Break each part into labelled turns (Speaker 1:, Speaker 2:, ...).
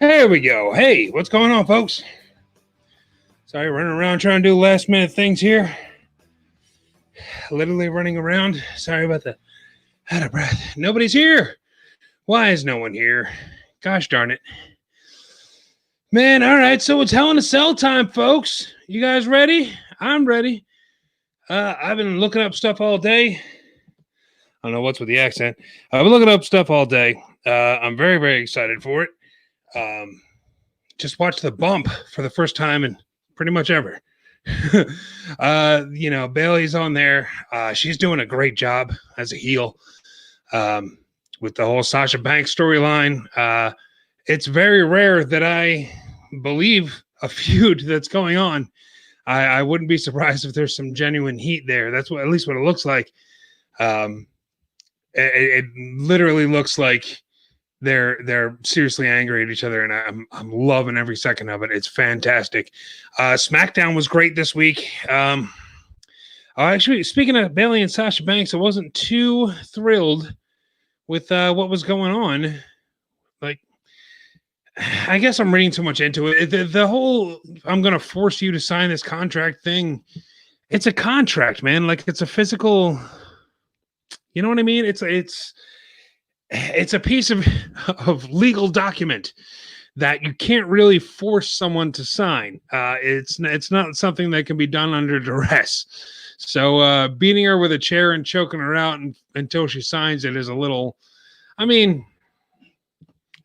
Speaker 1: There we go. Hey, what's going on, folks? Sorry, running around trying to do last minute things here. Literally running around. Sorry about the out of breath. Nobody's here. Why is no one here? Gosh darn it. Man, all right. So it's Hell in a Cell time, folks. You guys ready? I'm ready. I've been looking up stuff all day. I don't know what's with the accent. I've been looking up stuff all day. I'm very, very excited for it. Just watched The Bump for the first time in pretty much ever. Bayley's on there. She's doing a great job as a heel with the whole Sasha Banks storyline. It's very rare that I believe a feud that's going on. I wouldn't be surprised if there's some genuine heat there. That's what, at least what it looks like. It literally looks like they're seriously angry at each other, and I'm loving every second of it. It's fantastic. SmackDown was great this week. Actually, speaking of Bayley and Sasha Banks, I wasn't too thrilled with what was going on. Like, I guess I'm reading too much into it. The whole I'm going to force you to sign this contract thing, it's a contract, man. Like, it's a physical, you know what I mean? It's a piece of legal document that you can't really force someone to sign. It's not something that can be done under duress. So beating her with a chair and choking her out until she signs it is a little, I mean,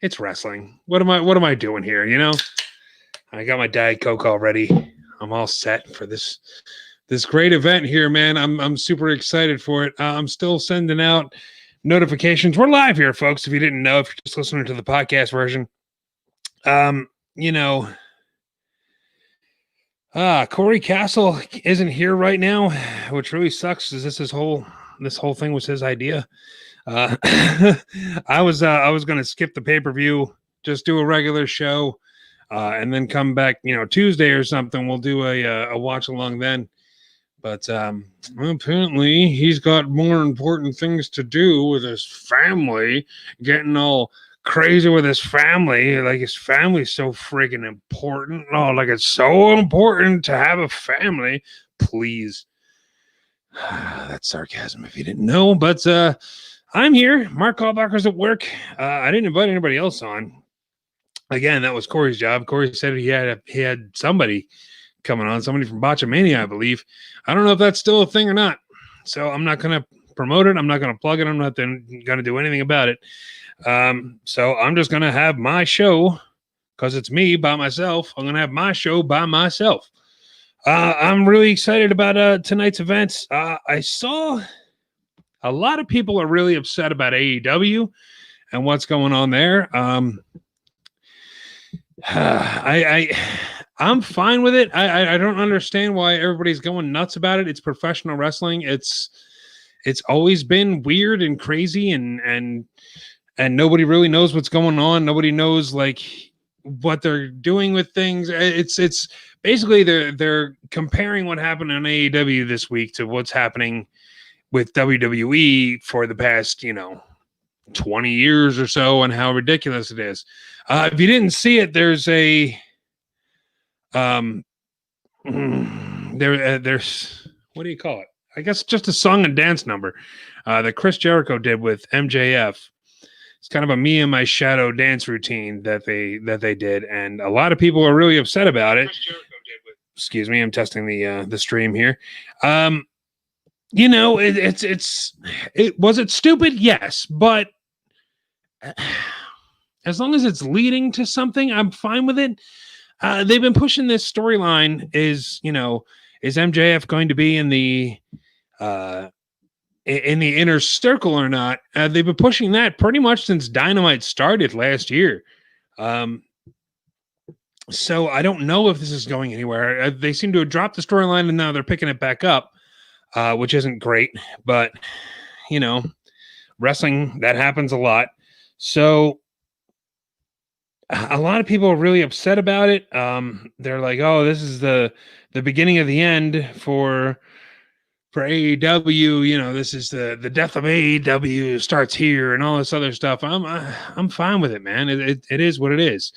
Speaker 1: it's wrestling. What am I doing here? You know, I got my Diet Coke already. I'm all set for this great event here, man. I'm super excited for it. I'm still sending out notifications. We're live here, folks. If you didn't know, if you're just listening to the podcast version, Corey Castle isn't here right now, which really sucks because this whole thing was his idea. I was going to skip the pay-per-view, just do a regular show, and then come back, Tuesday or something. We'll do a watch along then. But apparently he's got more important things to do with his family, getting all crazy with his family. Like, his family's so friggin' important. Oh, like, it's so important to have a family. Please. That's sarcasm if you didn't know. But I'm here. Mark Kalbacher's at work. I didn't invite anybody else on. Again, that was Corey's job. Corey said he had somebody coming on, somebody from Botchamania, I believe. I don't know if that's still a thing or not. So I'm not going to promote it. I'm not going to plug it. I'm not going to do anything about it. So I'm just going to have my show because it's me by myself. I'm going to have my show by myself. I'm really excited about tonight's events. I saw a lot of people are really upset about AEW and what's going on there. I'm fine with it. I don't understand why everybody's going nuts about it. It's professional wrestling. It's always been weird and crazy, and nobody really knows what's going on. Nobody knows like what they're doing with things. It's basically they're comparing what happened on AEW this week to what's happening with WWE for the past 20 years or so, and how ridiculous it is. If you didn't see it, there's a there's what do you call it? I guess just a song and dance number that Chris Jericho did with MJF. It's kind of a me and my shadow dance routine that they did, and a lot of people are really upset about it. Excuse me, I'm testing the stream here. Was it stupid? Yes, but as long as it's leading to something, I'm fine with it. They've been pushing this storyline. Is MJF going to be in the inner circle or not? They've been pushing that pretty much since Dynamite started last year. So I don't know if this is going anywhere. They seem to have dropped the storyline and now they're picking it back up, which isn't great. But wrestling, that happens a lot. So a lot of people are really upset about it. They're like, "Oh, this is the beginning of the end for AEW. This is the death of AEW starts here and all this other stuff." I'm fine with it, man. It is what it is.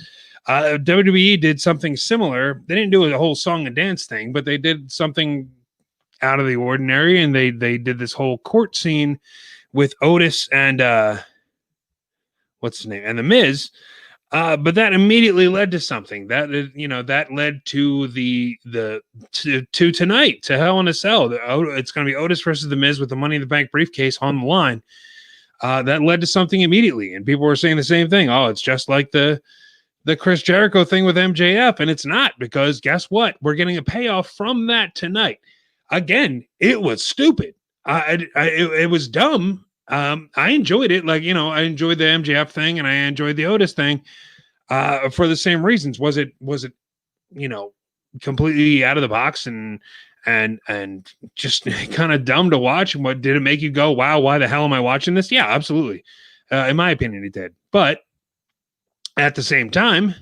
Speaker 1: WWE did something similar. They didn't do a whole song and dance thing, but they did something out of the ordinary, and they did this whole court scene with Otis and what's his name and the Miz. But that immediately led to something that led to to tonight, to Hell in a Cell. It's going to be Otis versus the Miz with the Money in the Bank briefcase on the line. That led to something immediately, and people were saying the same thing. Oh, it's just like the Chris Jericho thing with MJF, and it's not, because guess what? We're getting a payoff from that tonight. Again, it was stupid. It was dumb. I enjoyed it. Like, I enjoyed the MJF thing and I enjoyed the Otis thing for the same reasons. Was it, completely out of the box and just kind of dumb to watch? And what did it make you go, wow, why the hell am I watching this? Yeah, absolutely. In my opinion, it did. But at the same time,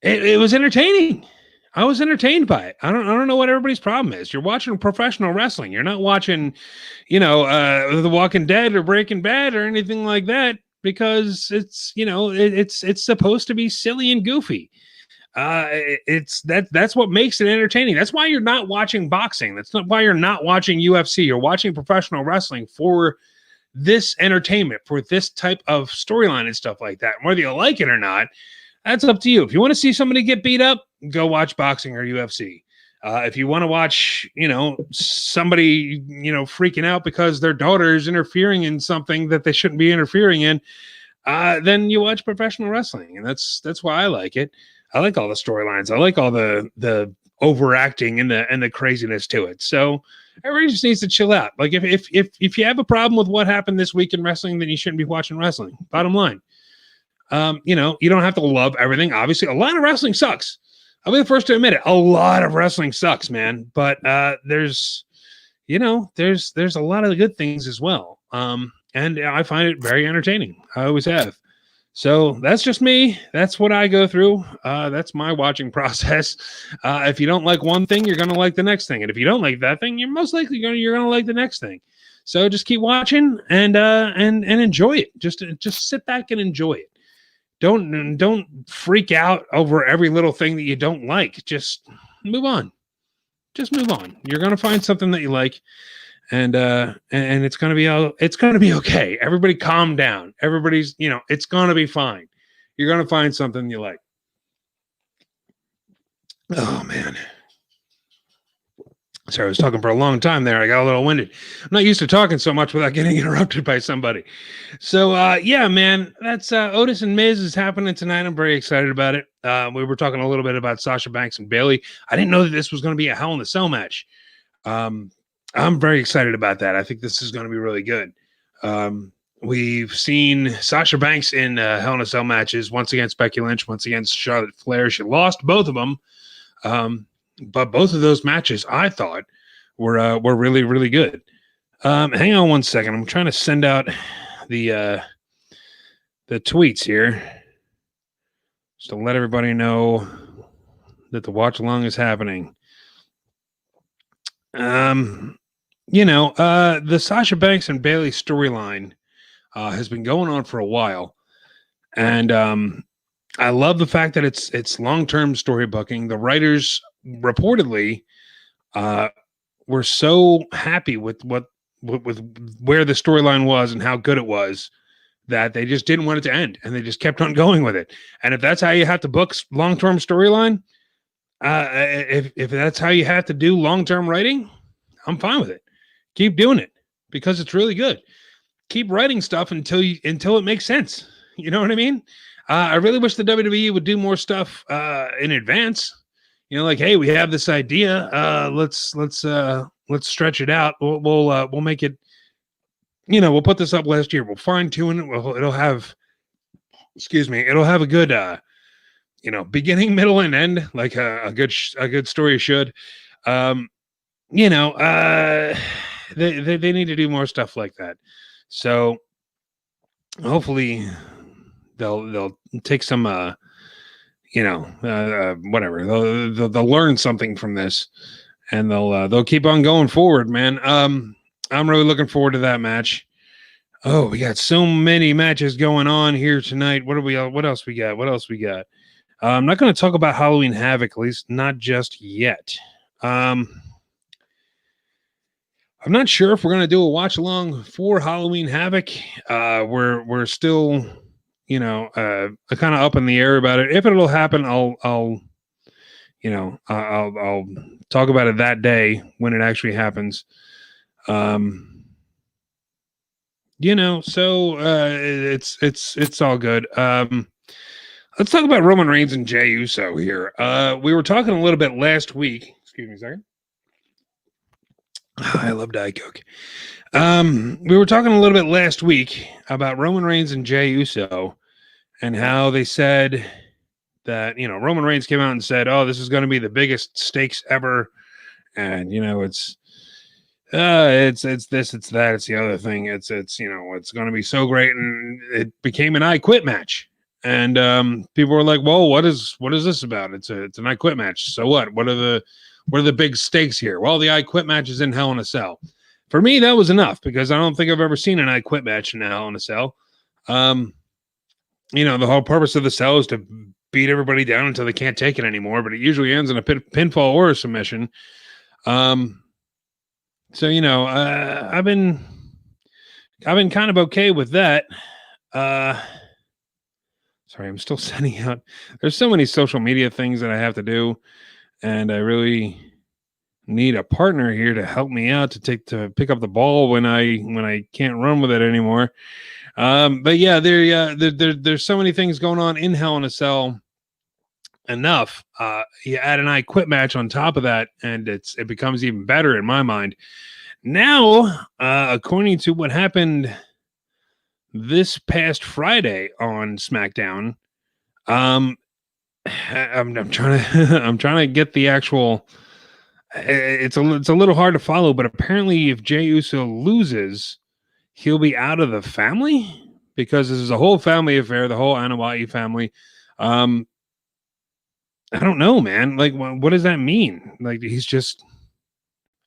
Speaker 1: it was entertaining. I was entertained by it. I don't know what everybody's problem is. You're watching professional wrestling. You're not watching, The Walking Dead or Breaking Bad or anything like that, because it's supposed to be silly and goofy. That's what makes it entertaining. That's why you're not watching boxing. That's not why you're not watching UFC. You're watching professional wrestling for this entertainment, for this type of storyline and stuff like that. And whether you like it or not, that's up to you. If you want to see somebody get beat up, go watch boxing or UFC. If you want to watch, somebody, freaking out because their daughter is interfering in something that they shouldn't be interfering in, then you watch professional wrestling. And that's why I like it. I like all the storylines. I like all the overacting and the craziness to it. So everybody just needs to chill out. Like if you have a problem with what happened this week in wrestling, then you shouldn't be watching wrestling. Bottom line. You don't have to love everything. Obviously, a lot of wrestling sucks. I'll be the first to admit it. A lot of wrestling sucks, man. But there's a lot of good things as well. And I find it very entertaining. I always have. So that's just me. That's what I go through. That's my watching process. If you don't like one thing, you're going to like the next thing. And if you don't like that thing, you're most likely going to like the next thing. So just keep watching and enjoy it. Just sit back and enjoy it. Don't freak out over every little thing that you don't like. Just move on. Just move on. You're going to find something that you like, and it's going to be okay. Everybody calm down. Everybody's, it's going to be fine. You're going to find something you like. Oh man. Sorry, I was talking for a long time there. I got a little winded. I'm not used to talking so much without getting interrupted by somebody. So, yeah, man, that's Otis and Miz is happening tonight. I'm very excited about it. We were talking a little bit about Sasha Banks and Bayley. I didn't know that this was going to be a Hell in a Cell match. I'm very excited about that. I think this is going to be really good. We've seen Sasha Banks in Hell in a Cell matches, once against Becky Lynch, once against Charlotte Flair. She lost both of them. But both of those matches, I thought, were really, really good. Hang on one second. I'm trying to send out the tweets here just to let everybody know that the watch along is happening. The Sasha Banks and Bayley storyline has been going on for a while, and I love the fact that it's long-term story booking. The writers reportedly were so happy with where the storyline was and how good it was that they just didn't want it to end, and they just kept on going with it. And if that's how you have to book long-term storyline, if that's how you have to do long-term writing, I'm fine with it. Keep doing it because it's really good. Keep writing stuff until it makes sense. You know what I mean? I really wish the WWE would do more stuff in advance. Like, hey, we have this idea. Let's stretch it out. We'll make it. We'll put this up last year. We'll fine tune it. It'll have a good, beginning, middle, and end, like a good story should. They need to do more stuff like that. So hopefully they'll take some whatever. They'll learn something from this, and they'll keep on going forward, man. I'm really looking forward to that match. Oh, we got so many matches going on here tonight. What else we got? What else we got? I'm not going to talk about Halloween Havoc, at least not just yet. I'm not sure if we're going to do a watch along for Halloween Havoc. We're still, kind of up in the air about it. If it'll happen, I'll talk about it that day when it actually happens. It's all good. Let's talk about Roman Reigns and Jey Uso here. We were talking a little bit last week. Excuse me a second. I love Diet Coke. We were talking a little bit last week about Roman Reigns and Jey Uso and how they said that, Roman Reigns came out and said, oh, this is going to be the biggest stakes ever. And, it's this, it's that, it's the other thing. It's going to be so great. And it became an I Quit match. And people were like, "Whoa, what is this about? It's an I Quit match. So what? What are the big stakes here?" Well, the I Quit match is in Hell in a Cell. For me, that was enough because I don't think I've ever seen an I Quit match in Hell in a Cell. The whole purpose of the cell is to beat everybody down until they can't take it anymore, but it usually ends in a pinfall or a submission. I've been kind of okay with that. Sorry, I'm still sending out. There's so many social media things that I have to do, and I really need a partner here to help me out to pick up the ball when I can't run with it anymore. But yeah, there's so many things going on in Hell in a Cell. Enough. You add an I Quit match on top of that, and it becomes even better in my mind. Now, according to what happened this past Friday on SmackDown, I'm trying to get the actual. It's a little hard to follow, but apparently, if Jey Uso loses, he'll be out of the family because this is a whole family affair, the whole Anoa'i family. I don't know, man. Like, what does that mean? Like, he's just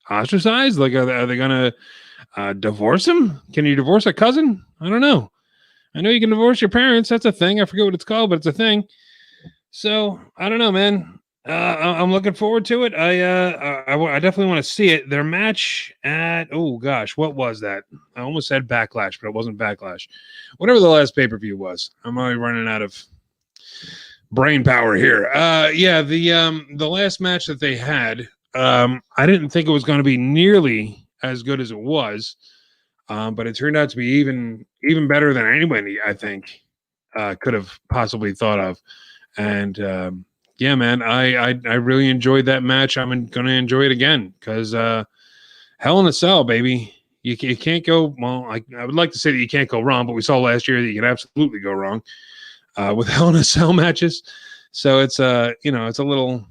Speaker 1: ostracized? Like, are they gonna divorce him? Can you divorce a cousin? I don't know. I know you can divorce your parents. That's a thing. I forget what it's called, but it's a thing. So I don't know, man. I'm looking forward to it. I definitely want to see it. Their match at what was that? I almost said Backlash, but it wasn't Backlash. Whatever the last pay-per-view was. I'm already running out of brain power here. The last match that they had, I didn't think it was going to be nearly as good as it was. But it turned out to be even better than anybody, I think, could have possibly thought of. And yeah, man, I really enjoyed that match. I'm going to enjoy it again because Hell in a Cell, baby. You can't go, well, I would like to say that you can't go wrong, but we saw last year that you could absolutely go wrong with Hell in a Cell matches. So it's it's a little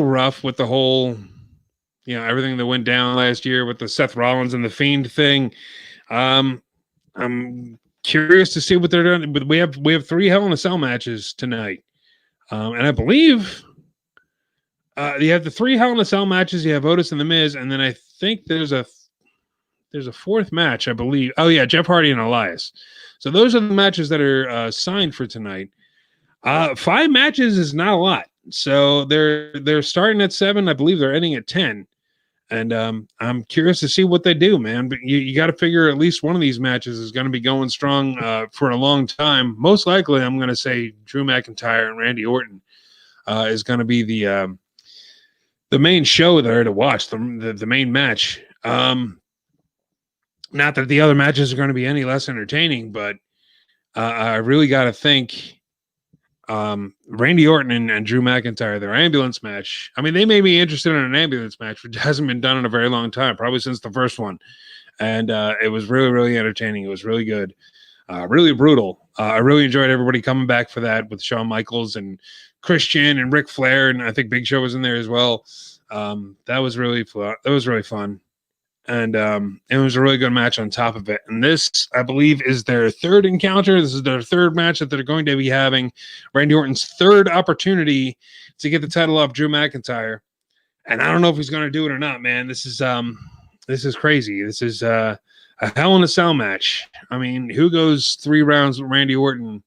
Speaker 1: rough with the whole everything that went down last year with the Seth Rollins and the Fiend thing. I'm curious to see what they're doing. But we have 3 Hell in a Cell matches tonight, and I believe you have the 3 Hell in a Cell matches. You have Otis and The Miz, and then I think there's a 4th match, I believe. Oh yeah, Jeff Hardy and Elias. So those are the matches that are signed for tonight. 5 matches is not a lot. So they're starting at 7. I believe they're ending at 10. And I'm curious to see what they do, man. But you got to figure at least one of these matches is going to be going strong for a long time. Most likely, I'm going to say Drew McIntyre and Randy Orton is going to be the main show there to watch, the main match. Not that the other matches are going to be any less entertaining, but I really got to think Randy Orton and Drew McIntyre, their ambulance match. I mean, they may be interested in an ambulance match, which hasn't been done in a very long time, probably since the first one. And it was really, really entertaining. It was really good, really brutal. I really enjoyed everybody coming back for that with Shawn Michaels and Christian and Ric Flair, and I think Big Show was in there as well. That was really fun. That was really fun. And it was a really good match on top of it. And this, I believe, is their 3rd encounter. This is their 3rd match that they're going to be having. Randy Orton's 3rd opportunity to get the title off Drew McIntyre. And I don't know if he's going to do it or not, man. This is crazy. This is I a Hell in a Cell match. I mean, who goes 3 rounds with Randy Orton,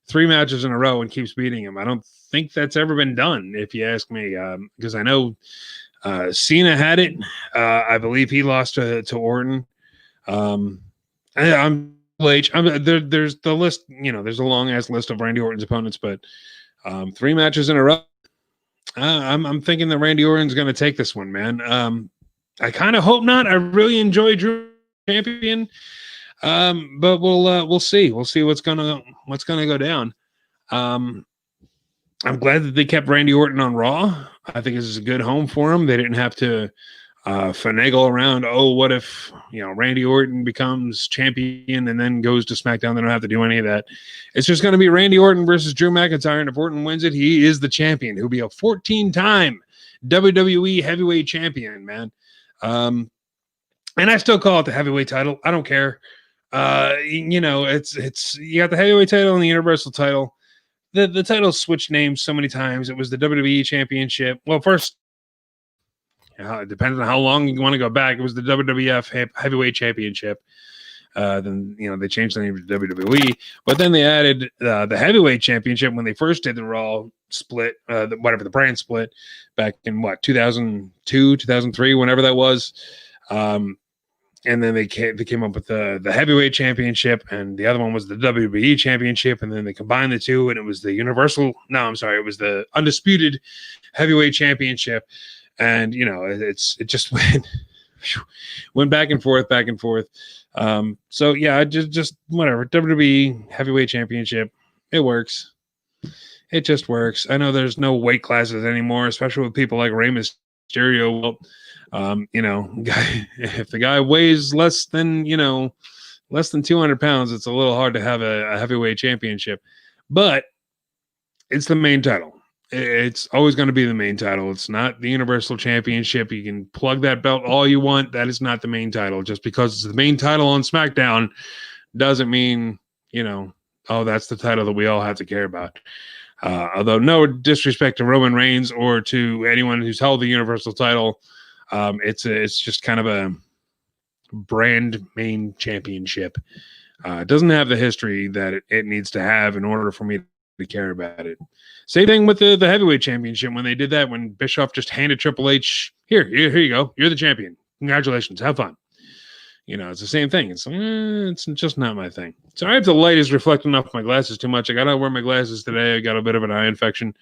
Speaker 1: 3 matches in a row, and keeps beating him? I don't think that's ever been done, if you ask me, because I know Cena had it. I believe he lost to Orton. I'm H. There's the list. There's a long ass list of Randy Orton's opponents, but 3 matches in a row. I'm thinking that Randy Orton's going to take this one, man. I kind of hope not. I really enjoy Drew champion, but we'll see. We'll see what's gonna go down. I'm glad that they kept Randy Orton on Raw. I think this is a good home for him. They didn't have to finagle around. Oh, what if Randy Orton becomes champion and then goes to SmackDown? They don't have to do any of that. It's just going to be Randy Orton versus Drew McIntyre, and if Orton wins it, he is the champion. He'll be a 14-time WWE Heavyweight Champion, man. And I still call it the heavyweight title. I don't care. It's you got the heavyweight title and the universal title. The title switched names so many times. It was the WWE Championship. Well, first, it depends on how long you want to go back. It was the WWF Heavyweight Championship. Then they changed the name to WWE, but then they added the Heavyweight Championship when they first did the Raw split, whatever the brand split back in 2002, 2003, whenever that was. And then they came up with the Heavyweight Championship, and the other one was the WWE Championship, and then they combined the two, and it was the it was the Undisputed Heavyweight Championship, and it just went back and forth, back and forth. So yeah, just whatever. WWE Heavyweight Championship, it works. It just works. I know there's no weight classes anymore, especially with people like Rey Mysterio. Well, if the guy weighs less than 200 pounds, it's a little hard to have a heavyweight championship, but it's the main title. It's always going to be the main title. It's not the Universal Championship. You can plug that belt all you want. That is not the main title. Just because it's the main title on SmackDown doesn't mean, that's the title that we all have to care about. Although no disrespect to Roman Reigns or to anyone who's held the Universal title, it's just kind of a brand main championship. It doesn't have the history that it needs to have in order for me to care about it. Same thing with the heavyweight championship when they did that, when Bischoff just handed Triple H, here you go, you're the champion. Congratulations, have fun. It's the same thing. It's just not my thing. Sorry if the light is reflecting off my glasses too much. I gotta wear my glasses today. I got a bit of an eye infection.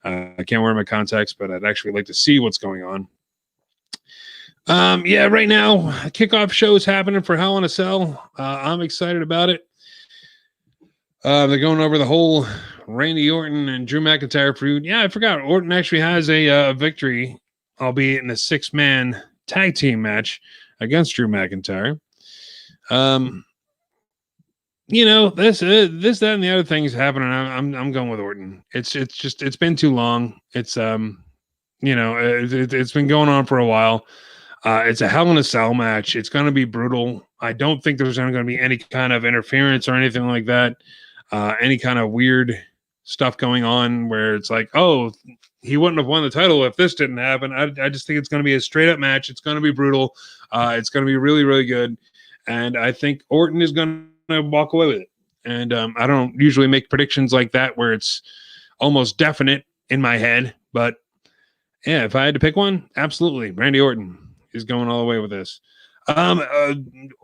Speaker 1: I can't wear my contacts, but I'd actually like to see what's going on. Yeah, right now, a kickoff show is happening for Hell in a Cell. I'm excited about it. They're going over the whole Randy Orton and Drew McIntyre feud. Yeah, I forgot. Orton actually has a victory, albeit in a 6-man tag team match against Drew McIntyre. This, that, and the other things happening. I'm going with Orton. It's been too long. It's it's been going on for a while. It's a Hell in a Cell match. It's going to be brutal. I don't think there's going to be any kind of interference or anything like that. Any kind of weird stuff going on where it's like, oh, he wouldn't have won the title if this didn't happen. I just think it's going to be a straight up match. It's going to be brutal. It's going to be really, really good. And I think Orton is going to walk away with it. And I don't usually make predictions like that where it's almost definite in my head. But yeah, if I had to pick one, absolutely, Randy Orton is going all the way with this.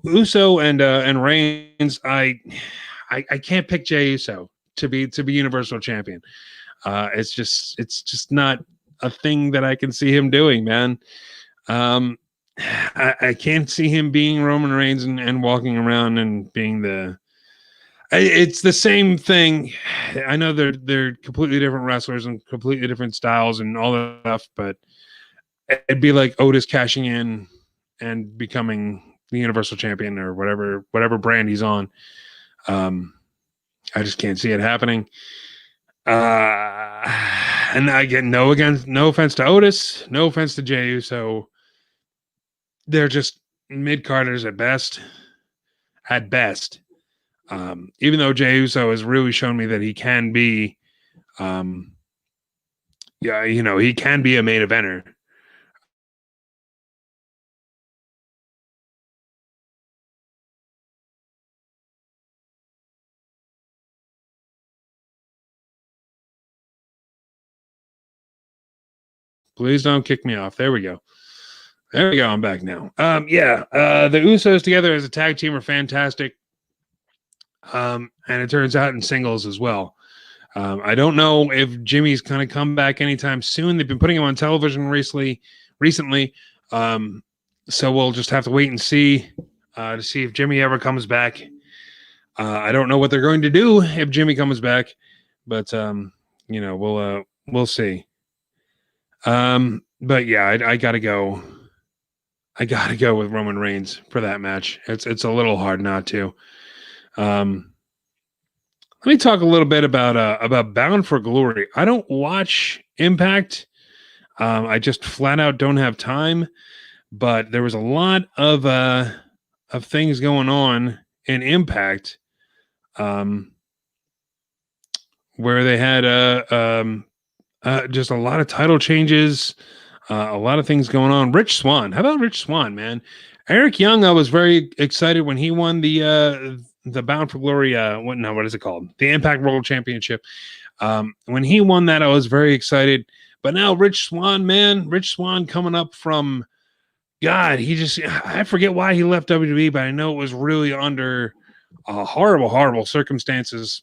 Speaker 1: Uso and Reigns, I can't pick Jey Uso to be Universal Champion. It's just not a thing that I can see him doing, man. I can't see him being Roman Reigns and walking around and being it's the same thing. I know they're completely different wrestlers and completely different styles and all that stuff, but it'd be like Otis cashing in and becoming the Universal Champion or whatever brand he's on. I just can't see it happening. And again, no offense to Otis, no offense to Jey Uso. They're just mid-carders at best. At best. Even though Jey Uso has really shown me that he can be, he can be a main eventer. Please don't kick me off. There we go. There we go. I'm back now. The Usos together as a tag team are fantastic. And it turns out in singles as well. I don't know if Jimmy's going to come back anytime soon. They've been putting him on television recently. So we'll just have to wait and see to see if Jimmy ever comes back. I don't know what they're going to do if Jimmy comes back, but we'll see. But yeah, I gotta go. I gotta go with Roman Reigns for that match. It's a little hard not to. Let me talk a little bit about Bound for Glory. I don't watch Impact. I just flat out don't have time. But there was a lot of things going on in Impact, where they had just a lot of title changes, a lot of things going on. Rich Swann, how about Rich Swann, man? Eric Young, I was very excited when he won the Bound for Glory. What is it called? The Impact World Championship. When he won that, I was very excited. But now Rich Swann, man, Rich Swann coming up from. God, I forget why he left WWE, but I know it was really under horrible, horrible circumstances.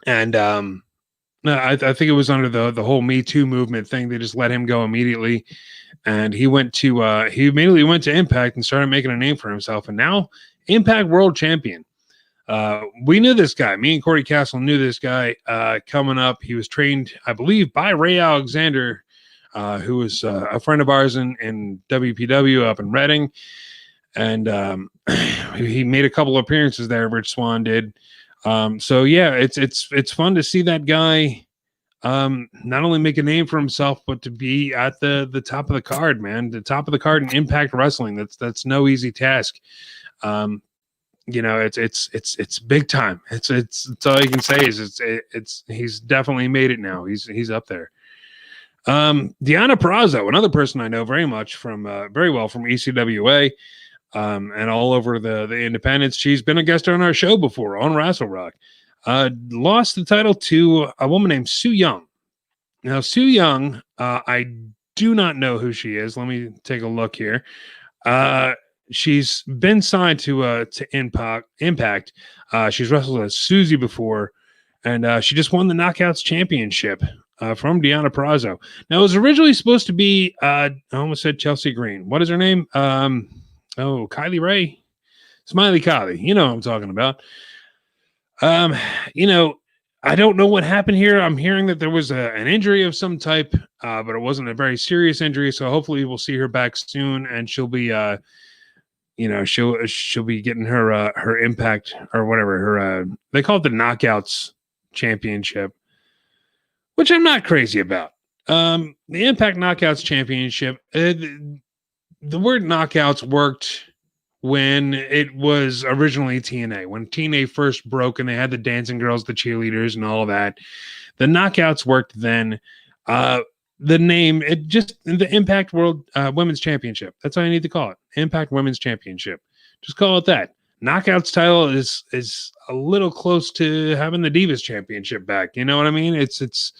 Speaker 1: And I think it was under the whole Me Too movement thing. They just let him go immediately. And he immediately went to Impact and started making a name for himself. And now Impact World Champion. We knew this guy. Me and Corey Castle knew this guy coming up. He was trained, I believe, by Ray Alexander, who was a friend of ours in WPW up in Reading. And he made a couple of appearances there, Rich Swann did. So yeah, it's fun to see that guy not only make a name for himself, but to be at the top of the card, man. The top of the card in Impact Wrestling. That's no easy task. It's big time. It's all you can say is he's definitely made it now. He's up there. Deonna Purrazzo, another person I know very well from ECWA, and all over the independents. She's been a guest on our show before on Rassle Rock. Lost the title to a woman named Su Yung. Now, Su Yung, I do not know who she is. Let me take a look here. She's been signed to Impact. She's wrestled as Susie before, and she just won the Knockouts Championship. From Deonna Purrazzo. Now, it was originally supposed to be, I almost said Chelsea Green. What is her name? Kylie Ray? Smiley Kylie. You know what I'm talking about. I don't know what happened here. I'm hearing that there was an injury of some type, but it wasn't a very serious injury. So hopefully we'll see her back soon, and she'll be, she'll be getting her Impact or whatever. They call it the Knockouts Championship, which I'm not crazy about. The Impact Knockouts Championship, the word knockouts worked when it was originally TNA. When TNA first broke and they had the dancing girls, the cheerleaders, and all of that, the knockouts worked then. The name, the Impact World Women's Championship. That's all you need to call it. Impact Women's Championship. Just call it that. Knockouts title is a little close to having the Divas Championship back. You know what I mean? It's just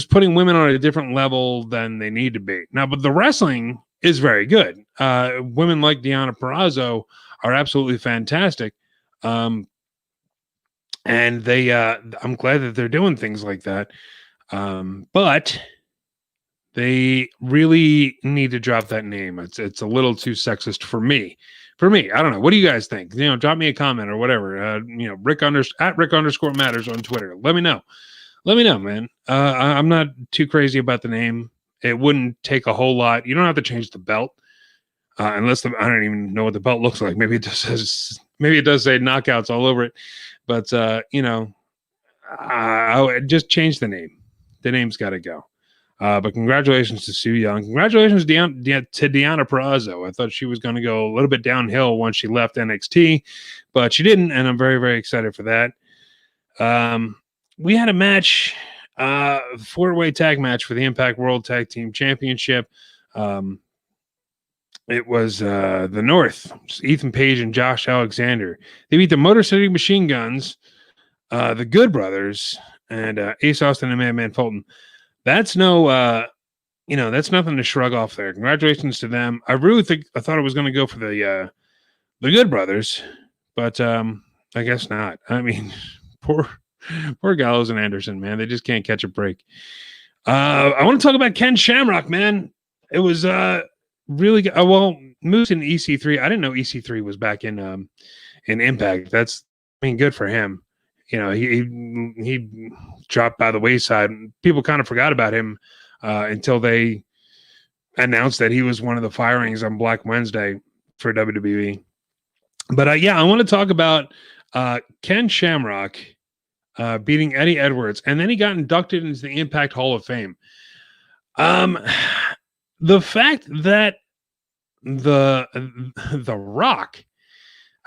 Speaker 1: putting women on a different level than they need to be now. But the wrestling is very good. Women like Deonna Purrazzo are absolutely fantastic, and they. I'm glad that they're doing things like that, but they really need to drop that name. It's a little too sexist for me. I don't know. What do you guys think? Drop me a comment or whatever. Rick _ matters on Twitter. Let me know, man. I'm not too crazy about the name. It wouldn't take a whole lot. You don't have to change the belt, unless I don't even know what the belt looks like. Maybe it does say knockouts all over it, but I would just change the name. The name's got to go. But congratulations to Su Yung. Congratulations to Deonna Purrazzo. I thought she was going to go a little bit downhill once she left NXT, but she didn't, and I'm very, very excited for that. We had a match, 4-way tag match for the Impact World Tag Team Championship. It was the North, Ethan Page and Josh Alexander. They beat the Motor City Machine Guns, the Good Brothers, and Ace Austin and Madman Fulton. That's no that's nothing to shrug off there. Congratulations to them. I thought it was going to go for the Good Brothers, but I guess not. I mean, poor Gallows and Anderson, man. They just can't catch a break. I want to talk about Ken Shamrock, man. It was really good. Moose in EC3. I didn't know EC3 was back in Impact. That's good for him. He dropped by the wayside. People kind of forgot about him until they announced that he was one of the firings on Black Wednesday for WWE. But I want to talk about Ken Shamrock beating Eddie Edwards, and then he got inducted into the Impact Hall of Fame. The fact that the Rock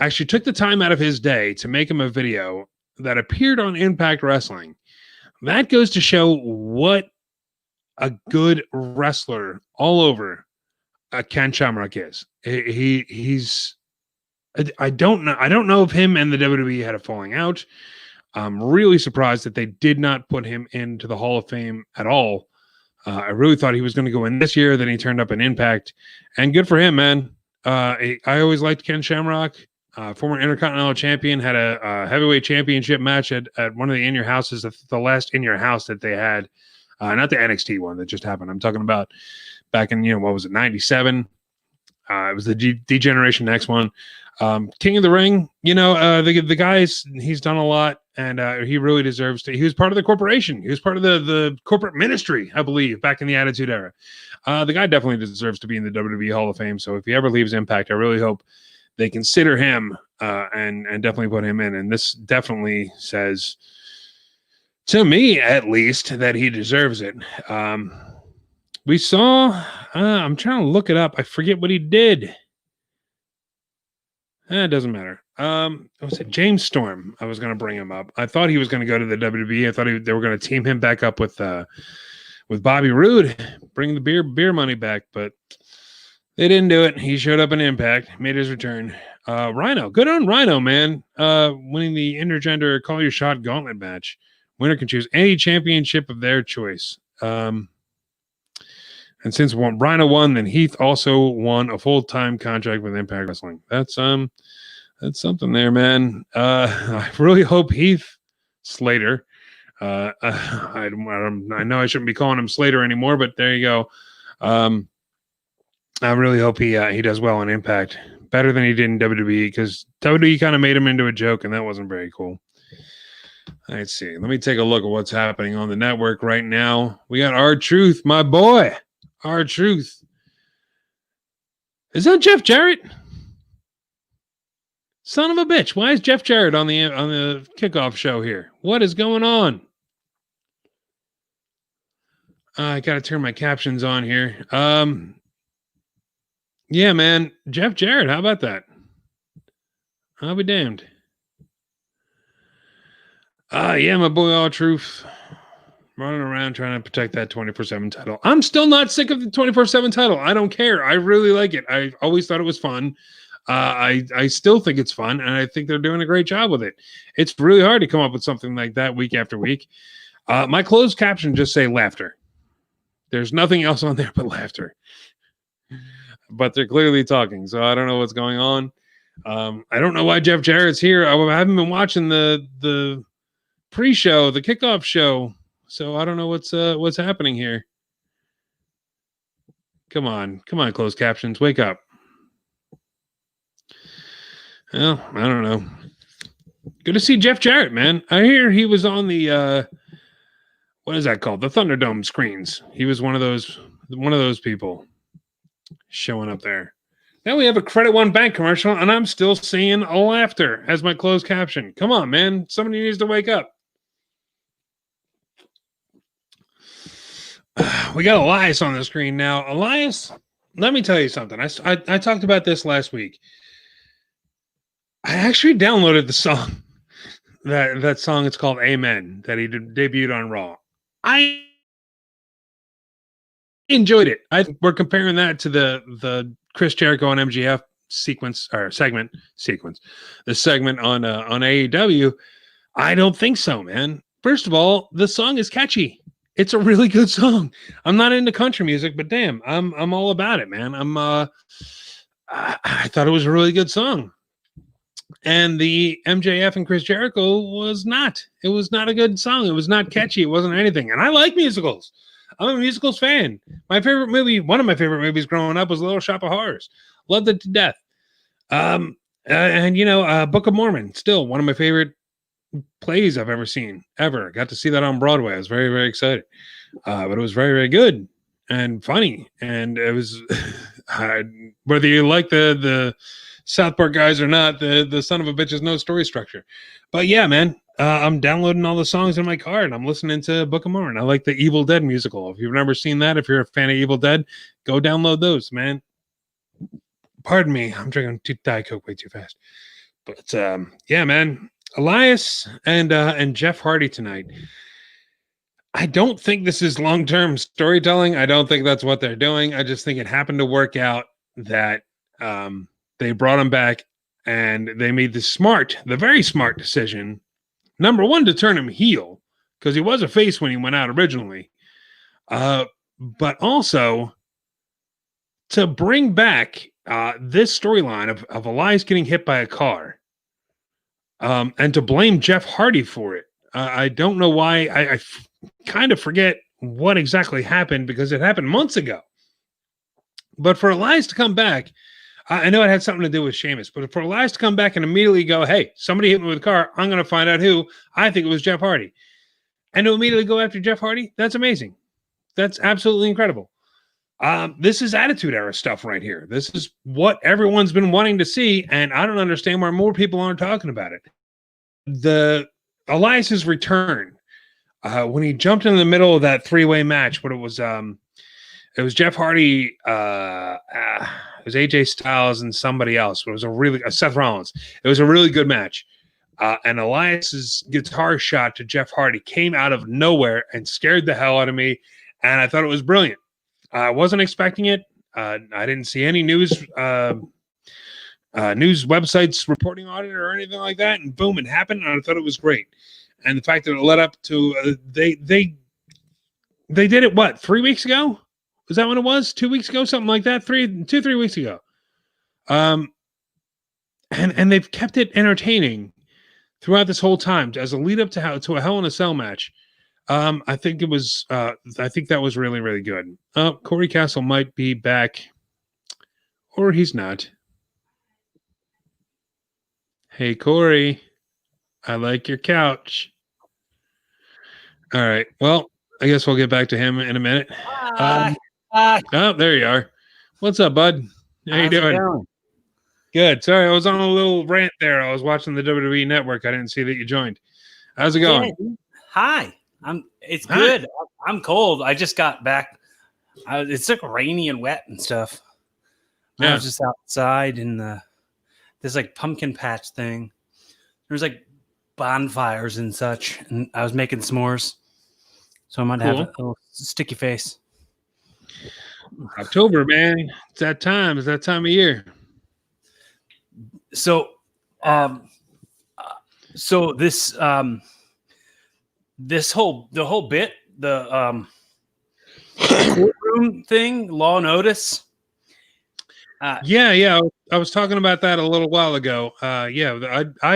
Speaker 1: actually took the time out of his day to make him a video that appeared on Impact Wrestling, that goes to show what a good wrestler all over Ken Shamrock is. He's I don't know if him and the WWE had a falling out. I'm really surprised that they did not put him into the Hall of Fame at all. I really thought he was going to go in this year. Then he turned up in Impact, and good for him, man. I always liked Ken Shamrock, former Intercontinental Champion, had a heavyweight championship match at one of the In Your Houses, the last In Your House that they had, not the NXT one that just happened. I'm talking about back in, what was it, 97? It was the D-Generation X one. King of the Ring, the guys, he's done a lot, and he really deserves to. He was part of the corporation. He was part of the corporate ministry, I believe, back in the Attitude Era. The guy definitely deserves to be in the WWE Hall of Fame. So if he ever leaves Impact, I really hope they consider him and definitely put him in. And this definitely says, to me at least, that he deserves it. We saw, I'm trying to look it up. I forget what he did. It doesn't matter. Was it James Storm? I was going to bring him up. I thought he was going to go to the WWE. I thought they were going to team him back up with Bobby Roode, bring the beer money back, but they didn't do it. He showed up in Impact, made his return. Rhino, good on Rhino, man. Winning the intergender Call Your Shot Gauntlet match. Winner can choose any championship of their choice. And since Rhino won, then Heath also won a full-time contract with Impact Wrestling. That's something there, man. I really hope Heath Slater. I know I shouldn't be calling him Slater anymore, but there you go. I really hope he does well in Impact, better than he did in WWE, because WWE kind of made him into a joke, and that wasn't very cool. Let's see. Let me take a look at what's happening on the network right now. We got R-Truth, my boy. R-Truth. Is that Jeff Jarrett? Son of a bitch. Why is Jeff Jarrett on the kickoff show here? What is going on? I got to turn my captions on here. Yeah, man. Jeff Jarrett. How about that? I'll be damned. Yeah, my boy R-Truth. Running around trying to protect that 24/7 title. I'm still not sick of the 24/7 title. I don't care. I really like it. I always thought it was fun. I still think it's fun, and I think they're doing a great job with it. It's really hard to come up with something like that week after week. My closed caption just say laughter. There's nothing else on there but laughter. But they're clearly talking, so I don't know what's going on. I don't know why Jeff Jarrett's here. I haven't been watching the pre-show, the kickoff show. So I don't know what's happening here. Come on, closed captions, wake up. Well, I don't know. Good to see Jeff Jarrett, man. I hear he was on the what is that called? The Thunderdome screens. He was one of those people showing up there. Now we have a Credit One Bank commercial, and I'm still seeing laughter as my closed caption. Come on, man. Somebody needs to wake up. We got Elias on the screen now. Elias, let me tell you something. I talked about this last week. I actually downloaded the song. That song, it's called Amen, that he debuted on Raw. I enjoyed it. We're comparing that to the Chris Jericho and MJF segment. The segment on AEW. I don't think so, man. First of all, the song is catchy. It's a really good song. I'm not into country music, but damn, I'm all about it, man. I thought it was a really good song. And the MJF and Chris Jericho was not. It was not a good song. It was not catchy. It wasn't anything. And I like musicals. I'm a musicals fan. My favorite movie, one of my favorite movies growing up, was Little Shop of Horrors. Loved it to death. Book of Mormon, still one of my favorite plays I've ever seen, ever. Got to see that on Broadway. I was very, very excited. But it was very, very good and funny. And it was, whether you like the South Park guys or not, the son of a bitch has no story structure. But yeah, man, I'm downloading all the songs in my car and I'm listening to Book of Mormon. I like the Evil Dead musical. If you've never seen that, if you're a fan of Evil Dead, go download those, man. Pardon me, I'm drinking Diet Coke way too fast. But yeah, man, Elias and Jeff Hardy tonight. I don't think this is long-term storytelling. I don't think that's what they're doing. I just think it happened to work out that they brought him back and they made the very smart decision. Number one, to turn him heel, because he was a face when he went out originally. But also to bring back this storyline of Elias getting hit by a car, and to blame Jeff Hardy for it. I don't know why. I kind of forget what exactly happened because it happened months ago. But for Elias to come back, I know it had something to do with Sheamus, but for Elias to come back and immediately go, hey, somebody hit me with a car, I'm going to find out who. I think it was Jeff Hardy. And to immediately go after Jeff Hardy, that's amazing. That's absolutely incredible. This is Attitude Era stuff right here. This is what everyone's been wanting to see, and I don't understand why more people aren't talking about it. The Elias's return, when he jumped in the middle of that three-way match, but it was Jeff Hardy, it was AJ Styles and somebody else. It was Seth Rollins. It was a really good match. And Elias's guitar shot to Jeff Hardy came out of nowhere and scared the hell out of me, and I thought it was brilliant. I wasn't expecting it. I didn't see any news websites reporting on it or anything like that. And boom, it happened. And I thought it was great. And the fact that it led up to they did it. What, 3 weeks ago? Was that when it was? 2 weeks ago, something like that. 3 weeks ago. And they've kept it entertaining throughout this whole time as a lead up to a Hell in a Cell match. I think that was really, really good. Corey Castle might be back, or he's not. Hey, Corey, I like your couch. All right. Well, I guess we'll get back to him in a minute.
Speaker 2: Hi.
Speaker 1: Oh, there you are. What's up, bud? How you doing? Good. Sorry, I was on a little rant there. I was watching the WWE Network. I didn't see that you joined. How's it going?
Speaker 2: Yeah. Hi. It's good. I'm cold. I just got back. It's like rainy and wet and stuff. Yeah. I was just outside in this like pumpkin patch thing. There's like bonfires and such, and I was making s'mores. So I might have a little sticky face.
Speaker 1: October, man. It's that time. It's that time of year.
Speaker 2: So, this whole bit, the courtroom thing, Law and Otis.
Speaker 1: Yeah. I was talking about that a little while ago. I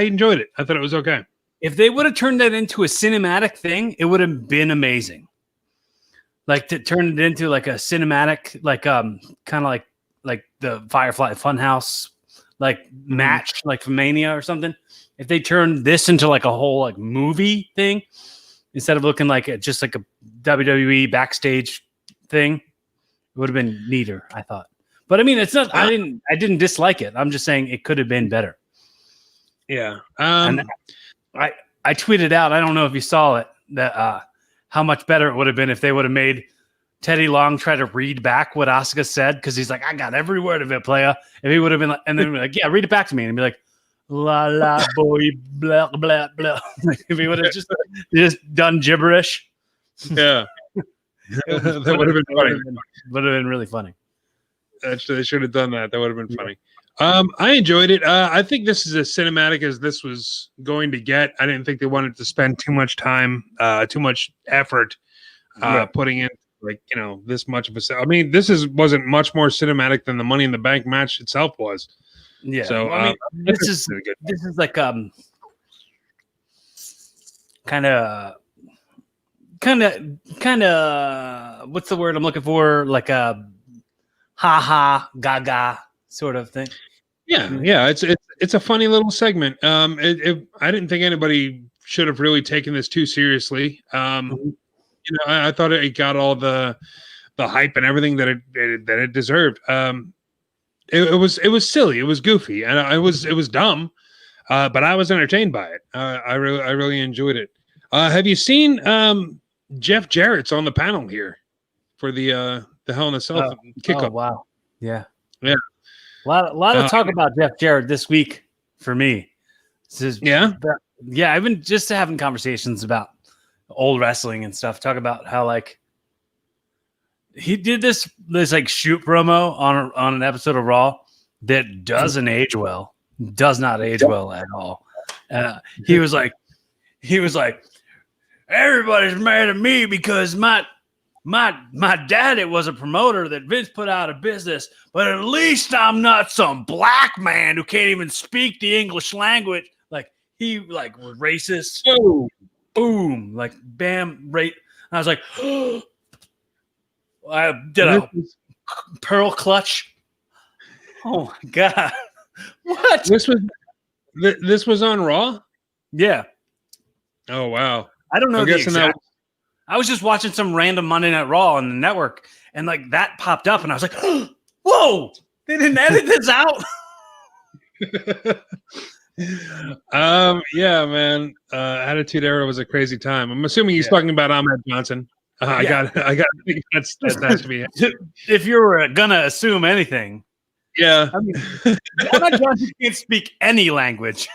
Speaker 1: enjoyed it. I thought it was okay.
Speaker 2: If they would have turned that into a cinematic thing, it would have been amazing. Like to turn it into like a cinematic, like kind of like the Firefly Funhouse like match, like from Mania or something. If they turned this into like a whole like movie thing instead of looking like just like a WWE backstage thing, it would have been neater, I thought. But I mean, it's not. I didn't dislike it. I'm just saying it could have been better.
Speaker 1: Yeah.
Speaker 2: And I tweeted out. I don't know if you saw it. That how much better it would have been if they would have made Teddy Long try to read back what Asuka said, because he's like, I got every word of it, playa. If he would have been like, and then be like, yeah, read it back to me, and be like, la la boy, blah blah blah. If he would have just done gibberish,
Speaker 1: yeah, that would have been funny.
Speaker 2: Would have been really funny.
Speaker 1: Actually, they should have done that. That would have been funny. I enjoyed it. I think this is as cinematic as this was going to get. I didn't think they wanted to spend too much time, too much effort
Speaker 2: Right.
Speaker 1: putting in like this much of a. I mean, wasn't much more cinematic than the Money in the Bank match itself was.
Speaker 2: Yeah.
Speaker 1: So
Speaker 2: Well, I mean, this is like kind of what's the word I'm looking for? Like a ha ha gaga sort of thing.
Speaker 1: Yeah. It's a funny little segment. I didn't think anybody should have really taken this too seriously. I thought it got all the hype and everything that it deserved. It was silly, it was goofy, and it was dumb, but I was entertained by it. I really enjoyed it. Have you seen Jeff Jarrett's on the panel here for the Hell in a Cell kickoff?
Speaker 2: Oh wow, yeah.
Speaker 1: A
Speaker 2: lot of talk about Jeff Jarrett this week for me. I've been just having conversations about old wrestling and stuff. Talk about how like he did this like shoot promo on an episode of Raw that doesn't age well, does not age well at all. He was like, everybody's mad at me because my daddy was a promoter that Vince put out of business, but at least I'm not some black man who can't even speak the English language. Like he like was racist.
Speaker 1: Whoa.
Speaker 2: Boom, like bam, right. I was like, oh, I did a pearl clutch. Oh my god, what?
Speaker 1: This was on Raw.
Speaker 2: Yeah.
Speaker 1: Oh wow.
Speaker 2: I don't know. I was just watching some random Monday Night Raw on the network, and like that popped up, and I was like, "Whoa! They didn't edit this out."
Speaker 1: Yeah, man. Attitude Era was a crazy time. I'm assuming he's talking about Ahmed Johnson. I got to think that has to be it.
Speaker 2: If you were gonna assume anything,
Speaker 1: yeah.
Speaker 2: I mean, Ahmed Johnson can't speak any language.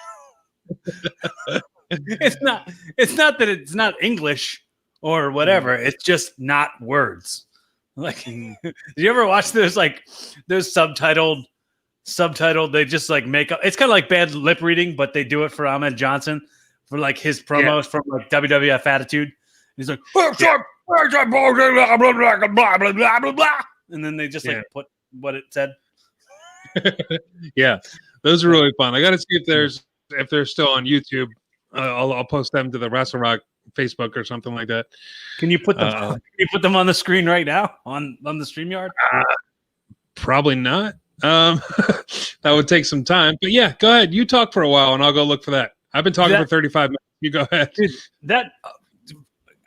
Speaker 2: It's not that it's not English or whatever. It's just not words. Like, did you ever watch those subtitled? They just like make up. It's kind of like bad lip reading, but they do it for Ahmed Johnson for like his promos from like WWF Attitude. He's like, and then they just like put what it said.
Speaker 1: Yeah, those are really fun. I got to see if they're still on YouTube. I'll post them to the Rassle Rock Facebook or something like that.
Speaker 2: Can you put them? Can you put them on the screen right now on the StreamYard?
Speaker 1: Probably not. That would take some time. But yeah, go ahead. You talk for a while, and I'll go look for that. I've been talking for 35 minutes. You go ahead.
Speaker 2: Dude,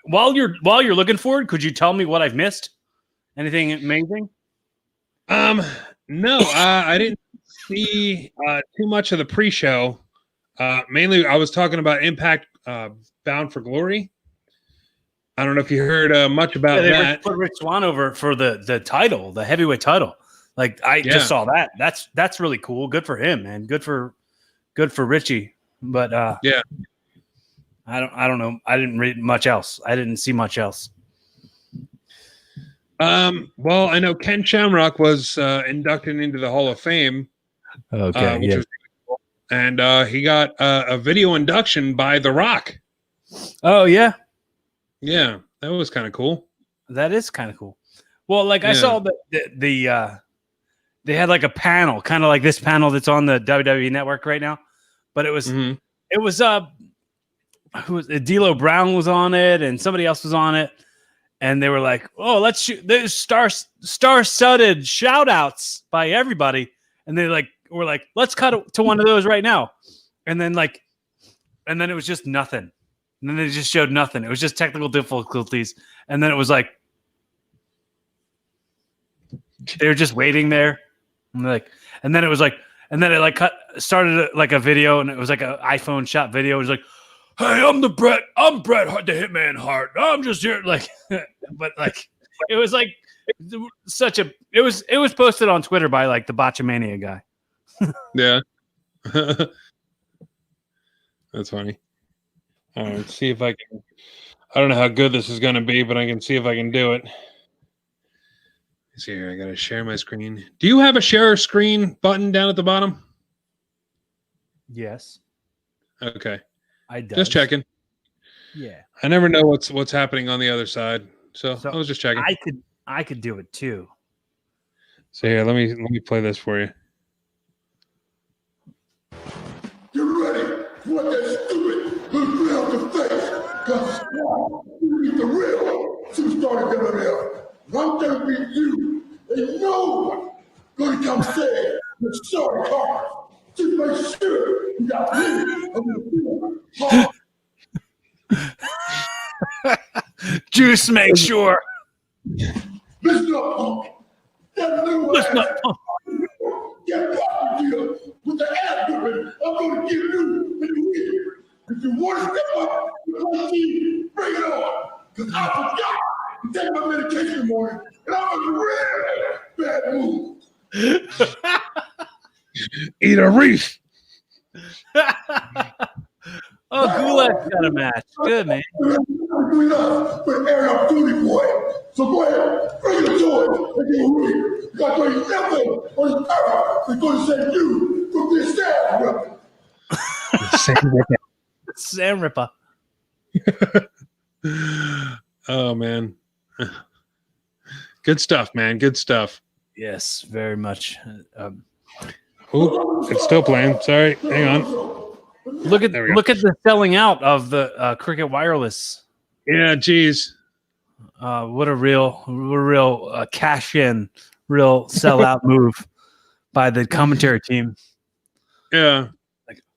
Speaker 2: while you're looking for it, could you tell me what I've missed? Anything amazing?
Speaker 1: No, I didn't see too much of the pre-show. Mainly, I was talking about Impact Bound for Glory. I don't know if you heard much about that.
Speaker 2: Put Rich Swann over for the title, the heavyweight title. Like I just saw that. That's really cool. Good for him, man. Good for Richie. But
Speaker 1: yeah,
Speaker 2: I don't know. I didn't read much else. I didn't see much else.
Speaker 1: Well, I know Ken Shamrock was inducted into the Hall of Fame.
Speaker 2: Okay,
Speaker 1: which was cool. And he got a video induction by The Rock.
Speaker 2: Oh yeah,
Speaker 1: yeah, that was kind of cool.
Speaker 2: That is kind of cool. Well, like I saw the they had like a panel, kind of like this panel that's on the WWE Network right now, but it was who was D'Lo Brown was on it, and somebody else was on it, and they were like, "Oh, let's shoot." There's star-studded shout-outs by everybody, and they were like, "Let's cut to one of those right now," and then it was just nothing, and then they just showed nothing. It was just technical difficulties, and then it was like they were just waiting there. And then it started like a video, and it was like an iPhone shot video. It was like, "Hey, I'm Bret Hart, the Hitman Hart. I'm just here." Like, but like, it was like it was posted on Twitter by like the Botchamania guy.
Speaker 1: Yeah, that's funny. All right, let's see if I can. I don't know how good this is going to be, but I can see if I can do it. See here, I gotta share my screen. Do you have a share screen button down at the bottom?
Speaker 2: Yes.
Speaker 1: Okay.
Speaker 2: I do.
Speaker 1: Just checking.
Speaker 2: Yeah.
Speaker 1: I never know what's happening on the other side. So I was just checking.
Speaker 2: I could do it too.
Speaker 1: So here, let me play this for you.
Speaker 3: Get ready for what that stupid little real to face. Cause you need the real superstar in WWE. And I'm gonna beat you. And no one gonna come say you're sorry, Carter. Just make sure you got me on the field.
Speaker 2: Juice, make sure.
Speaker 3: Listen up, punk. That little
Speaker 2: Listen
Speaker 3: ass
Speaker 2: up, punk.
Speaker 3: get back with you with the ass whipping I'm gonna give you in the week. If you want to step up, come see, bring it on. Cause I forgot to take my medication in the morning, and I was really bad mood.
Speaker 1: Eat a reef.
Speaker 2: Oh, Gulak's got a match. Good, man.
Speaker 3: Between us, but air up duty, boy. So go ahead, bring your toy and get real. Because there ain't nothing on this earth that's going to save you from this sad weapon.
Speaker 2: Sam Ripper.
Speaker 1: Oh man, good stuff, man. Good stuff.
Speaker 2: Yes, very much.
Speaker 1: Oh, it's still playing. Sorry, hang on.
Speaker 2: Look at the selling out of the Cricket Wireless.
Speaker 1: Yeah, geez.
Speaker 2: What a real cash in, real sellout move by the commentary team.
Speaker 1: Yeah.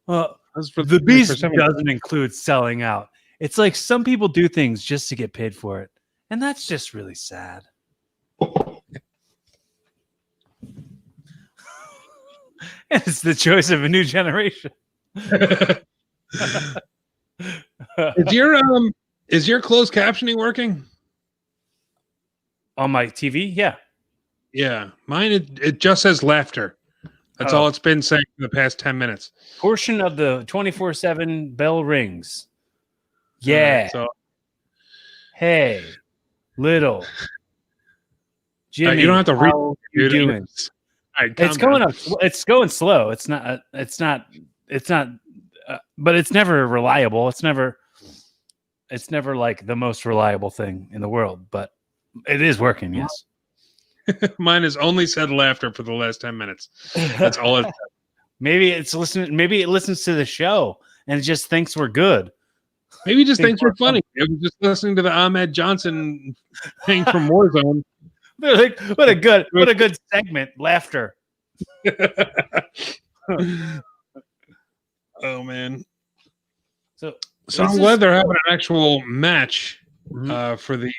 Speaker 2: The beast doesn't include selling out. It's like some people do things just to get paid for it, and that's just really sad. And it's the choice of a new generation.
Speaker 1: Is your closed captioning working
Speaker 2: on my TV? Yeah.
Speaker 1: Yeah, mine it just says laughter. That's all it's been saying for the past 10 minutes.
Speaker 2: Portion of the 24/7 bell rings. Yeah.
Speaker 1: So,
Speaker 2: hey, little Jimmy,
Speaker 1: you don't have to read.
Speaker 2: How you doing?
Speaker 1: Right,
Speaker 2: it's going up. It's going slow. It's not. But it's never reliable. It's never like the most reliable thing in the world. But it is working. Yes.
Speaker 1: Mine has only said laughter for the last 10 minutes. That's all.
Speaker 2: Maybe it's listening. Maybe it listens to the show and it just thinks we're good.
Speaker 1: Maybe it just thinks we're funny. It was just listening to the Ahmed Johnson thing from Warzone.
Speaker 2: They're like, what a good segment. Laughter.
Speaker 1: Oh man.
Speaker 2: So
Speaker 1: I'm glad they're having an actual match for the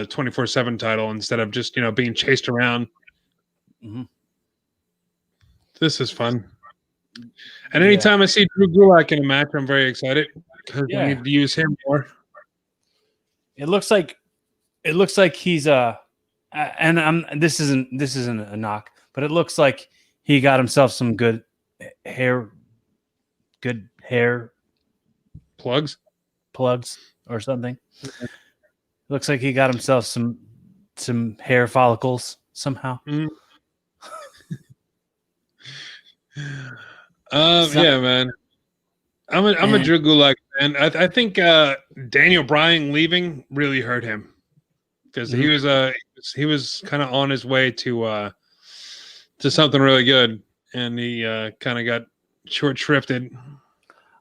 Speaker 1: 24/7 title instead of just being chased around.
Speaker 2: Mm-hmm.
Speaker 1: This is fun. And anytime I see Drew Gulak in a match, I'm very excited because I need to use him more.
Speaker 2: It looks like he's and this isn't a knock, but it looks like he got himself some good hair
Speaker 1: plugs
Speaker 2: or something. Looks like he got himself some hair follicles somehow.
Speaker 1: Mm. Yeah, man. I'm a Drew Gulak fan. I think Daniel Bryan leaving really hurt him because he was kind of on his way to something really good, and he kind of got short shrifted.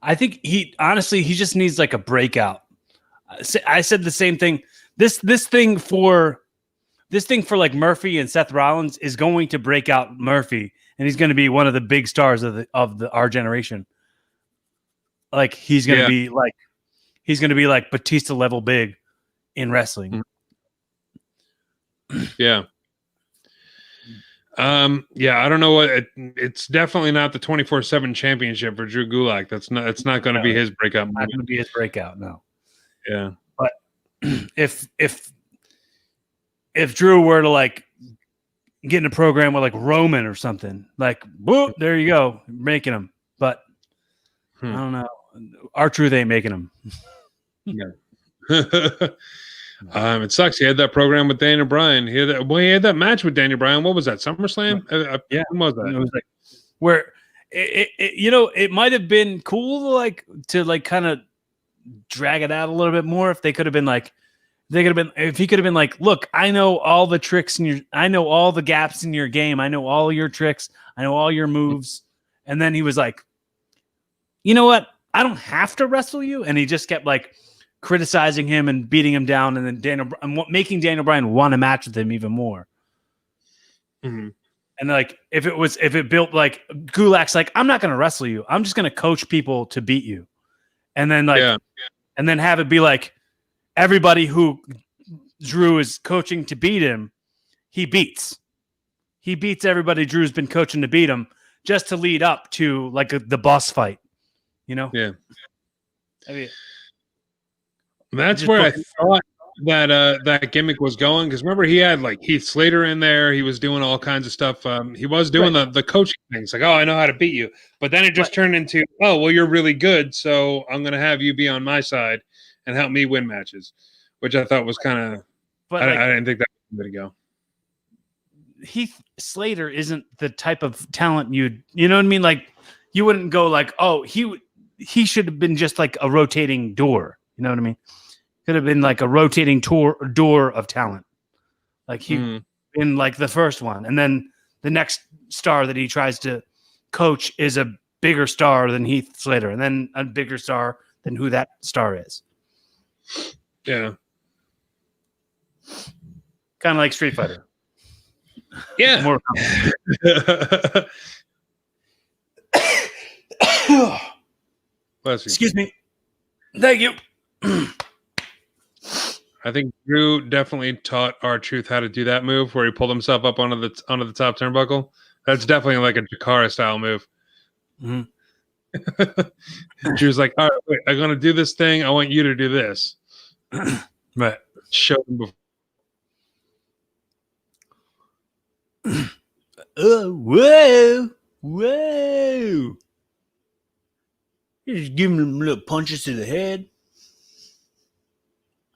Speaker 2: I think he just needs like a breakout. I said the same thing. This thing for like Murphy and Seth Rollins is going to break out Murphy, and he's going to be one of the big stars of our generation. Like he's going to be like Batista level big in wrestling.
Speaker 1: Yeah. I don't know what it's definitely not the 24/7 championship for Drew Gulak. It's not going to be his breakout.
Speaker 2: Not going to be his breakout. No.
Speaker 1: Yeah.
Speaker 2: But if Drew were to like get in a program with like Roman or something, like whoop, there you go, making him. But I don't know. R-Truth ain't making him.
Speaker 1: Yeah. It sucks. He had that program with Daniel Bryan. He had that match with Daniel Bryan. What was that? SummerSlam?
Speaker 2: Yeah.
Speaker 1: When was that?
Speaker 2: It was like where it might have been cool to kind of drag it out a little bit more if they could have been like, They could have been, if he could have been like, look, I know all the tricks I know all the gaps in your game. I know all your tricks. I know all your moves. And then he was like, you know what? I don't have to wrestle you. And he just kept like criticizing him and beating him down. And then making Daniel Bryan want a match with him even more.
Speaker 1: Mm-hmm.
Speaker 2: And like, if it built like Gulak's like, I'm not going to wrestle you. I'm just going to coach people to beat you. And then and then have it be like, everybody who Drew is coaching to beat him, he beats. He beats everybody Drew's been coaching to beat him just to lead up to like the boss fight, you know?
Speaker 1: Yeah.
Speaker 2: I mean,
Speaker 1: that's where I thought that gimmick was going. Because remember, he had like Heath Slater in there. He was doing all kinds of stuff. He was doing the coaching things, like, oh, I know how to beat you. But then it just turned into, oh, well, you're really good, so I'm going to have you be on my side and help me win matches, which I thought was kind of. I didn't think that was the way to go.
Speaker 2: Heath Slater isn't the type of talent you know what I mean? Like, you wouldn't go like, oh, he should have been just like a rotating door. You know what I mean? Could have been like a rotating door of talent. Like he in like the first one. And then the next star that he tries to coach is a bigger star than Heath Slater. And then a bigger star than who that star is.
Speaker 1: Yeah.
Speaker 2: Kind of like Street Fighter.
Speaker 1: Yeah.
Speaker 2: More Excuse me. Thank you.
Speaker 1: I think Drew definitely taught R-Truth how to do that move where he pulled himself up onto the top turnbuckle. That's definitely like a Jakara style move.
Speaker 2: Mm-hmm.
Speaker 1: Drew's like, all right, wait, I'm going to do this thing. I want you to do this.
Speaker 2: Right.
Speaker 1: Show him before.
Speaker 2: Whoa. You're just giving them little punches to the head.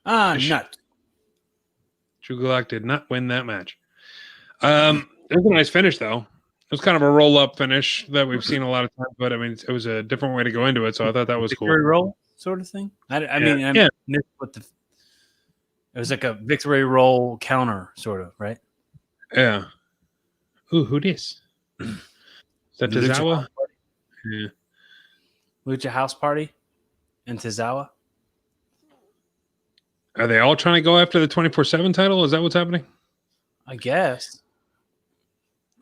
Speaker 2: Nuts.
Speaker 1: Drew Gulak did not win that match. It was a nice finish, though. It was kind of a roll-up finish that we've seen a lot of times, but I mean, it was a different way to go into it, so I thought that was cool.
Speaker 2: Victory roll sort of thing? I mean, it was like a victory roll counter, sort of, right?
Speaker 1: Yeah. Ooh, who this? Is that Tozawa? Yeah.
Speaker 2: Lucha House Party in Tozawa?
Speaker 1: Are they all trying to go after the 24/7 title? Is that what's happening?
Speaker 2: I guess.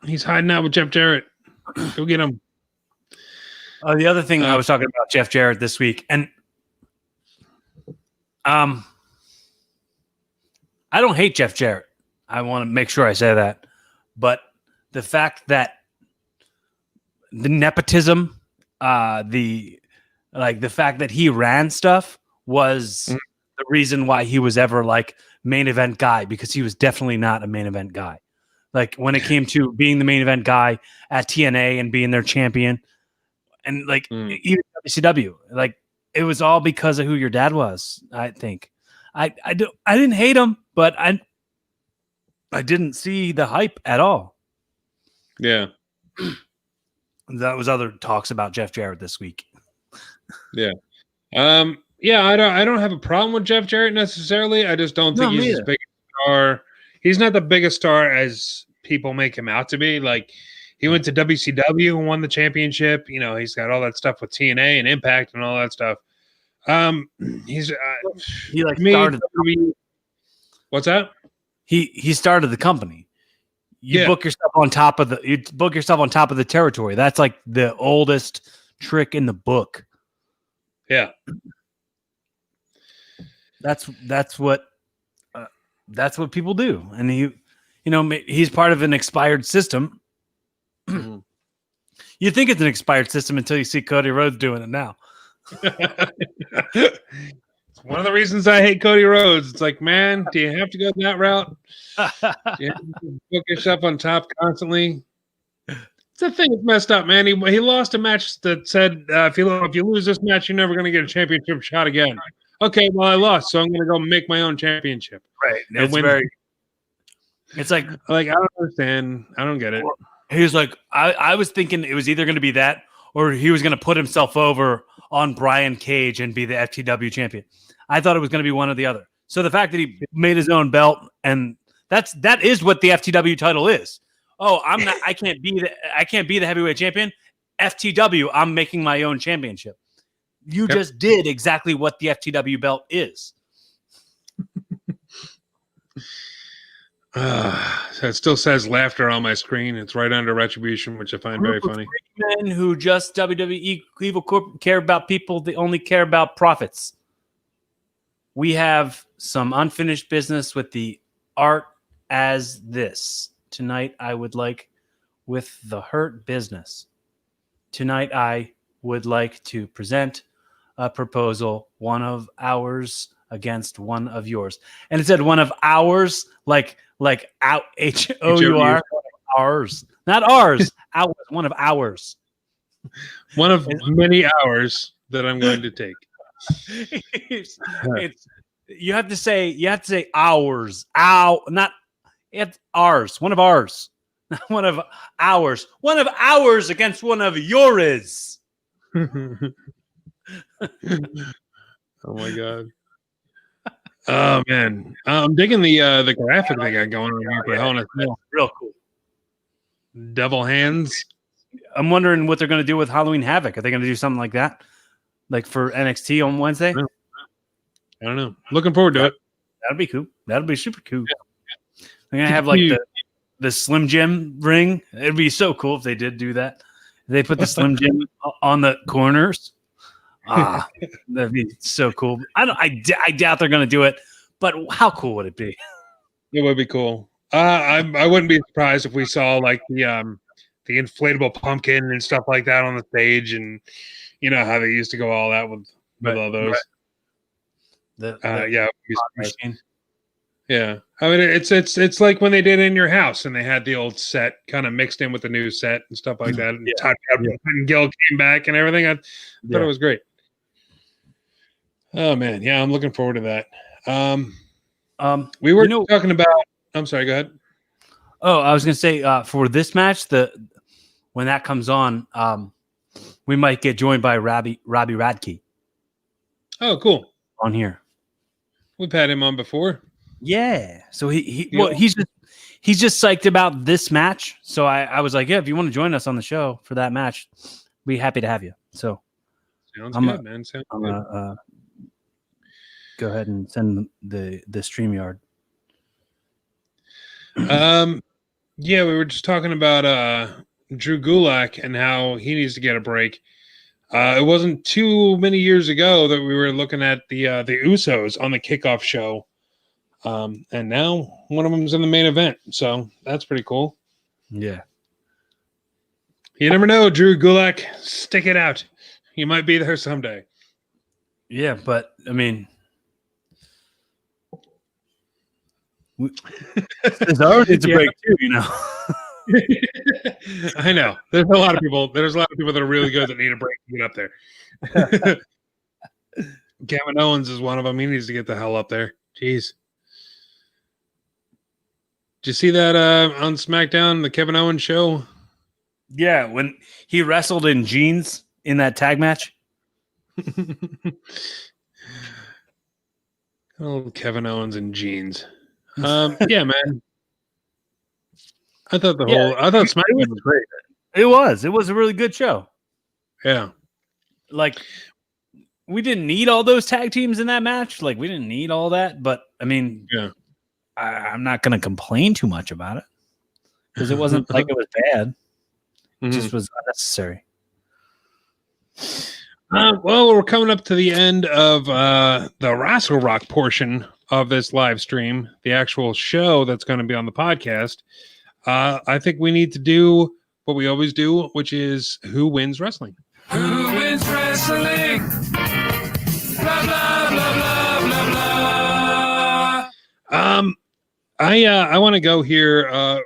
Speaker 1: He's hiding out with Jeff Jarrett. Go get him.
Speaker 2: The other thing I was talking about Jeff Jarrett this week, and I don't hate Jeff Jarrett. I want to make sure I say that. But the fact that the nepotism, the fact that he ran stuff was the reason why he was ever like main event guy, because he was definitely not a main event guy. Like when it came to being the main event guy at TNA and being their champion and like even WCW, like it was all because of who your dad was. I think I didn't hate him, but I didn't see the hype at all.
Speaker 1: Yeah.
Speaker 2: That was other talks about Jeff Jarrett this week.
Speaker 1: Yeah. Yeah, I don't have a problem with Jeff Jarrett necessarily. I just don't think he's as big a star. He's not the biggest star as people make him out to be. Like he went to WCW and won the championship. You know, he's got all that stuff with TNA and Impact and all that stuff. He's
Speaker 2: he like started.
Speaker 1: What's that?
Speaker 2: He started the company. You book yourself on top of the territory. That's like the oldest trick in the book.
Speaker 1: Yeah.
Speaker 2: That's what people do. And he's part of an expired system. You think it's an expired system until you see Cody Rhodes doing it now.
Speaker 1: It's one of the reasons I hate Cody Rhodes. It's like, man, do you have to go that route? You have to book yourself on top constantly. It's the thing that's messed up, man. He lost a match that said, if you lose this match, you're never going to get a championship shot again. Okay, well, I lost, so I'm going to go make my own championship.
Speaker 2: Right. It's like
Speaker 1: I don't understand. I don't get it.
Speaker 2: He was like, I was thinking it was either going to be that or he was going to put himself over on Brian Cage and be the FTW champion. I thought it was going to be one or the other. So the fact that he made his own belt, and that is what the FTW title is. Oh, I can't be the heavyweight champion. FTW, I'm making my own championship. You just did exactly what the FTW belt is.
Speaker 1: So it still says laughter on my screen. It's right under Retribution, which I find very funny.
Speaker 2: Men who just WWE Evil Corp care about people. They only care about profits. We have some unfinished business with the Art as This. Tonight, I would like, with the Hurt Business. Tonight, I would like to present a proposal, one of ours against one of yours. And it said one of ours, like out HOUR, ours, not ours, ours, one of ours.
Speaker 1: One of many hours that I'm going to take.
Speaker 2: You have to say ours, not it's ours, one of ours, not one of ours against one of yours.
Speaker 1: Oh my god. Oh man, I'm digging the graphic they got going on here for Hell in a Cell.
Speaker 2: Real cool.
Speaker 1: Devil hands.
Speaker 2: I'm wondering what they're going to do with Halloween Havoc. Are they going to do something like that, like for NXT on Wednesday?
Speaker 1: I don't know. Looking forward to it.
Speaker 2: That'd be cool. That'd be super cool. They're gonna have like the Slim Jim ring. It'd be so cool if they did do that. They put the Slim Jim on the corners. That'd be so cool. I doubt they're gonna do it, but how cool would it be?
Speaker 1: It would be cool. I wouldn't be surprised if we saw like the inflatable pumpkin and stuff like that on the stage, and you know how they used to go all out with all those. Yeah. I mean, it's like when they did In Your House and they had the old set kind of mixed in with the new set and stuff like that. And Gil came back and everything. I thought it was great. Oh man, yeah, I'm looking forward to that. We were talking about. I'm sorry. Go ahead.
Speaker 2: Oh, I was gonna say for this match, when that comes on, we might get joined by Robbie Radke.
Speaker 1: Oh, cool.
Speaker 2: On here,
Speaker 1: we've had him on before.
Speaker 2: Yeah, so he's just psyched about this match. So I was like, yeah, if you want to join us on the show for that match, we'd be happy to have you. So
Speaker 1: sounds good, man. Sounds
Speaker 2: good. Go ahead and send the StreamYard.
Speaker 1: Yeah, we were just talking about Drew Gulak and how he needs to get a break. It wasn't too many years ago that we were looking at the Usos on the kickoff show. And now one of them's in the main event. So that's pretty cool.
Speaker 2: Yeah.
Speaker 1: You never know, Drew Gulak. Stick it out. You might be there someday.
Speaker 2: Yeah, but I mean, Cesaro needs a break too, you know.
Speaker 1: I know. There's a lot of people that are really good that need a break to get up there. Kevin Owens is one of them. He needs to get the hell up there. Jeez. Did you see that on SmackDown, the Kevin Owens show?
Speaker 2: Yeah, when he wrestled in jeans in that tag match.
Speaker 1: Oh, Kevin Owens in jeans. Yeah, man. I thought SmackDown was great.
Speaker 2: It was a really good show.
Speaker 1: Yeah.
Speaker 2: Like, we didn't need all those tag teams in that match. Like, we didn't need all that. But, I mean,
Speaker 1: yeah,
Speaker 2: I'm not going to complain too much about it because it wasn't like it was bad. It just was unnecessary.
Speaker 1: Well, we're coming up to the end of the Rassle Rock portion of this live stream, the actual show that's going to be on the podcast. I think we need to do what we always do, which is Who Wins Wrestling?
Speaker 4: Who wins wrestling? Blah, blah, blah, blah, blah, blah.
Speaker 1: I want to go here. I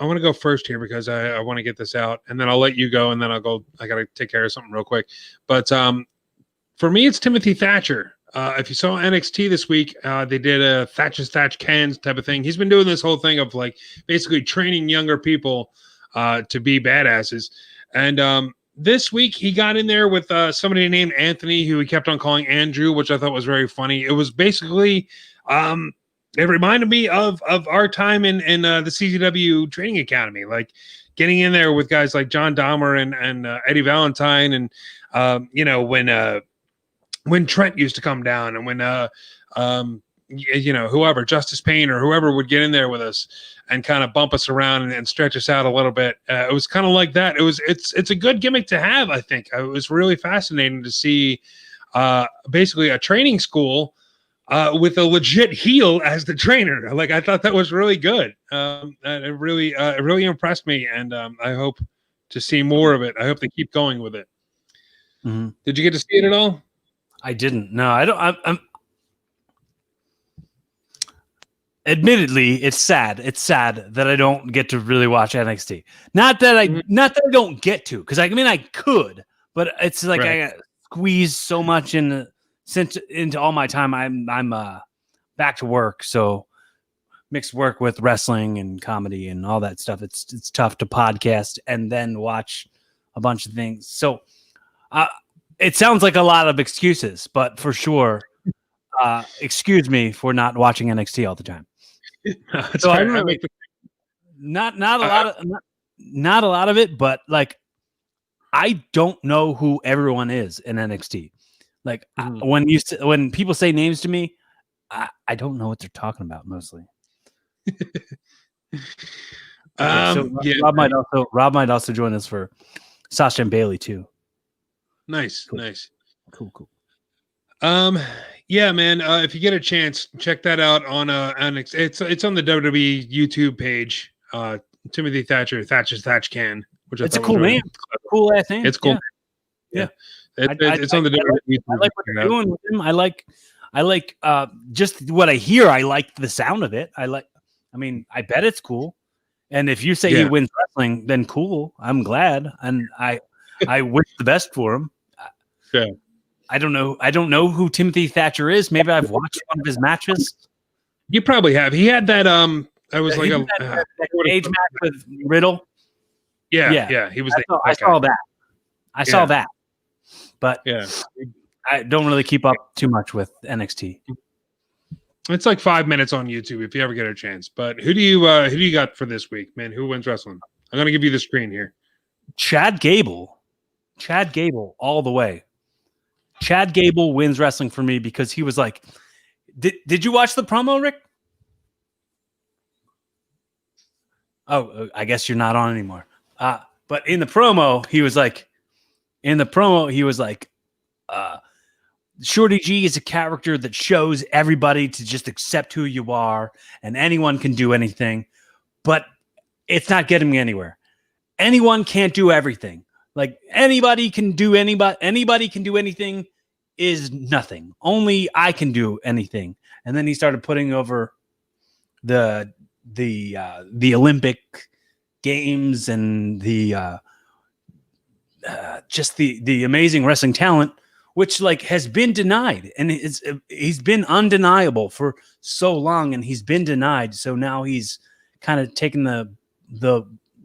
Speaker 1: want to go first here because I want to get this out, and then I'll let you go, and then I'll go. I got to take care of something real quick. But for me, it's Timothy Thatcher. If you saw NXT this week, they did a Thatch Cans type of thing. He's been doing this whole thing of like basically training younger people to be badasses. And this week he got in there with somebody named Anthony, who he kept on calling Andrew, which I thought was very funny. It was basically It reminded me of our time in the CZW Training Academy, like getting in there with guys like John Dahmer and Eddie Valentine, and when Trent used to come down, and when whoever, Justice Payne or whoever would get in there with us and kind of bump us around and stretch us out a little bit. It was kind of like that. It's a good gimmick to have, I think. It was really fascinating to see basically a training school with a legit heel as the trainer. Like, I thought that was really good. And it really impressed me, and I hope to see more of it. I hope they keep going with it.
Speaker 2: Mm-hmm.
Speaker 1: Did you get to see it at all?
Speaker 2: I didn't. No, I don't. I'm admittedly, it's sad. It's sad that I don't get to really watch NXT. Not that I don't get to, because I mean I could, but it's like
Speaker 1: Right.
Speaker 2: I got squeezed so much into all my time. I'm back to work, so mixed work with wrestling and comedy and all that stuff. It's tough to podcast and then watch a bunch of things. So it sounds like a lot of excuses, but for sure, excuse me for not watching NXT all the time. So I really, not a lot of it, but like I don't know who everyone is in NXT. Like when people say names to me, I don't know what they're talking about mostly. Rob might also join us for Sasha and Bayley too.
Speaker 1: Nice.
Speaker 2: Cool.
Speaker 1: Yeah, man. If you get a chance, check that out on it's on the WWE YouTube page. Timothy Thatcher's Thatch Can, which
Speaker 2: it's a cool name. Cool ass name.
Speaker 1: It's cool.
Speaker 2: Yeah.
Speaker 1: It's on the WWE YouTube.
Speaker 2: I like what they're doing with him. I like just what I hear. I like the sound of it. I bet it's cool. And if you say he wins wrestling, then cool. I'm glad, and I wish the best for him.
Speaker 1: Yeah.
Speaker 2: I don't know who Timothy Thatcher is. Maybe I've watched one of his matches.
Speaker 1: You probably have. He had that. I was like
Speaker 2: that cage match with Riddle.
Speaker 1: Yeah. He was.
Speaker 2: I saw that. I saw that. But
Speaker 1: yeah,
Speaker 2: I don't really keep up too much with NXT.
Speaker 1: It's like 5 minutes on YouTube if you ever get a chance. But who do you got for this week, man? Who wins wrestling? I'm gonna give you the screen here.
Speaker 2: Chad Gable, all the way. Chad Gable wins wrestling for me because he was like, did you watch the promo, Rick? Oh, I guess you're not on anymore. But in the promo, he was like, Shorty G is a character that shows everybody to just accept who you are, and anyone can do anything, but it's not getting me anywhere. Anyone can't do everything. Like anybody can do anything is nothing. Only I can do anything. And then he started putting over the Olympic Games and the just the amazing wrestling talent, which like has been denied, and he's been undeniable for so long, and he's been denied. So now he's kind of taking the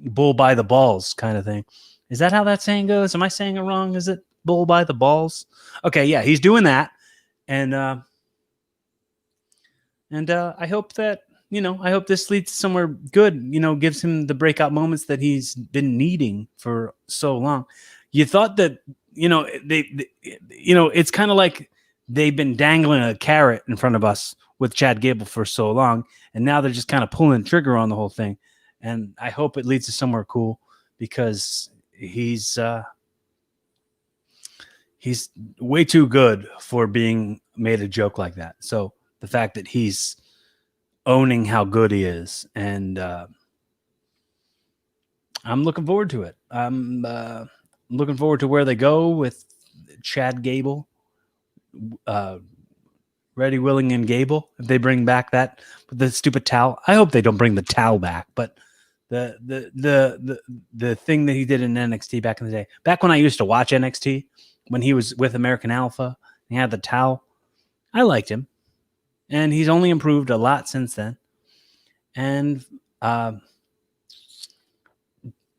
Speaker 2: bull by the balls kind of thing. Is that how that saying goes? Am I saying it wrong? Is it bull by the balls? Okay, yeah, he's doing that, and I hope that I hope this leads to somewhere good. Gives him the breakout moments that he's been needing for so long. You thought that it's kind of like they've been dangling a carrot in front of us with Chad Gable for so long, and now they're just kind of pulling the trigger on the whole thing. And I hope it leads to somewhere cool because he's way too good for being made a joke like that. So the fact that he's owning how good he is, and I'm looking forward to it. I'm looking forward to where they go with Chad Gable, Ready, Willing, and Gable. If they bring back the stupid towel, I hope they don't bring the towel back. But the thing that he did in NXT back in the day, back when I used to watch NXT, when he was with American Alpha, he had the towel. I liked him, and he's only improved a lot since then. And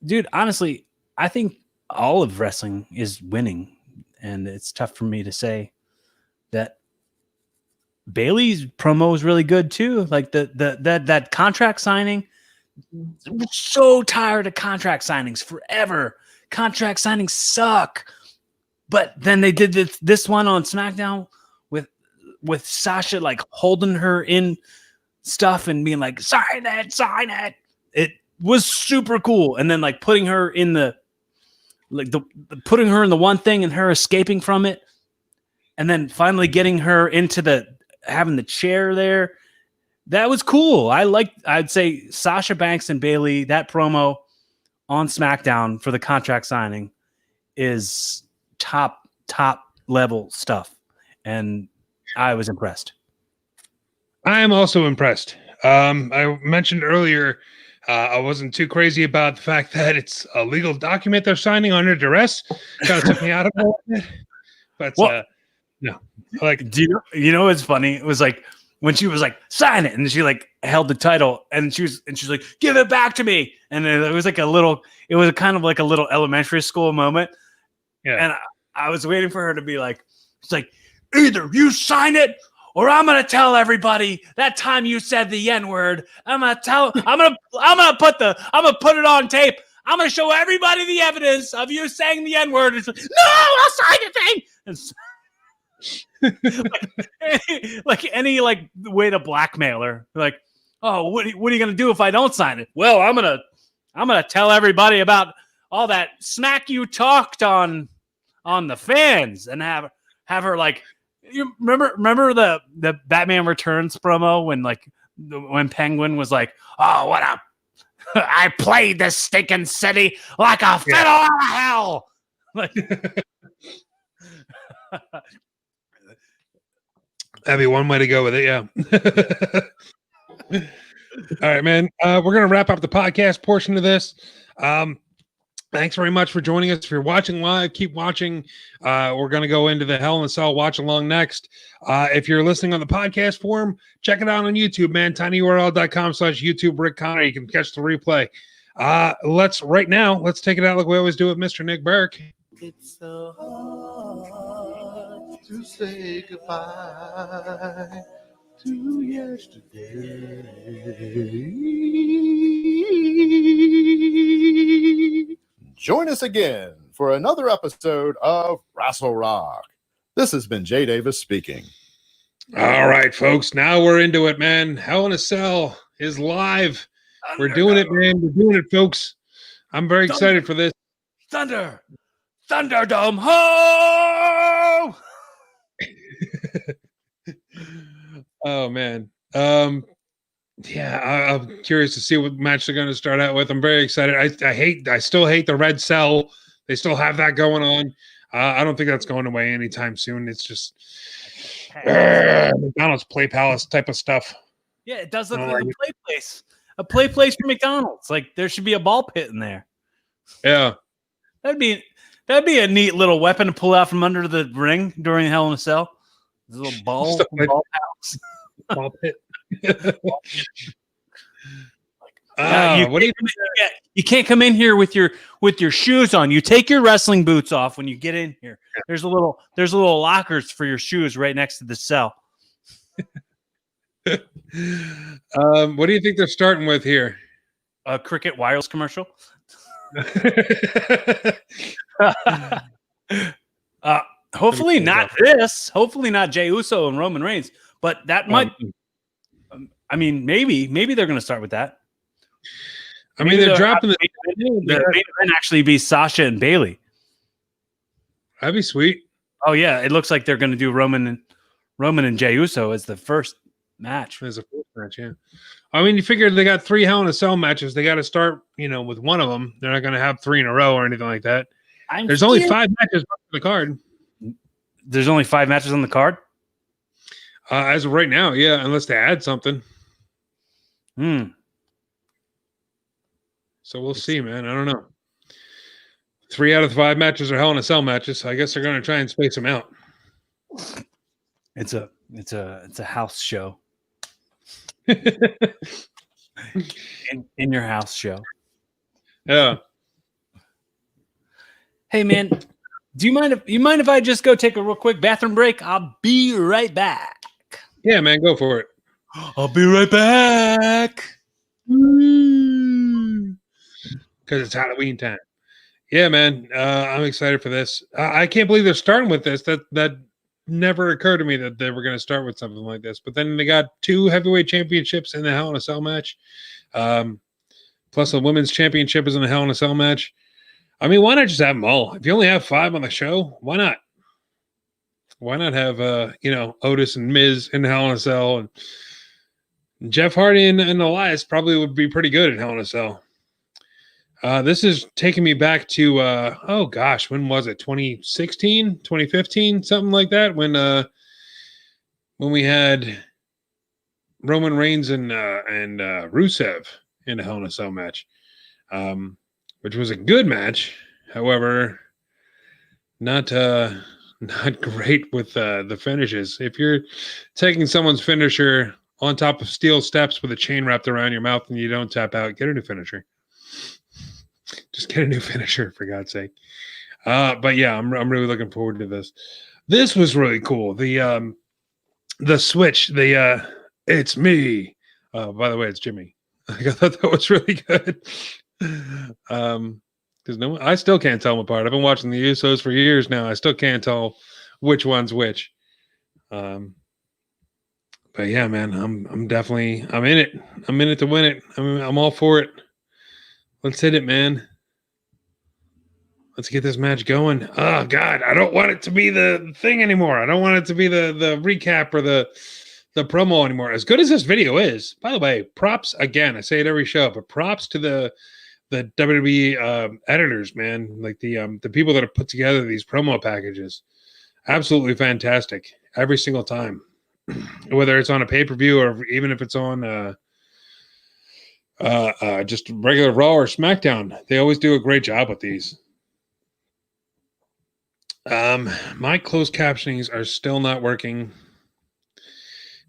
Speaker 2: dude, honestly, I think all of wrestling is winning, and it's tough for me to say that Bayley's promo was really good too. Like that contract signing. I'm so tired of contract signings forever. Contract signings suck. But then they did this one on SmackDown with Sasha like holding her in stuff and being like, sign it. It was super cool. And then like putting her in the one thing and her escaping from it. And then finally getting her into having the chair there. That was cool. I'd say Sasha Banks and Bayley, that promo on SmackDown for the contract signing is top level stuff. And I was impressed.
Speaker 1: I am also impressed. I mentioned earlier, I wasn't too crazy about the fact that it's a legal document they're signing under duress. Kind of took me out of it. But no, like,
Speaker 2: do you know what's funny? It was like when she was like, sign it, and she like held the title, and she's like, give it back to me. And it was like it was kind of like a little elementary school moment.
Speaker 1: Yeah.
Speaker 2: And I was waiting for her to be like, it's like, either you sign it or I'm gonna tell everybody that time you said the N-word. I'm gonna put it on tape. I'm gonna show everybody the evidence of you saying the N-word. It's like, no, I'll sign the thing. And like any like way to blackmail her. Like, oh, what are you gonna do if I don't sign it? Well, I'm gonna tell everybody about all that smack you talked on the fans and have her like, you remember the Batman Returns promo when Penguin was like, oh, I played this stinking city like a fiddle out of hell. Like,
Speaker 1: that'd be one way to go with it. Yeah. All right, man. We're going to wrap up the podcast portion of this. Thanks very much for joining us. If you're watching live, keep watching. We're going to go into the Hell in a Cell watch along next. If you're listening on the podcast form, check it out on YouTube, man. tinyurl.com/YouTube Rick Connor. You can catch the replay. Let's take it out like we always do with Mr. Nick Burke.
Speaker 5: It's so hard to say goodbye to yesterday. Join us again for another episode of Rassle Rock. This has been Jay Davis speaking.
Speaker 1: All right, folks. Now we're into it, man. Hell in a Cell is live. We're doing it, man. We're doing it, folks. I'm very excited for this.
Speaker 2: Thunderdome, ho!
Speaker 1: Oh man, yeah, I'm curious to see what match they're going to start out with. I'm very excited. I still hate the red cell. They still have that going on. I don't think that's going away anytime soon. It's just McDonald's Play Palace type of stuff.
Speaker 2: Yeah, it does look like a play place. A play place for McDonald's. Like there should be a ball pit in there.
Speaker 1: Yeah,
Speaker 2: that'd be a neat little weapon to pull out from under the ring during Hell in a Cell. This little ball house.
Speaker 1: Ball pit.
Speaker 2: What do you think? You can't come in here with your shoes on. You take your wrestling boots off when you get in here. Yeah. There's little lockers for your shoes right next to the cell.
Speaker 1: What do you think they're starting with here?
Speaker 2: A Cricket Wireless commercial. Hopefully not this. Hopefully not Jey Uso and Roman Reigns. But that might. I mean, maybe they're going to start with that.
Speaker 1: I mean, they're dropping the
Speaker 2: event actually be Sasha and Bayley.
Speaker 1: That'd be sweet.
Speaker 2: Oh yeah, it looks like they're going to do Roman and Jey Uso as the first match.
Speaker 1: As a first match, yeah. I mean, you figure they got 3 Hell in a Cell matches. They got to start, with one of them. They're not going to have 3 in a row or anything like that. There's only 5 matches on the card.
Speaker 2: There's only 5 matches on the card?
Speaker 1: As of right now, yeah, unless they add something. So we'll see, man. I don't know. 3 out of the 5 matches are Hell in a Cell matches. So I guess they're going to try and space them out.
Speaker 2: It's a house show. in your house show.
Speaker 1: Yeah.
Speaker 2: Hey man, do you mind if I just go take a real quick bathroom break? I'll be right back.
Speaker 1: Yeah, man, go for it.
Speaker 2: I'll be right back.
Speaker 1: Because it's Halloween time. Yeah, man, I'm excited for this. I can't believe they're starting with this. That never occurred to me that they were going to start with something like this. But then they got 2 heavyweight championships in the Hell in a Cell match. Plus the women's championship is in the Hell in a Cell match. I mean, why not just have them all? If you only have 5 on the show, why not? Why not have Otis and Miz in Hell in a Cell, and Jeff Hardy and Elias probably would be pretty good in Hell in a Cell. This is taking me back to oh gosh, when was it? 2016, 2015, something like that. When we had Roman Reigns and Rusev in a Hell in a Cell match, which was a good match. However, not great with the finishes. If you're taking someone's finisher on top of steel steps with a chain wrapped around your mouth and you don't tap out, get a new finisher. Just get a new finisher, for God's sake. But yeah, I'm really looking forward to this. This was really cool. The switch, it's me. By the way, it's Jimmy. I thought that was really good. Because I still can't tell them apart. I've been watching the Usos for years now. I still can't tell which one's which. But yeah, man, I'm in it. I'm in it to win it. I'm all for it. Let's hit it, man. Let's get this match going. Oh God, I don't want it to be the thing anymore. I don't want it to be the recap or the promo anymore. As good as this video is, by the way, props again. I say it every show, but props to the WWE editors, man. Like the people that have put together these promo packages. Absolutely fantastic every single time. Whether it's on a pay-per-view or even if it's on just regular Raw or SmackDown, they always do a great job with these. My closed captionings are still not working.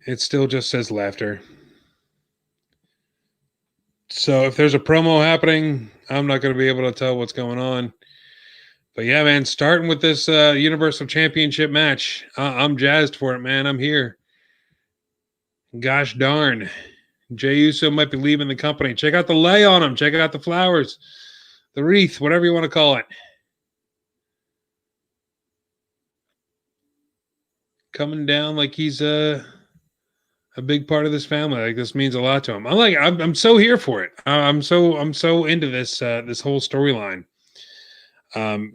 Speaker 1: It still just says laughter. So if there's a promo happening, I'm not going to be able to tell what's going on. But yeah, man, starting with this Universal Championship match, I'm jazzed for it, man. I'm here. Gosh darn. Jey Uso might be leaving the company. Check out the lei on him. Check out the flowers, the wreath, whatever you want to call it. Coming down like he's a big part of this family. Like this means a lot to him. I'm so here for it. I'm so into this this whole storyline.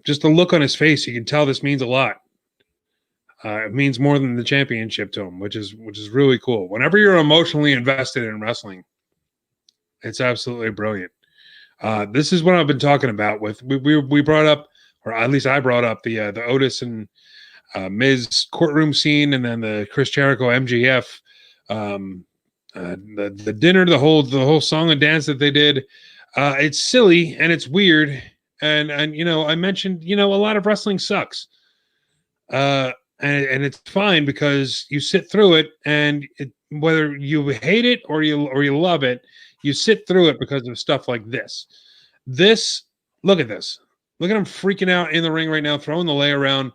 Speaker 1: Just the look on his face, you can tell this means a lot. It means more than the championship to him, which is really cool. Whenever you're emotionally invested in wrestling, it's absolutely brilliant. This is what I've been talking about. With we brought up, or at least I brought up the Otis and Miz courtroom scene, and then the Chris Jericho MJF, the dinner, the whole song and dance that they did. It's silly and it's weird, and I mentioned a lot of wrestling sucks. And it's fine because you sit through it, and whether you hate it or you love it, you sit through it because of stuff like this. Look at this. Look at him freaking out in the ring right now, throwing the lei around.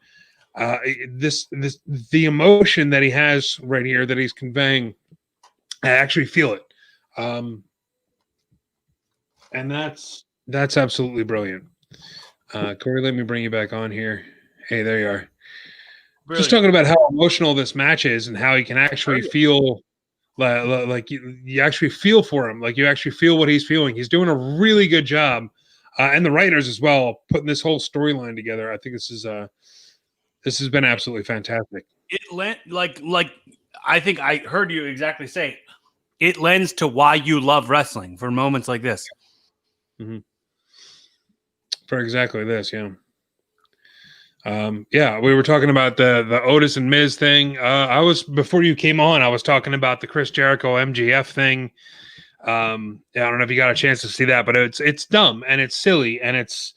Speaker 1: The emotion that he has right here that he's conveying, I actually feel it. And that's absolutely brilliant. Corey, let me bring you back on here. Hey, there you are. Brilliant. Just talking about how emotional this match is and how you can actually feel like you actually feel for him. Like you actually feel what he's feeling. He's doing a really good job. And the writers as well, putting this whole storyline together. I think this has been absolutely fantastic.
Speaker 2: It like I think I heard you exactly say it lends to why you love wrestling for moments like this.
Speaker 1: Mm-hmm. For exactly this, yeah. Yeah, we were talking about the Otis and Miz thing. I was, before you came on, I was talking about the Chris Jericho MJF thing. I don't know if you got a chance to see that, but it's dumb and it's silly and it's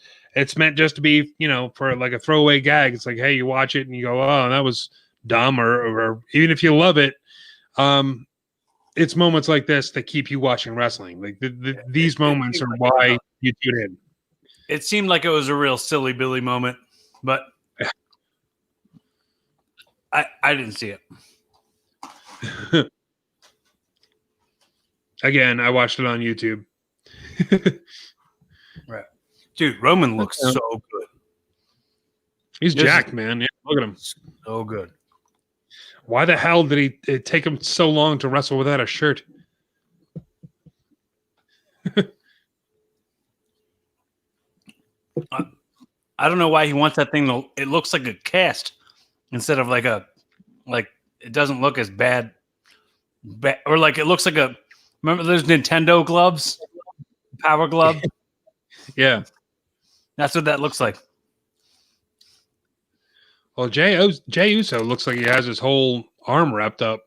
Speaker 1: meant just to be, for like a throwaway gag. It's like, hey, you watch it and you go, oh, that was dumb, or even if you love it, it's moments like this that keep you watching wrestling. Like these moments are why you tune in.
Speaker 2: It seemed like it was a real silly Billy moment, but I didn't see it.
Speaker 1: Again, I watched it on YouTube.
Speaker 2: Right. Dude, Roman looks so good.
Speaker 1: He's jacked, man. Yeah, look at him.
Speaker 2: So good.
Speaker 1: Why the hell did it take him so long to wrestle without a shirt?
Speaker 2: I don't know why he wants that thing to. It looks like a cast instead of like it doesn't look as bad. Or like it looks like a. Remember those Nintendo gloves? Power glove?
Speaker 1: Yeah.
Speaker 2: That's what that looks like.
Speaker 1: Well, Jay Uso looks like he has his whole arm wrapped up.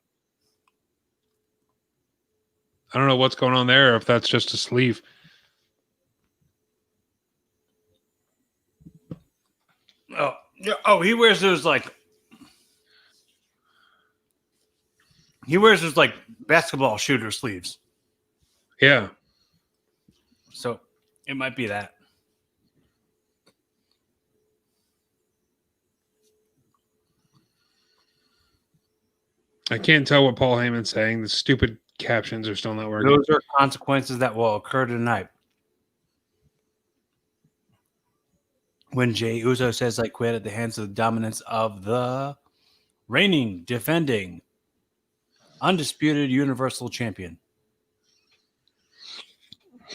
Speaker 1: I don't know what's going on there, if that's just a sleeve.
Speaker 2: Oh, he wears those like. He wears those like basketball shooter sleeves.
Speaker 1: Yeah.
Speaker 2: So it might be that.
Speaker 1: I can't tell what Paul Heyman's saying. The stupid captions are still not working.
Speaker 2: Those are consequences that will occur tonight. When Jey Uso says I quit at the hands of the dominance of the reigning, defending, undisputed Universal Champion,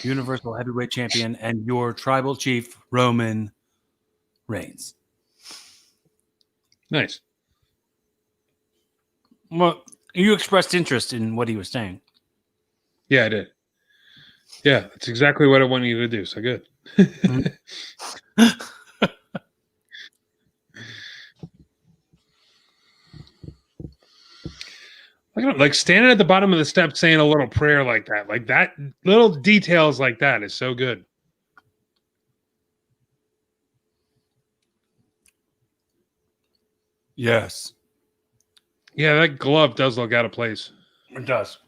Speaker 2: Universal Heavyweight Champion, and your tribal chief, Roman Reigns.
Speaker 1: Nice.
Speaker 2: Well, you expressed interest in what he was saying.
Speaker 1: Yeah, I did. Yeah, that's exactly what I wanted you to do. So good. Like standing at the bottom of the steps saying a little prayer like that little details like that is so good.
Speaker 2: Yes.
Speaker 1: Yeah, that glove does look out of place.
Speaker 2: It does.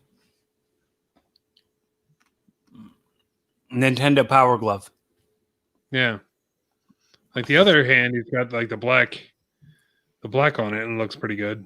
Speaker 2: Nintendo Power Glove.
Speaker 1: Yeah. Like the other hand, he's got like the black on it and looks pretty good.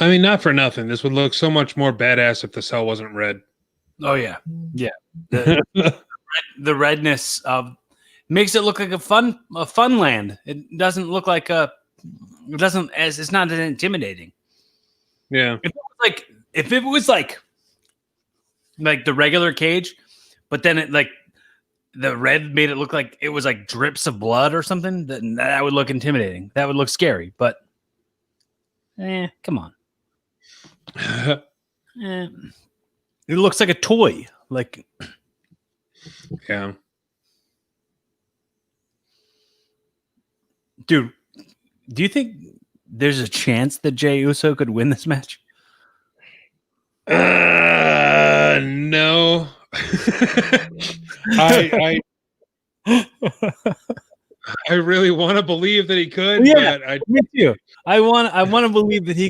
Speaker 1: I mean, not for nothing. This would look so much more badass if the cell wasn't red.
Speaker 2: Oh yeah, yeah. The redness makes it look like a fun land. It doesn't look like it's not as intimidating.
Speaker 1: Yeah.
Speaker 2: If it was like the regular cage, but then it like the red made it look like it was like drips of blood or something, then that would look intimidating. That would look scary. But come on. It looks like a toy. Like,
Speaker 1: yeah.
Speaker 2: Dude, do you think there's a chance that Jey Uso could win this match?
Speaker 1: No. I really want to believe that he could.
Speaker 2: Yeah,
Speaker 1: but
Speaker 2: me too. I want to believe that he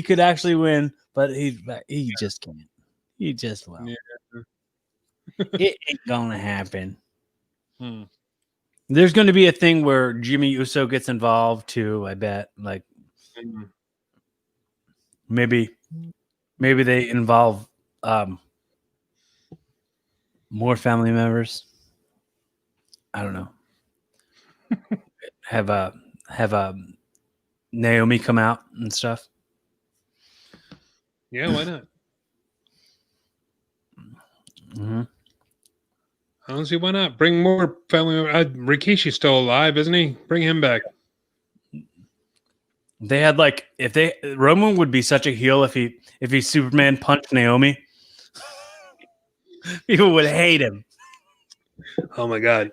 Speaker 2: could actually win, but he just can't. He just won't. Yeah. It ain't gonna happen. There's going to be a thing where Jimmy Uso gets involved too. I bet. Like maybe they involve more family members. I don't know. have Naomi come out and stuff.
Speaker 1: Yeah, why not?
Speaker 2: Mm-hmm.
Speaker 1: I don't see why not. Bring more family members. Rikishi's still alive, isn't he? Bring him back.
Speaker 2: They had Roman would be such a heel if he Superman punched Naomi. People would hate him.
Speaker 1: Oh my god.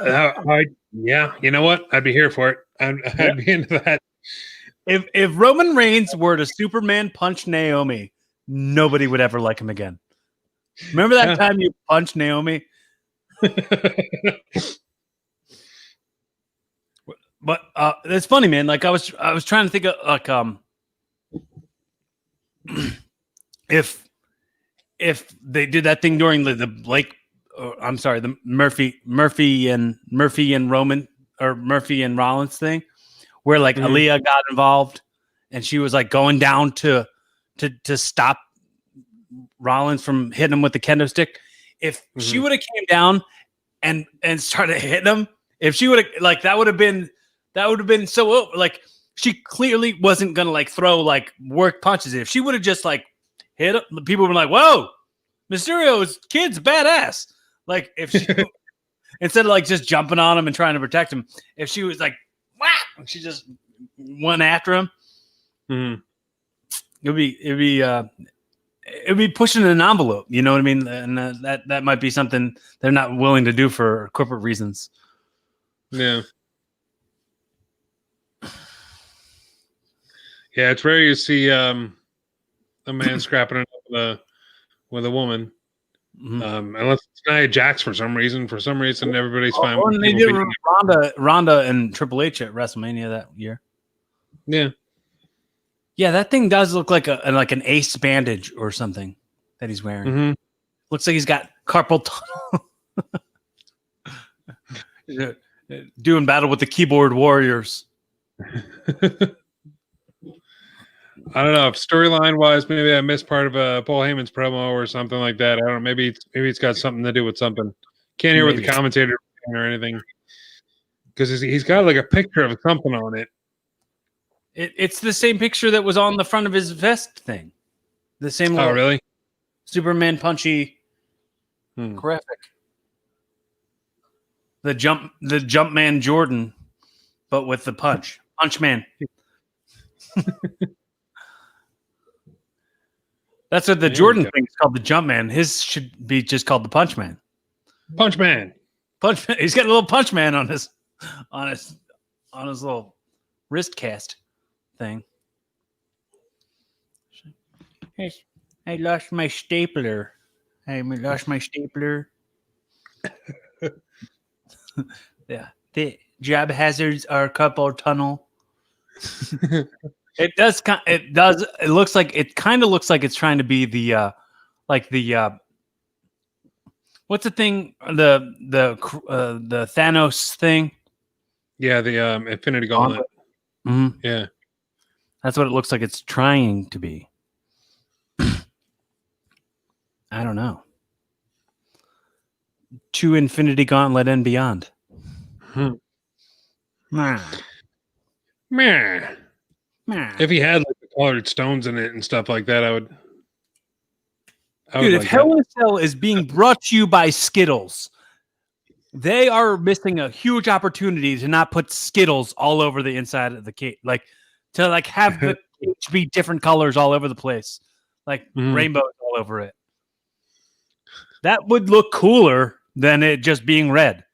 Speaker 1: Yeah, you know what? I'd be here for it. I'd be into that.
Speaker 2: If Roman Reigns were to Superman punch Naomi, nobody would ever like him again. Remember that time you punched Naomi? But it's funny, man. Like I was trying to think of if they did that thing during the Blake, I'm sorry, the Murphy and Roman or Murphy and Rollins thing, where like Aaliyah got involved and she was like going down to stop Rollins from hitting him with the kendo stick. If she would have came down and started hitting him, if she would have like that would have been so like she clearly wasn't gonna like throw like work punches. If she would have just like hit him, people were like, "Whoa, Mysterio's kid's badass." Like if she instead of like just jumping on him and trying to protect him, if she was like, "Wow," she just went after him. It'd be pushing an envelope. You know what I mean? And that might be something they're not willing to do for corporate reasons.
Speaker 1: Yeah. Yeah, it's rare you see a man scrapping it up with a woman. Unless it's Nia Jax for some reason. For some reason, everybody's fine.
Speaker 2: Or they did Ronda and Triple H at WrestleMania that year.
Speaker 1: Yeah.
Speaker 2: Yeah, that thing does look like an ace bandage or something that he's wearing. Looks like he's got carpal tunnel. Doing battle with the keyboard warriors.
Speaker 1: I don't know if storyline wise, maybe I missed part of Paul Heyman's promo or something like that. I don't know. Maybe it's got something to do with something. Can't hear what the commentator or anything because he's got like a picture of something on it.
Speaker 2: It's the same picture that was on the front of his vest thing. The same.
Speaker 1: Oh, really?
Speaker 2: Superman punchy graphic. The Jumpman Jordan, but with the punch man. That's what the Jordan thing is called. The Jumpman. His should be just called the Punch Man.
Speaker 1: Punch Man.
Speaker 2: He's got a little Punch Man on his little wrist cast thing. Hey, I lost my stapler. Yeah, the job hazards are carpal tunnel. It does. It looks like it kind of looks like it's trying to be the what's the thing? The Thanos thing.
Speaker 1: Yeah, the Infinity Gauntlet. Yeah,
Speaker 2: that's what it looks like. It's trying to be. I don't know. To Infinity Gauntlet and beyond.
Speaker 1: Meh. If he had like the colored stones in it and stuff like that, I would.
Speaker 2: Dude, if Hell in a Cell is being brought to you by Skittles, they are missing a huge opportunity to not put Skittles all over the inside of the cake, like to like have the cage be different colors all over the place, like rainbows all over it. That would look cooler than it just being red.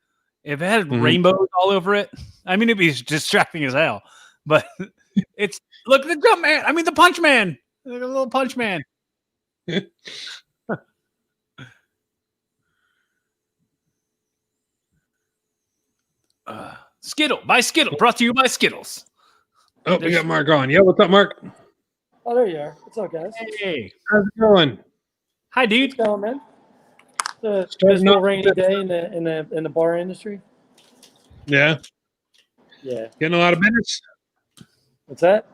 Speaker 2: If it had rainbows all over it, I mean, it'd be distracting as hell. But it's look at the Jump Man. I mean, the Punch Man. Look at the little Punch Man. Skittle by Skittle, brought to you by Skittles.
Speaker 1: Oh, we got Mark on. Yeah, what's up, Mark?
Speaker 6: Oh, there you are. What's up, guys?
Speaker 2: Hey,
Speaker 1: how's it going?
Speaker 2: Hi, dude.
Speaker 6: What's going, man? It's a rainy day in the bar industry.
Speaker 1: Yeah.
Speaker 6: Yeah.
Speaker 1: Getting a lot of business.
Speaker 6: What's that?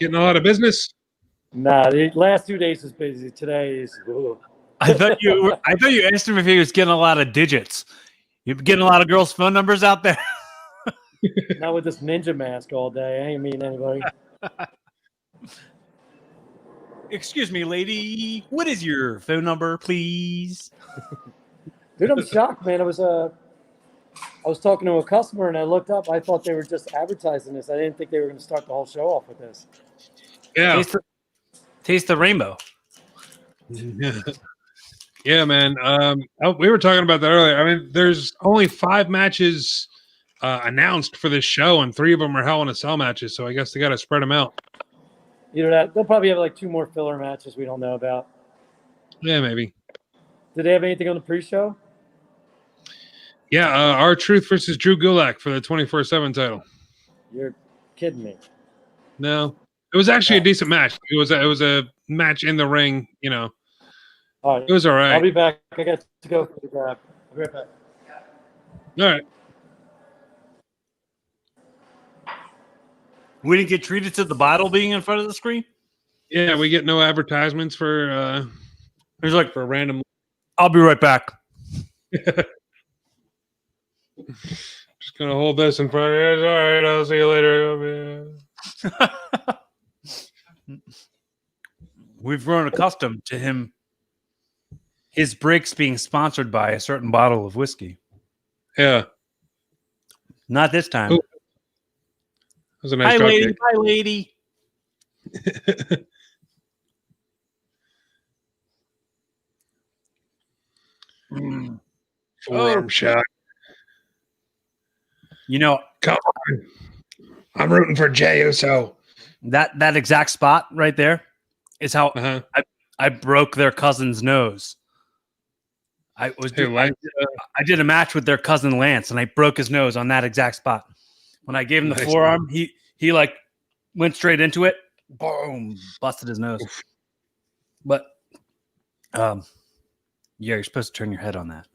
Speaker 1: Getting a lot of business.
Speaker 6: Nah, the last 2 days was busy. Today is.
Speaker 2: I thought you asked him if he was getting a lot of digits. You getting a lot of girls' phone numbers out there?
Speaker 6: Not with this ninja mask all day. I ain't meeting anybody.
Speaker 2: Excuse me, lady. What is your phone number, please?
Speaker 6: Dude, I'm shocked, man. I was talking to a customer and I looked up. I thought they were just advertising this. I didn't think they were going to start the whole show off with this.
Speaker 1: Yeah.
Speaker 2: Taste the rainbow.
Speaker 1: Yeah, man. We were talking about that earlier. I mean, there's only 5 matches announced for this show, and 3 of them are Hell in a Cell matches. So I guess they got to spread them out.
Speaker 6: Either that, they'll probably have like 2 more filler matches we don't know about.
Speaker 1: Yeah, maybe.
Speaker 6: Did they have anything on the pre-show?
Speaker 1: Yeah, R-Truth versus Drew Gulak for the 24/7 title.
Speaker 6: You're kidding me.
Speaker 1: No, it was actually a decent match. It was a match in the ring.
Speaker 6: All right.
Speaker 1: It was all right.
Speaker 6: I'll be back. I got to go for the grab. I'll be right back.
Speaker 1: All right.
Speaker 2: We didn't get treated to the bottle being in front of the screen.
Speaker 1: Yeah, we get no advertisements for
Speaker 2: There's like,
Speaker 1: for random.
Speaker 2: I'll be right back.
Speaker 1: Just gonna hold this in front of you. All right, I'll see you later.
Speaker 2: We've grown accustomed to his breaks being sponsored by a certain bottle of whiskey.
Speaker 1: Yeah,
Speaker 2: Not this time.
Speaker 1: Ooh. that was a nice
Speaker 2: Hi,
Speaker 1: drop
Speaker 2: lady.
Speaker 1: kick.
Speaker 2: Hi, lady.
Speaker 1: Forearm shot.
Speaker 2: You know,
Speaker 1: Come on. I'm rooting for Jey Uso.
Speaker 2: that exact spot right there is how
Speaker 1: Uh-huh.
Speaker 2: I broke their cousin's nose. I did a match with their cousin Lance, and I broke his nose on that exact spot. When I gave him the
Speaker 1: Nice.
Speaker 2: forearm, he like went straight into it. Boom, busted his nose. But yeah, you're supposed to turn your head on that.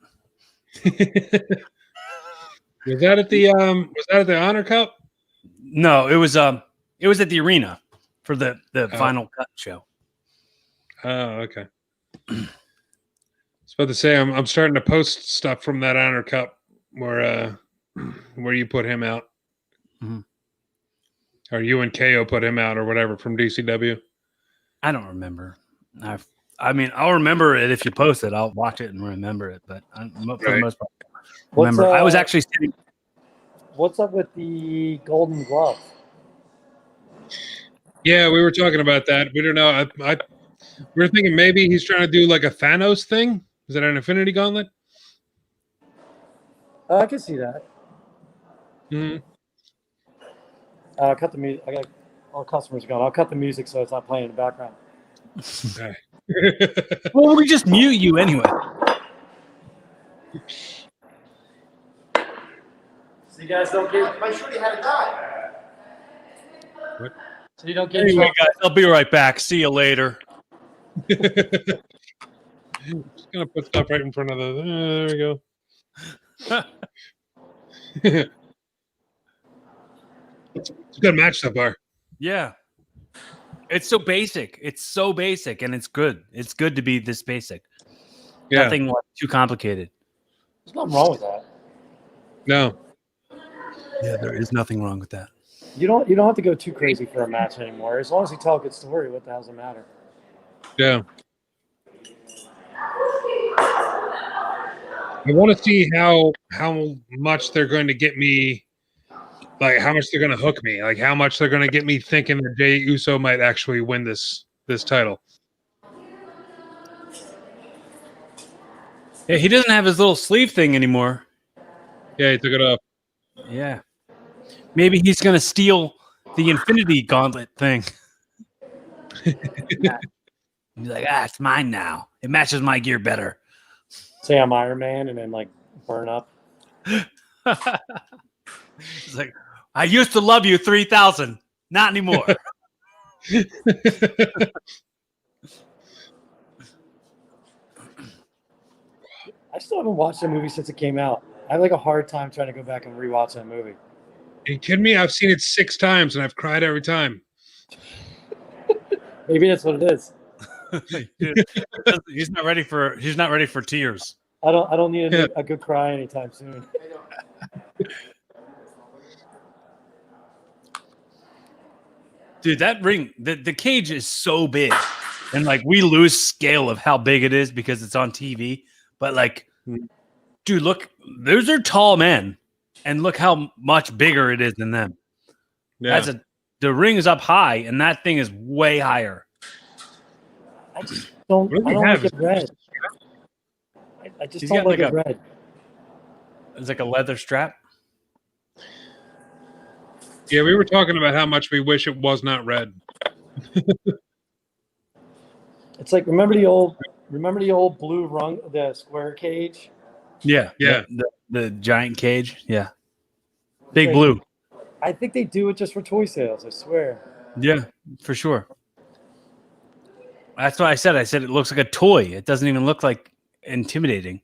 Speaker 1: Was that at the Honor Cup?
Speaker 2: No, it was at the arena for the final cut show.
Speaker 1: Oh, okay. I was about to say I'm starting to post stuff from that Honor Cup where you put him out, or you and KO put him out, or whatever from DCW.
Speaker 2: I don't remember. I mean, I'll remember it if you post it. I'll watch it and remember it. But for the most part, remember. I was actually sitting.
Speaker 6: What's up with the Golden Glove?
Speaker 1: Yeah, we were talking about that. We don't know. We were thinking maybe he's trying to do like a Thanos thing. Is that an Infinity Gauntlet?
Speaker 6: I can see that.
Speaker 1: Mm-hmm.
Speaker 6: Cut the music. I got all customers gone. I'll cut the music so it's not playing in the background.
Speaker 1: Okay.
Speaker 2: Well, we just mute you anyway.
Speaker 6: So you guys don't get. My shorty had a die.
Speaker 1: What?
Speaker 6: So you don't get.
Speaker 2: Anyway, guys, I'll be right back. See you later.
Speaker 1: Just gonna put stuff right in front of the. There we go. It's a good match so far.
Speaker 2: Yeah. It's so basic. It's so basic, and it's good. It's good to be this basic.
Speaker 1: Yeah.
Speaker 2: Nothing like too complicated.
Speaker 6: There's nothing wrong with that.
Speaker 1: No.
Speaker 2: Yeah, there is nothing wrong with that.
Speaker 6: You don't have to go too crazy for a match anymore. As long as you tell a good story, what the hell does it matter?
Speaker 1: Yeah. I want to see how much they're going to get me, like how much they're going to hook me, like how much they're going to get me thinking that Jey Uso might actually win this title.
Speaker 2: Yeah, he doesn't have his little sleeve thing anymore.
Speaker 1: Yeah, he took it off.
Speaker 2: Yeah. Maybe he's going to steal the Infinity Gauntlet thing. Yeah. He's like, it's mine now. It matches my gear better.
Speaker 6: Say I'm Iron Man and then like burn up.
Speaker 2: It's like, I used to love you 3,000. Not anymore.
Speaker 6: I still haven't watched that movie since it came out. I have like a hard time trying to go back and rewatch that movie.
Speaker 1: Are you kidding me? I've seen it 6 times and I've cried every time.
Speaker 6: Maybe that's what it is.
Speaker 2: He's not ready for tears.
Speaker 6: I don't need a good cry anytime soon.
Speaker 2: Dude, that ring, the cage is so big. And like we lose scale of how big it is because it's on TV. But like, dude, look, those are tall men. And look how much bigger it is than them.
Speaker 1: Yeah.
Speaker 2: The ring is up high, and that thing is way higher.
Speaker 6: I just don't like it red. I just don't like it red.
Speaker 2: It's like a leather strap.
Speaker 1: Yeah, we were talking about how much we wish it was not red.
Speaker 6: It's like remember the old blue rung, the square cage.
Speaker 2: Yeah,
Speaker 1: yeah,
Speaker 2: the giant cage. Yeah, big blue.
Speaker 6: I think they do it just for toy sales. I swear.
Speaker 2: Yeah, for sure. That's what I said. I said it looks like a toy. It doesn't even look like intimidating.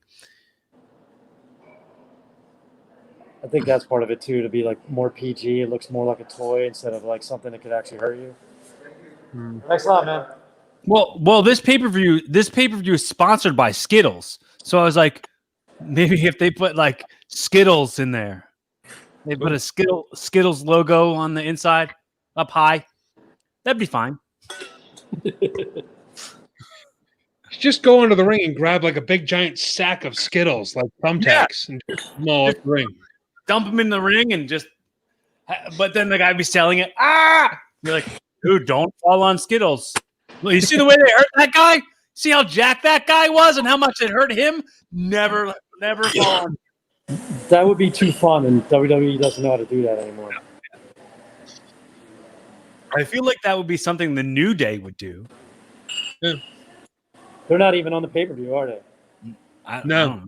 Speaker 6: I think that's part of it too, to be like more PG. It looks more like a toy instead of like something that could actually hurt you. Thanks a lot, man.
Speaker 2: Well, this pay-per-view is sponsored by Skittles. So I was like, maybe if they put like Skittles in there, they put a Skittles logo on the inside up high, that'd be fine.
Speaker 1: Just go into the ring and grab like a big giant sack of Skittles, like thumbtacks, and just maul up the ring.
Speaker 2: Dump them in the ring and just. But then the guy be selling it. Ah! You're like, dude, don't fall on Skittles. You see the way they hurt that guy? See how jacked that guy was and how much it hurt him? Never fall on.
Speaker 6: That would be too fun, and WWE doesn't know how to do that anymore.
Speaker 2: I feel like that would be something the New Day would do.
Speaker 1: Yeah.
Speaker 6: They're not even on the pay-per-view, are they?
Speaker 1: No.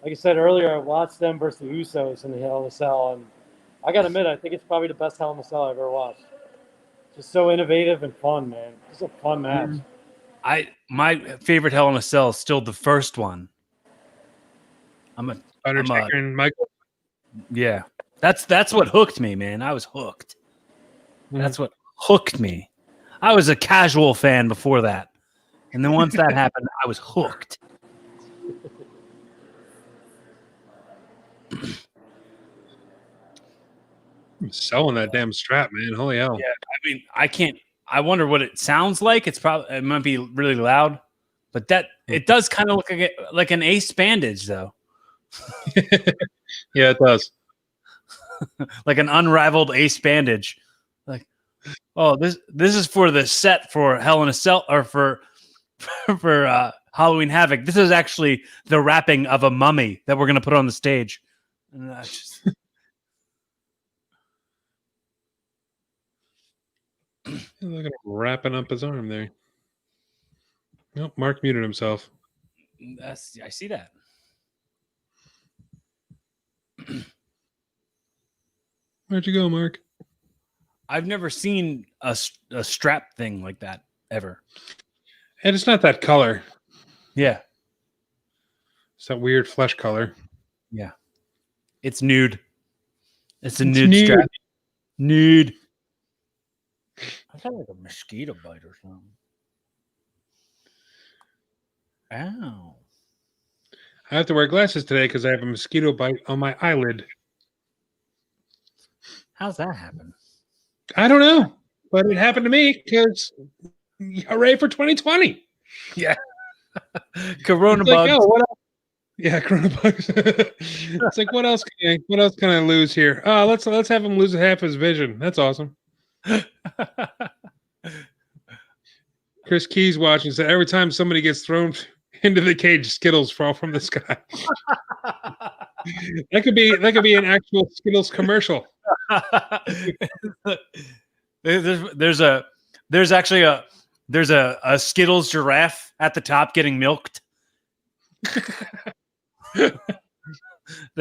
Speaker 6: Like I said earlier, I watched them versus the Usos in the Hell in a Cell, and I gotta admit, I think it's probably the best Hell in a Cell I've ever watched. Just so innovative and fun, man. It's a fun match.
Speaker 2: My favorite Hell in a Cell is still the first one.
Speaker 1: Undertaker and Michael.
Speaker 2: Yeah, that's what hooked me, man. I was hooked. That's what hooked me. I was a casual fan before that, and then once that happened, I was hooked.
Speaker 1: I'm selling that damn strap, man. Holy hell.
Speaker 2: Yeah, I mean, I can't. I wonder what it sounds like. It might be really loud, but it does kind of look like an ace bandage, though.
Speaker 1: Yeah, it does.
Speaker 2: Like an unraveled ace bandage. Like, oh, this is for the set for Hell in a Cell or for Halloween Havoc. This is actually the wrapping of a mummy that we're gonna put on the stage. And
Speaker 1: Look at him wrapping up his arm there. Nope, Mark muted himself.
Speaker 2: I see that.
Speaker 1: Where'd you go, Mark?
Speaker 2: I've never seen a strap thing like that ever.
Speaker 1: And it's not that color.
Speaker 2: Yeah.
Speaker 1: It's that weird flesh color.
Speaker 2: Yeah. It's nude. It's a nude strap. Nude. I felt like a mosquito bite or something. Ow.
Speaker 1: I have to wear glasses today because I have a mosquito bite on my eyelid.
Speaker 2: How's that happen?
Speaker 1: I don't know, but it happened to me because hooray for 2020.
Speaker 2: Yeah. Corona
Speaker 1: It's like,
Speaker 2: bugs.
Speaker 1: oh, what else? Yeah, Corona bugs. It's like, what else can I lose here? Oh, let's have him lose half his vision. That's awesome. Chris Keys watching said every time somebody gets thrown into the cage, Skittles fall from the sky. That could be an actual Skittles commercial.
Speaker 2: There's actually a Skittles giraffe at the top getting milked. The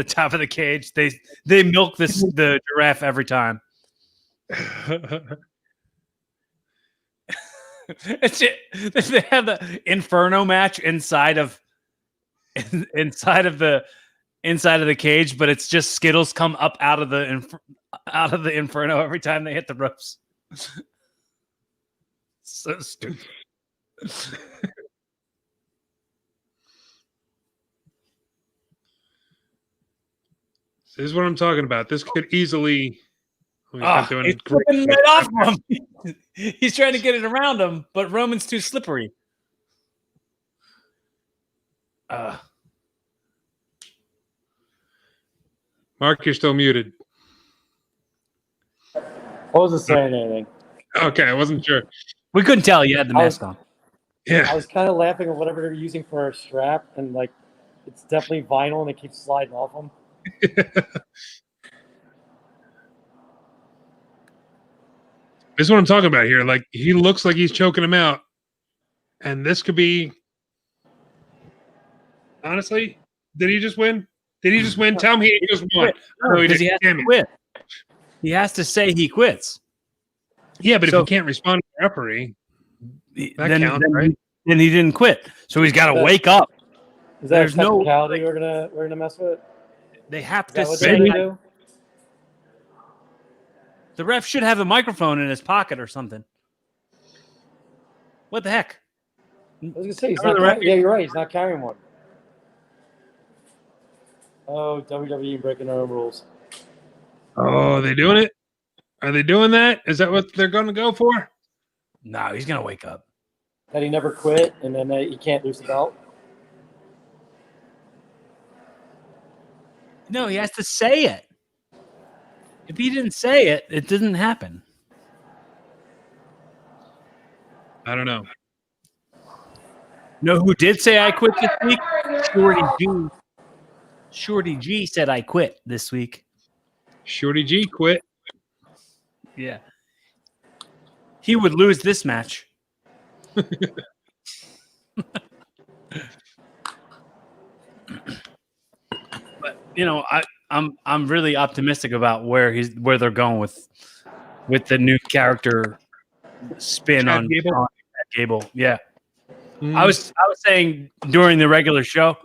Speaker 2: top of the cage. They milk the giraffe every time. They have the Inferno match inside of the cage, but it's just Skittles come up out of the Inferno every time they hit the ropes. So stupid.
Speaker 1: This is what I'm talking about. This could easily.
Speaker 2: He's flipping right off him. He's trying to get it around him, but Roman's too slippery.
Speaker 1: Mark, you're still muted.
Speaker 6: I wasn't saying anything.
Speaker 1: Okay, I wasn't sure.
Speaker 2: We couldn't tell you had the mask on.
Speaker 1: Yeah.
Speaker 6: I was kind of laughing at whatever they're using for a strap, and like it's definitely vinyl, and it keeps sliding off them.
Speaker 1: This is what I'm talking about here. Like, he looks like he's choking him out. And this could be. Honestly, did he just win? Did he just win? Tell me he just won.
Speaker 2: No, because he has to quit. He has to say he quits.
Speaker 1: Yeah, but if you can't respond to the referee. That counts, right?
Speaker 2: Then he didn't quit. So he's got to wake up.
Speaker 6: Is that
Speaker 2: There's
Speaker 6: a
Speaker 2: no-
Speaker 6: technicality we're gonna mess with?
Speaker 2: They have
Speaker 6: Is
Speaker 2: to
Speaker 6: that what
Speaker 2: say
Speaker 6: they're gonna do?
Speaker 2: the ref should have a microphone in his pocket or something. What the heck?
Speaker 6: I was gonna say he's
Speaker 2: Cover
Speaker 6: not.
Speaker 2: the record.
Speaker 6: Yeah, you're right. He's not carrying one. Oh, WWE breaking their own rules.
Speaker 1: Oh, are they doing it? Are they doing that? Is that what they're going to go for?
Speaker 2: No, he's gonna wake up.
Speaker 6: That he never quit, and then he can't lose the belt.
Speaker 2: No, he has to say it. If he didn't say it, it didn't happen.
Speaker 1: I don't know.
Speaker 2: Know who did say I quit this week? Shorty G. Shorty G said I quit this week.
Speaker 1: Shorty G quit.
Speaker 2: Yeah. He would lose this match. But I'm really optimistic about where they're going with the new character spin
Speaker 1: Chad
Speaker 2: on
Speaker 1: Gable?
Speaker 2: on Chad Gable. Yeah.
Speaker 1: Mm.
Speaker 2: I was saying during the regular show,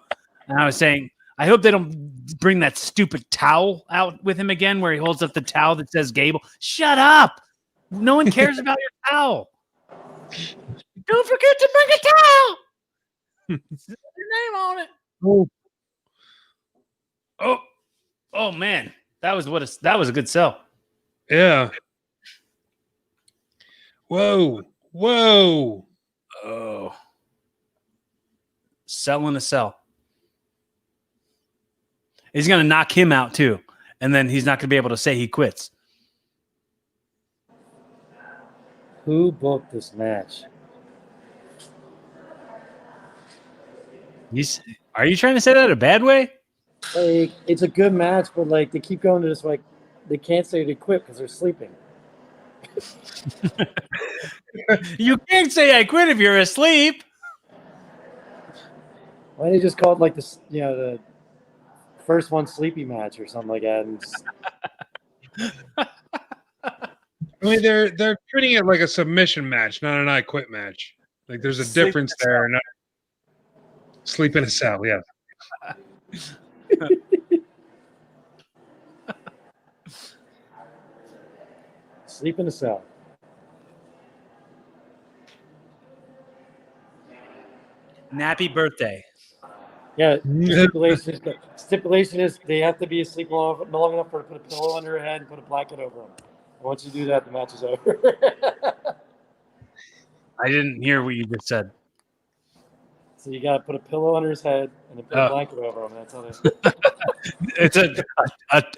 Speaker 2: and I was saying I hope they don't bring that stupid towel out with him again, where he holds up the towel that says Gable. Shut up! No one cares about your towel. Don't forget to bring a towel. Your name on it. Oh man, that was a good sell.
Speaker 1: Yeah. Whoa.
Speaker 2: Oh, selling a sell. He's gonna knock him out too, and then he's not gonna be able to say he quits.
Speaker 6: Who booked this match?
Speaker 2: Are you trying to say that in a bad way?
Speaker 6: Like, it's a good match, but like they keep going to this, like they can't say they quit because they're sleeping.
Speaker 2: You can't say I quit if you're asleep.
Speaker 6: Why don't they just call it like this? The first one sleepy match or something like that. And
Speaker 1: I mean, they're treating it like a submission match, not an I quit match. Like there's a difference there. Not sleep in a cell, yeah.
Speaker 6: sleep in a cell.
Speaker 2: Nappy birthday.
Speaker 6: Yeah, stipulation is they have to be asleep long enough for to put a pillow under their head and put a blanket over them. And once you do that, the match is over.
Speaker 2: I didn't hear what you just said.
Speaker 6: So you got to put a pillow under his head and then put a blanket over him. That's how they.
Speaker 2: It's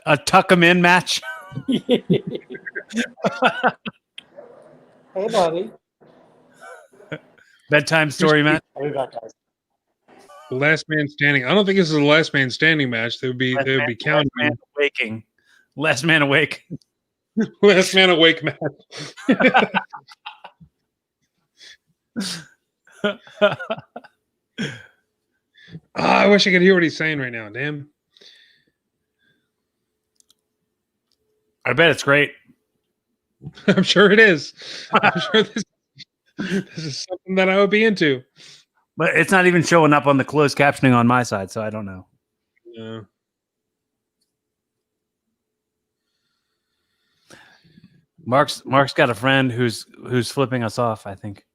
Speaker 2: a tuck 'em in match.
Speaker 6: Hey, buddy.
Speaker 2: Bedtime story match.
Speaker 6: I'll be back, guys.
Speaker 1: Last man standing. I don't think this is a last man standing match. They would be counting.
Speaker 2: Last man awake.
Speaker 1: Last man awake match. I wish I could hear what he's saying right now. Damn.
Speaker 2: I bet it's great.
Speaker 1: I'm sure it is. I'm sure this is something that I would be into.
Speaker 2: But it's not even showing up on the closed captioning on my side, so I don't know.
Speaker 1: Yeah.
Speaker 2: Mark's got a friend who's flipping us off, I think.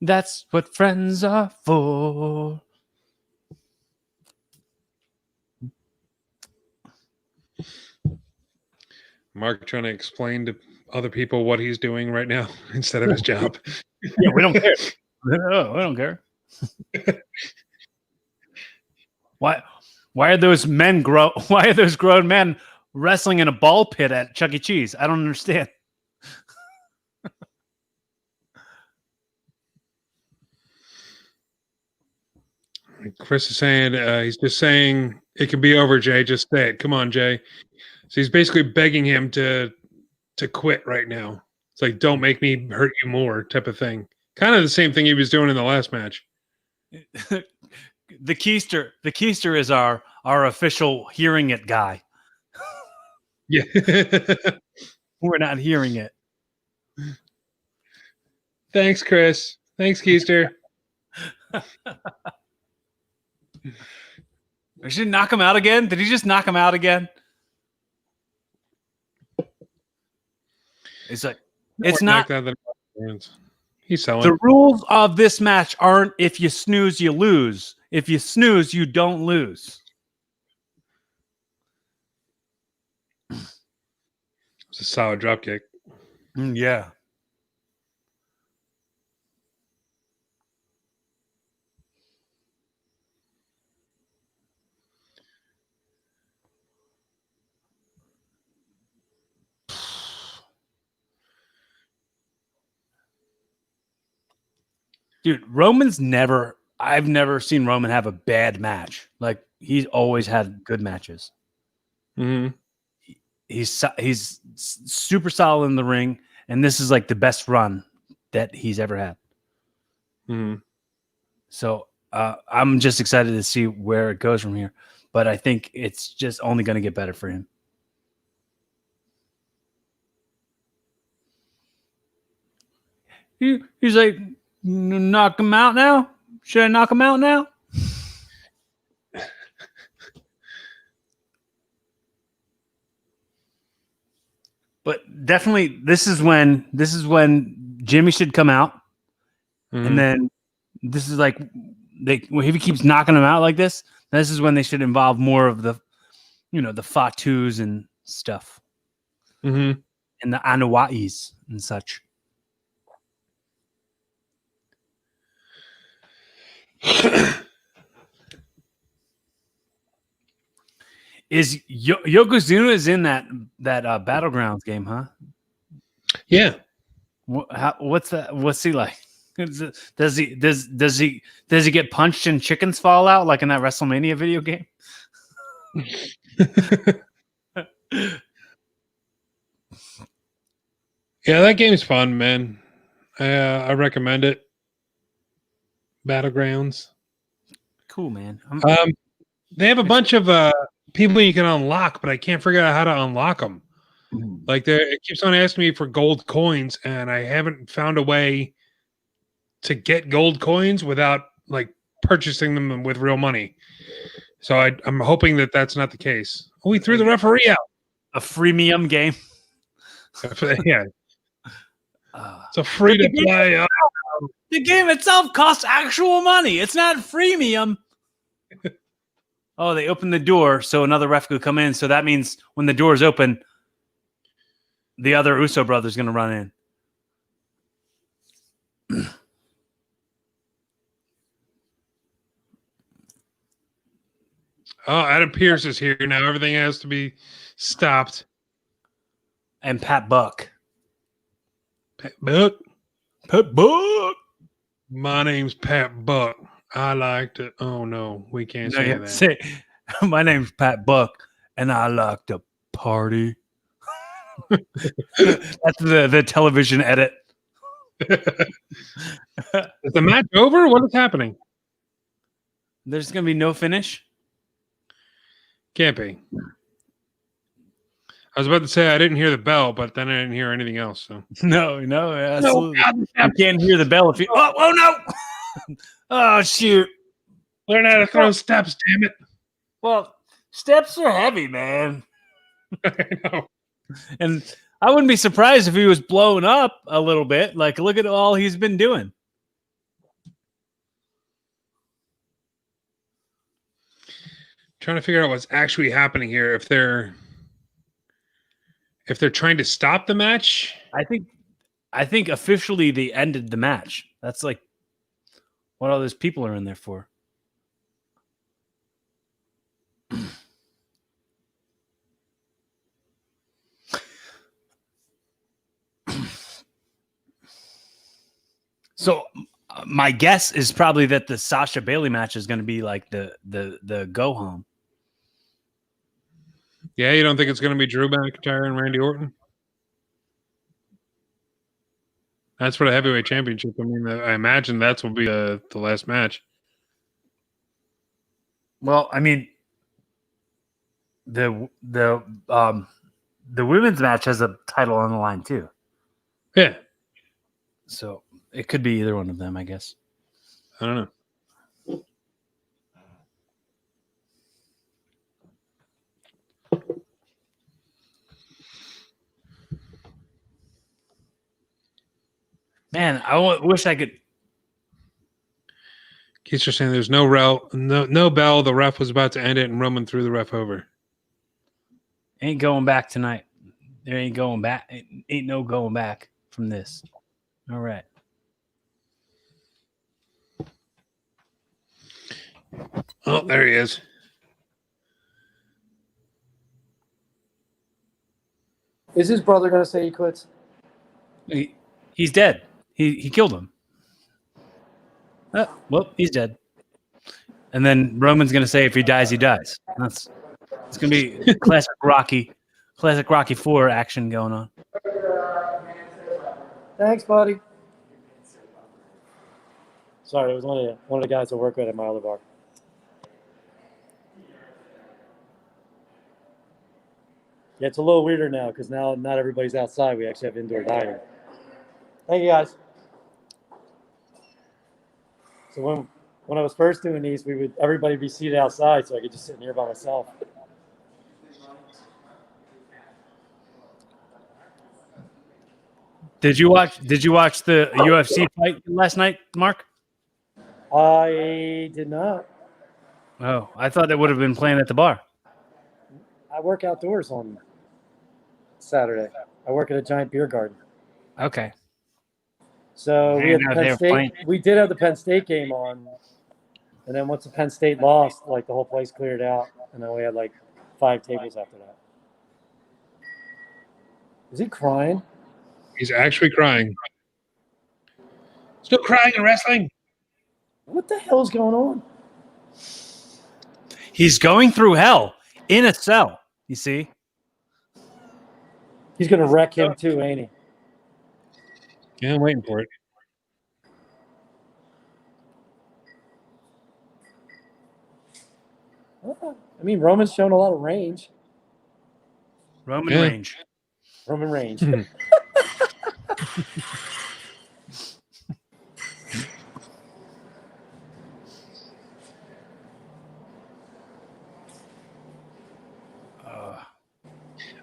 Speaker 2: That's what friends are for.
Speaker 1: Mark trying to explain to other people what he's doing right now instead of his job.
Speaker 2: Yeah, we don't care. No, we don't care. Why are those grown men wrestling in a ball pit at Chuck E. Cheese? I don't understand.
Speaker 1: Chris is saying he's just saying it can be over, Jay. Just say it. Come on, Jay. So he's basically begging him to quit right now. It's like, don't make me hurt you more type of thing. Kind of the same thing he was doing in the last match.
Speaker 2: The keister is our our official hearing it guy.
Speaker 1: Yeah.
Speaker 2: We're not hearing it.
Speaker 1: Thanks, Chris. Thanks, Keister.
Speaker 2: We should knock him out again. Did he just knock him out again? It's like it's not.
Speaker 1: He's selling.
Speaker 2: The rules of this match aren't if you snooze, you lose. If you snooze, you don't lose.
Speaker 1: It's a solid drop kick.
Speaker 2: Yeah. Dude, I've never seen Roman have a bad match. Like, he's always had good matches.
Speaker 1: Mm-hmm.
Speaker 2: He's super solid in the ring, and this is like the best run that he's ever had.
Speaker 1: Mm-hmm.
Speaker 2: So I'm just excited to see where it goes from here. But I think it's just only going to get better for him. He's like, knock him out now? Should I knock him out now? But definitely, this is when Jimmy should come out, and then this is like if he keeps knocking him out like this is when they should involve more of the, the Fatus and stuff,
Speaker 1: and
Speaker 2: the Anuwais and such. Is Yokozuna is in that Battlegrounds game, huh?
Speaker 1: Yeah.
Speaker 2: What's that? What's he like? Does he get punched and chickens fall out like in that WrestleMania video game?
Speaker 1: Yeah, that game's fun, man. I recommend it. Battlegrounds.
Speaker 2: Cool, man.
Speaker 1: They have a bunch of people you can unlock, but I can't figure out how to unlock them. Like, it keeps on asking me for gold coins, and I haven't found a way to get gold coins without like purchasing them with real money. So I'm hoping that that's not the case. Oh, we threw the referee out.
Speaker 2: A freemium game.
Speaker 1: Yeah. It's a free to play.
Speaker 2: The game itself costs actual money. It's not freemium. Oh, they opened the door so another ref could come in. So that means when the door is open, the other Uso brother is going to run in.
Speaker 1: Oh, Adam Pearce is here now. Everything has to be stopped.
Speaker 2: And Pat Buck.
Speaker 1: Pat Buck?
Speaker 2: Pat Buck.
Speaker 1: My name's Pat Buck. I like to. Oh, no. We can't say that.
Speaker 2: Say, my name's Pat Buck, and I like to party. That's the television edit.
Speaker 1: Is the match over? What is happening?
Speaker 2: There's going to be no finish?
Speaker 1: Can't be. I was about to say I didn't hear the bell, but then I didn't hear anything else. So
Speaker 2: no, absolutely. You can't hear the bell if you. Oh no! Oh shoot!
Speaker 1: Learn how to throw steps, damn it!
Speaker 2: Well, steps are heavy, man.
Speaker 1: I know.
Speaker 2: And I wouldn't be surprised if he was blown up a little bit. Like, look at all he's been doing.
Speaker 1: Trying to figure out what's actually happening here. If they're trying to stop the match,
Speaker 2: I think officially they ended the match. That's like what all those people are in there for. So my guess is probably that the Sasha Bayley match is going to be like the go home.
Speaker 1: Yeah, you don't think it's going to be Drew McIntyre and Randy Orton? That's for the heavyweight championship. I mean, I imagine that's will be the last match.
Speaker 2: Well, I mean, the women's match has a title on the line too.
Speaker 1: Yeah,
Speaker 2: So it could be either one of them, I guess.
Speaker 1: I don't know.
Speaker 2: Man, wish I could.
Speaker 1: Keith's just saying there's no bell. The ref was about to end it, and Roman threw the ref over.
Speaker 2: Ain't going back tonight. There ain't going back. Ain't no going back from this. All right.
Speaker 1: Oh, there he is.
Speaker 6: Is his brother going to say he quits?
Speaker 2: He's dead. He killed him. Well, he's dead. And then Roman's going to say if he dies, he dies. It's going to be classic Rocky 4 action going on.
Speaker 6: Thanks, buddy. Sorry, it was one of the guys I work with at my other bar. Yeah, it's a little weirder now because now not everybody's outside. We actually have indoor dining. Thank you, guys. So when I was first doing these, everybody be seated outside, so I could just sit in here by myself.
Speaker 2: Did you watch the UFC fight last night, Mark?
Speaker 6: I did not.
Speaker 2: Oh, I thought it would have been playing at the bar.
Speaker 6: I work outdoors on Saturday. I work at a giant beer garden.
Speaker 2: Okay.
Speaker 6: So we had
Speaker 2: Hanging out
Speaker 6: Penn
Speaker 2: there
Speaker 6: State.
Speaker 2: playing.
Speaker 6: We did have the Penn State game on, and then once the Penn State lost, like the whole place cleared out, and then we had like 5 tables after that. Is he crying?
Speaker 1: He's actually crying. Still crying and wrestling.
Speaker 6: What the hell's going on?
Speaker 2: He's going through hell in a cell. You see?
Speaker 6: He's gonna wreck him too, ain't he?
Speaker 1: Yeah, I'm waiting for it.
Speaker 6: I mean, Roman's shown a lot of range.
Speaker 2: Roman Reigns.
Speaker 6: Roman Reigns.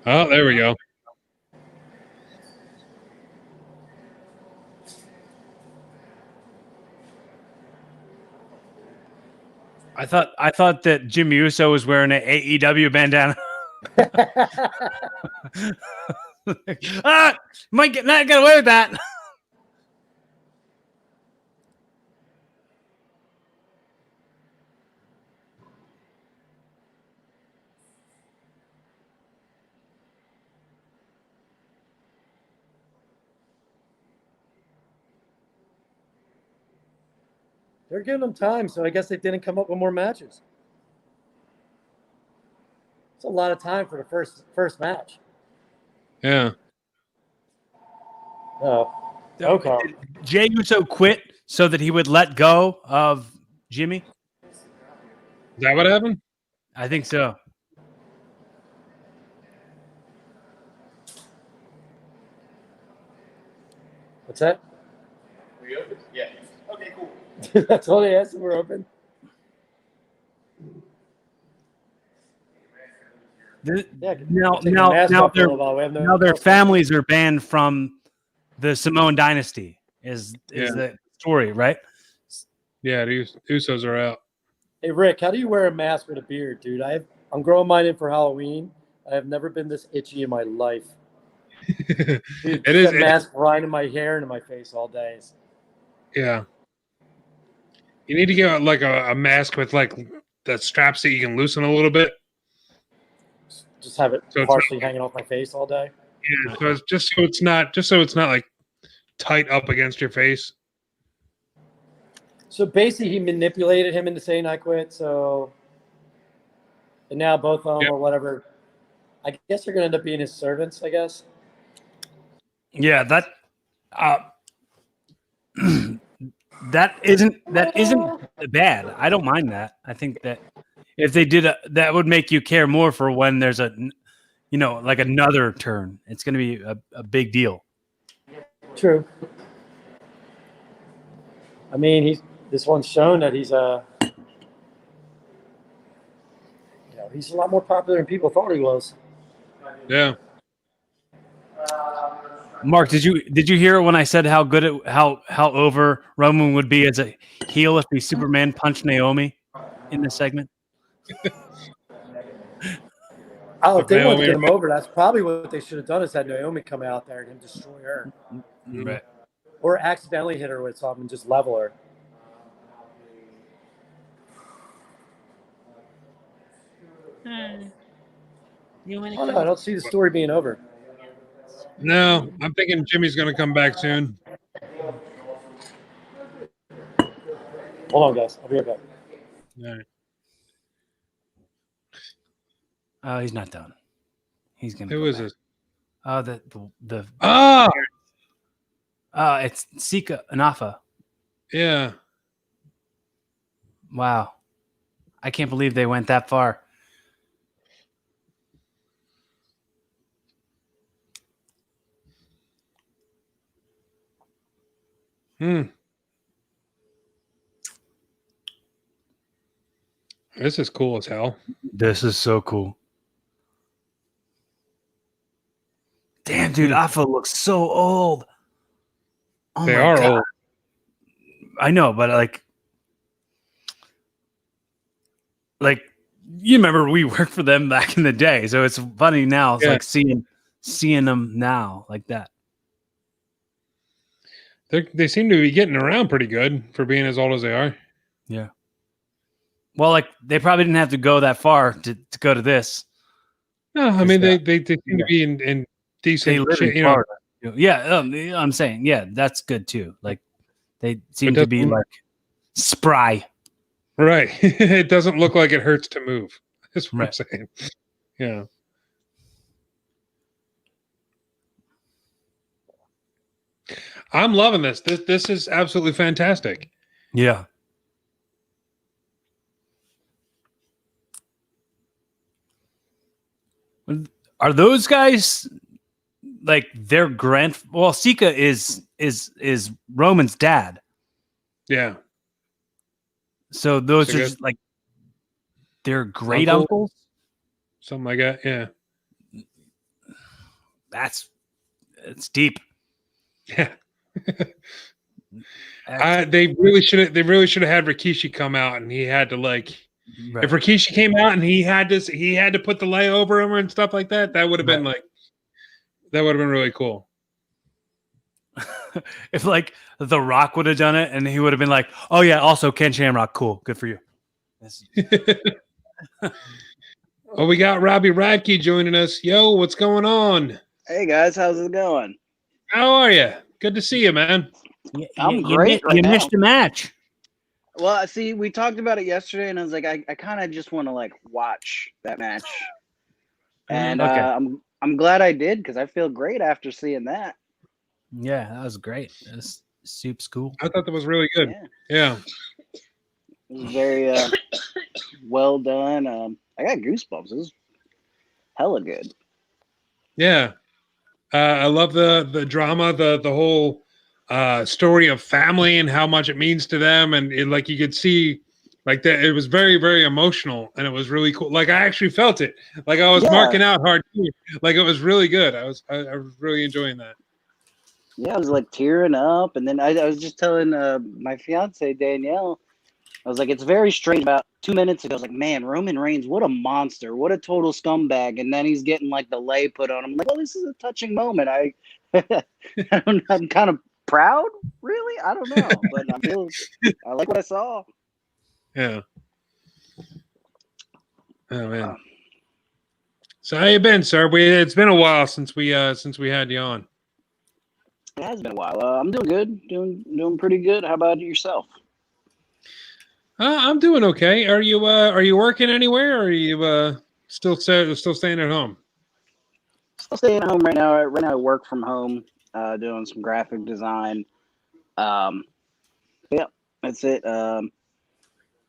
Speaker 1: Oh, there we go.
Speaker 2: I thought that Jimmy Uso was wearing an AEW bandana. Might not get away with that.
Speaker 6: They're giving him time, so I guess they didn't come up with more matches. It's a lot of time for the first match.
Speaker 1: Yeah.
Speaker 6: Oh, okay.
Speaker 2: Jey Uso quit so that he would let go of Jimmy.
Speaker 1: Is that what happened?
Speaker 2: I think so.
Speaker 6: What's that?
Speaker 7: We open? Yeah. Okay, cool.
Speaker 6: That's all they asked. We're open. Yeah,
Speaker 2: Now their families are banned from the Samoan dynasty. Is the story, right?
Speaker 1: Yeah, the Usos are out.
Speaker 6: Hey Rick, how do you wear a mask with a beard, dude? I'm growing mine in for Halloween. I have never been this itchy in my life. Dude,
Speaker 1: It is
Speaker 6: a mask right in my hair and in my face all day.
Speaker 1: Yeah. You need to get like a mask with like the straps that you can loosen a little bit.
Speaker 6: Just have it
Speaker 1: So
Speaker 6: partially hanging off my face all day.
Speaker 1: Yeah, so it's just so it's not like tight up against your face.
Speaker 6: So basically, he manipulated him into saying I quit. So, and now both of them or whatever. I guess they're going to end up being his servants. I guess.
Speaker 2: Yeah, that that isn't bad. I don't mind that. I think that if they did, that would make you care more for when there's like another turn. It's going to be a big deal.
Speaker 6: True. I mean, this one's shown that he's he's a lot more popular than people thought he was.
Speaker 1: Yeah.
Speaker 2: Mark, did you hear when I said how good how over Roman would be as a heel if he Superman punched Naomi in this segment?
Speaker 6: Oh, if they wanted to
Speaker 1: Naomi-
Speaker 6: get him over, that's probably what they should have done, is had Naomi come out there and him destroy her.
Speaker 2: Right.
Speaker 6: Or accidentally hit her with something and just level her. Oh, no, I don't see the story being over.
Speaker 1: No, I'm thinking Jimmy's going to come back soon.
Speaker 6: Hold on, guys. I'll be right back.
Speaker 1: All right.
Speaker 2: Oh, he's not done. He's gonna.
Speaker 1: Who is this?
Speaker 2: Oh, the it's Sika Anafa.
Speaker 1: Yeah.
Speaker 2: Wow, I can't believe they went that far.
Speaker 1: This is cool as hell.
Speaker 2: This is so cool. Damn, dude, Afa looks so old. Oh
Speaker 1: They
Speaker 2: my
Speaker 1: are
Speaker 2: God.
Speaker 1: old.
Speaker 2: I know, but like you remember we worked for them back in the day, so it's funny now. It's
Speaker 1: Yeah.
Speaker 2: like seeing them now like that.
Speaker 1: They seem to be getting around pretty good for being as old as they are.
Speaker 2: Yeah. Well, like they probably didn't have to go that far to go to this.
Speaker 1: No, I mean they seem to be in
Speaker 2: They
Speaker 1: decent
Speaker 2: live
Speaker 1: shape,
Speaker 2: in
Speaker 1: you know.
Speaker 2: Florida. Yeah, I'm saying, yeah, that's good too. Like they seem to be
Speaker 1: doesn't-
Speaker 2: like spry.
Speaker 1: Right. It doesn't look like it hurts to move. That's what
Speaker 2: Right.
Speaker 1: I'm saying. Yeah. I'm loving this. This is absolutely fantastic.
Speaker 2: Yeah. Are those guys like their well, Sika is Roman's dad.
Speaker 1: Yeah.
Speaker 2: So those
Speaker 1: So
Speaker 2: are
Speaker 1: good.
Speaker 2: just like their great
Speaker 1: Uncle?
Speaker 2: uncles.
Speaker 1: Something like that. Yeah.
Speaker 2: It's deep.
Speaker 1: Yeah. They really should have had Rikishi come out, and he had to like
Speaker 2: Right.
Speaker 1: if Rikishi came out and he had to put the lay over him and stuff like that, that would have been really cool.
Speaker 2: If like The Rock would have done it, and he would have been like, "Oh yeah, also Ken Shamrock, cool, good for you."
Speaker 1: Oh, we got Robbie Radke joining us. Yo, what's going on?
Speaker 8: Hey guys, how's it going?
Speaker 1: How are you? Good to see you, man.
Speaker 8: I'm great right
Speaker 2: You
Speaker 8: now.
Speaker 2: missed a match.
Speaker 8: Well, see, we talked about it yesterday, and I was like, I kind of just want to like watch that match, and
Speaker 2: Okay.
Speaker 8: I'm glad I did because I feel great after seeing that.
Speaker 2: Yeah, that was great. That's soup's cool.
Speaker 1: I thought that was really good.
Speaker 8: Yeah,
Speaker 1: Yeah.
Speaker 8: it was very well done. I got goosebumps. It was hella good.
Speaker 1: Yeah. I love the drama, the whole story of family and how much it means to them, and like you could see like that it was very, very emotional, and it was really cool. Like I actually felt it. Like I was
Speaker 8: Yeah.
Speaker 1: marking out hard too. Like it was really good. I was really enjoying that.
Speaker 8: Yeah, I was like tearing up, and then I was just telling my fiance Danielle, I was like, it's very strange. About 2 minutes ago, I was like, man, Roman Reigns, what a monster, what a total scumbag, and then he's getting like the lay put on him. I'm like, oh, this is a touching moment. I'm kind of proud, really. I don't know, but I like what I saw.
Speaker 1: Yeah. Oh man. So how you been, sir? It's been a while since we had you on.
Speaker 8: It has been a while. I'm doing good, doing pretty good. How about yourself?
Speaker 1: I'm doing okay. Are you working anywhere, or are you still staying at home?
Speaker 8: Still staying at home right now. Right now, I work from home, doing some graphic design. Yeah, that's it.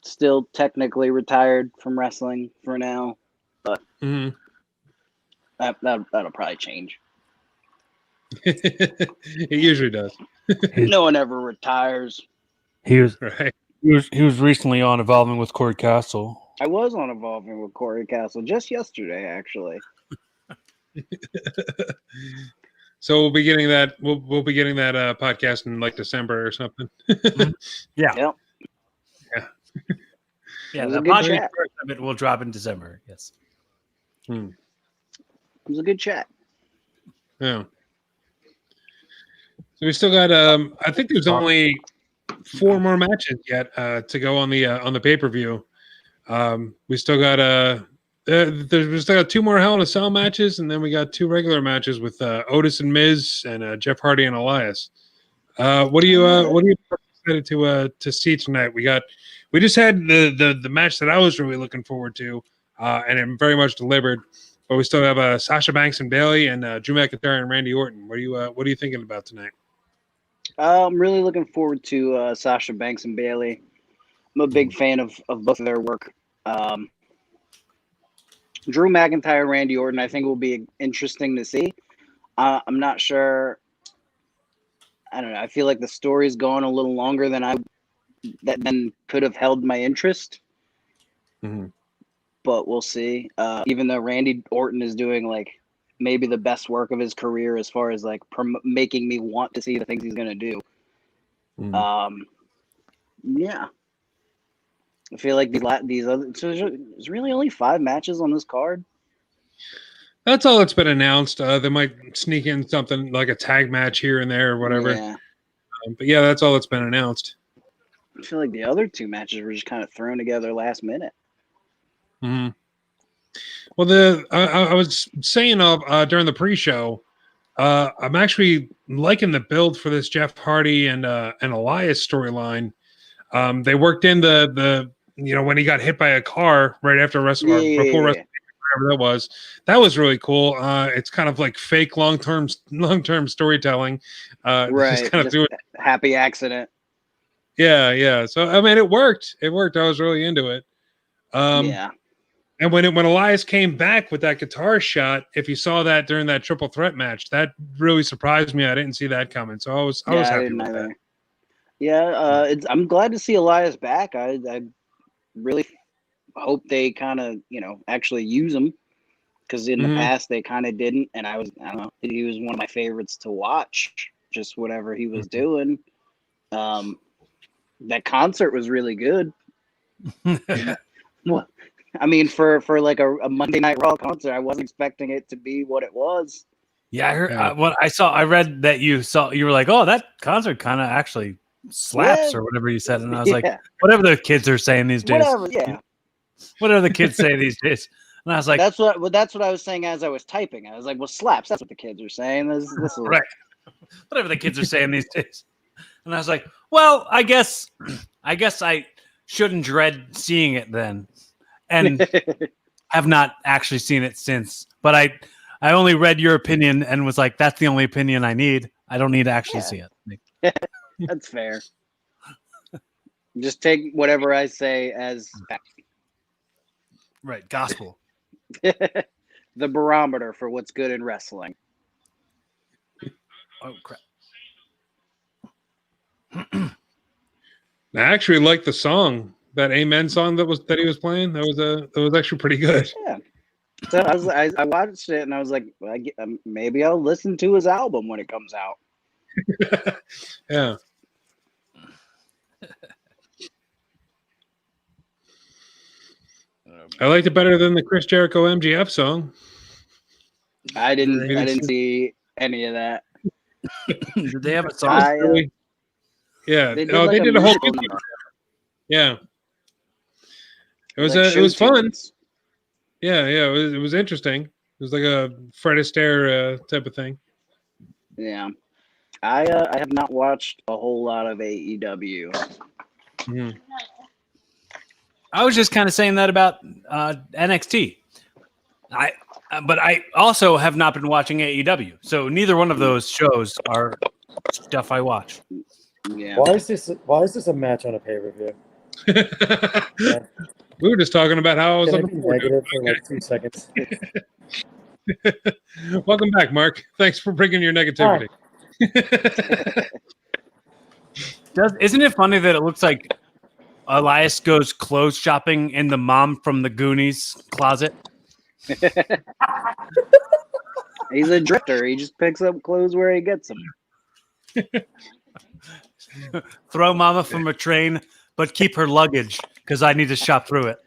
Speaker 8: still technically retired from wrestling for now, but
Speaker 1: Mhm.
Speaker 8: that'll probably change.
Speaker 1: It usually does.
Speaker 8: No one ever retires.
Speaker 2: He was
Speaker 1: Right.
Speaker 2: he was recently on Evolving with Corey Castle.
Speaker 8: I was on Evolving with Corey Castle just yesterday, actually.
Speaker 1: So we'll be getting that. We'll be getting that podcast in like December or something.
Speaker 2: Yeah.
Speaker 8: Yep.
Speaker 1: Yeah.
Speaker 2: Yeah,
Speaker 8: It was
Speaker 2: the
Speaker 8: a good
Speaker 2: podcast
Speaker 8: chat.
Speaker 2: of it will drop in December. Yes.
Speaker 8: It was a good chat.
Speaker 1: Yeah. So we still got. I think there's only 4 more matches yet to go on the pay-per-view. We still got we still got 2 more Hell in a Cell matches, and then we got 2 regular matches with Otis and Miz and Jeff Hardy and Elias. What are you excited to see tonight? We just had the match that I was really looking forward to, and it very much delivered. But we still have Sasha Banks and Bayley and Drew McIntyre and Randy Orton. What are you thinking about tonight?
Speaker 8: I'm really looking forward to Sasha Banks and Bayley. I'm a big fan of both of their work. Drew McIntyre, Randy Orton, I think will be interesting to see. I'm not sure. I don't know. I feel like the story's going a little longer than that could have held my interest.
Speaker 1: Mm-hmm.
Speaker 8: But we'll see. Even though Randy Orton is doing like maybe the best work of his career as far as like making me want to see the things he's gonna do. Yeah. I feel like these other. So there's really only 5 matches on this card.
Speaker 1: That's all that's been announced. They might sneak in something like a tag match here and there or whatever.
Speaker 8: Yeah.
Speaker 1: But yeah, that's all that's been announced.
Speaker 8: I feel like the other 2 matches were just kind of thrown together last minute.
Speaker 1: Mm-hmm. Well, I was saying during the pre-show, I'm actually liking the build for this Jeff Hardy and Elias storyline. They worked in the when he got hit by a car right after before WrestleMania, whatever that was really cool. It's kind of like fake long-term storytelling.
Speaker 8: Right,
Speaker 1: just kind of doing
Speaker 8: happy accident.
Speaker 1: Yeah. So I mean, it worked. I was really into it.
Speaker 8: Yeah.
Speaker 1: And when Elias came back with that guitar shot, if you saw that during that triple threat match, that really surprised me. I didn't see that coming, so I was happy with that.
Speaker 8: Yeah, I'm glad to see Elias back. I really hope they kind of actually use him, because in the past they kind of didn't, and I don't know, he was one of my favorites to watch. Just whatever he was doing. That concert was really good. Well, I mean, for like a Monday Night Raw concert, I wasn't expecting it to be what it was.
Speaker 2: Yeah, I heard what I saw. I read that you were like, "Oh, that concert kind of actually slaps," or whatever you said, and I was like, "Whatever the kids are saying these days." Whatever the kids say these days. And I was like,
Speaker 8: "That's what I was saying as I was typing." I was like, "Well, slaps. That's what the kids are saying." This is
Speaker 2: right. Whatever the kids are saying these days. And I was like, "Well, I guess I shouldn't dread seeing it then." And have not actually seen it since. But I only read your opinion and was like, that's the only opinion I need. I don't need to actually see it.
Speaker 8: That's fair. Just take whatever I say as fact.
Speaker 2: Right, gospel.
Speaker 8: The barometer for what's good in wrestling.
Speaker 2: Oh crap.
Speaker 1: I actually like the song. That Amen song that he was playing, that was actually pretty good.
Speaker 8: Yeah. So I watched it and I was like, maybe I'll listen to his album when it comes out.
Speaker 1: Yeah. I liked it better than the Chris Jericho MGF song.
Speaker 8: I didn't see any of that.
Speaker 2: Did they have a song?
Speaker 1: Yeah.
Speaker 8: They
Speaker 1: did a whole number. Yeah. It was fun. Yeah, it was interesting. It was like a Fred Astaire type of thing.
Speaker 8: Yeah, I have not watched a whole lot of AEW.
Speaker 1: Mm-hmm.
Speaker 2: I was just kind of saying that about NXT. But I also have not been watching AEW, so neither one of those shows are stuff I watch.
Speaker 8: Yeah.
Speaker 6: Why is this a match on a pay-per-view?
Speaker 1: We were just talking about how I was
Speaker 6: Can I
Speaker 1: looking
Speaker 6: be
Speaker 1: forward to
Speaker 6: negative for like 2 seconds?
Speaker 1: it. Welcome back, Mark. Thanks for bringing your negativity.
Speaker 2: Isn't it funny that it looks like Elias goes clothes shopping in the Mom from the Goonies closet?
Speaker 8: He's a drifter. He just picks up clothes where he gets them.
Speaker 2: Throw Mama from a train, but keep her luggage because I need to shop through it.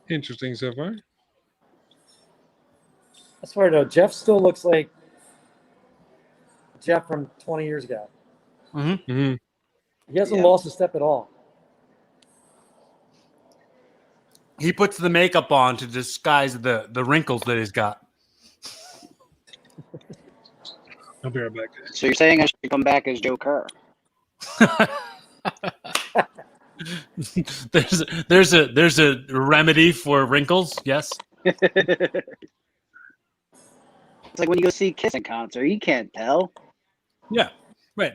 Speaker 1: Interesting so far.
Speaker 6: I swear though, Jeff still looks like Jeff from 20 years ago.
Speaker 1: Mm-hmm.
Speaker 6: He hasn't lost a step at all.
Speaker 2: He puts the makeup on to disguise the wrinkles that he's got.
Speaker 1: I'll be right back.
Speaker 8: So you're saying I should come back as Joe Kerr?
Speaker 2: There's a remedy for wrinkles. Yes.
Speaker 8: It's like when you go see Kiss in concert, you can't tell.
Speaker 2: Yeah. Right.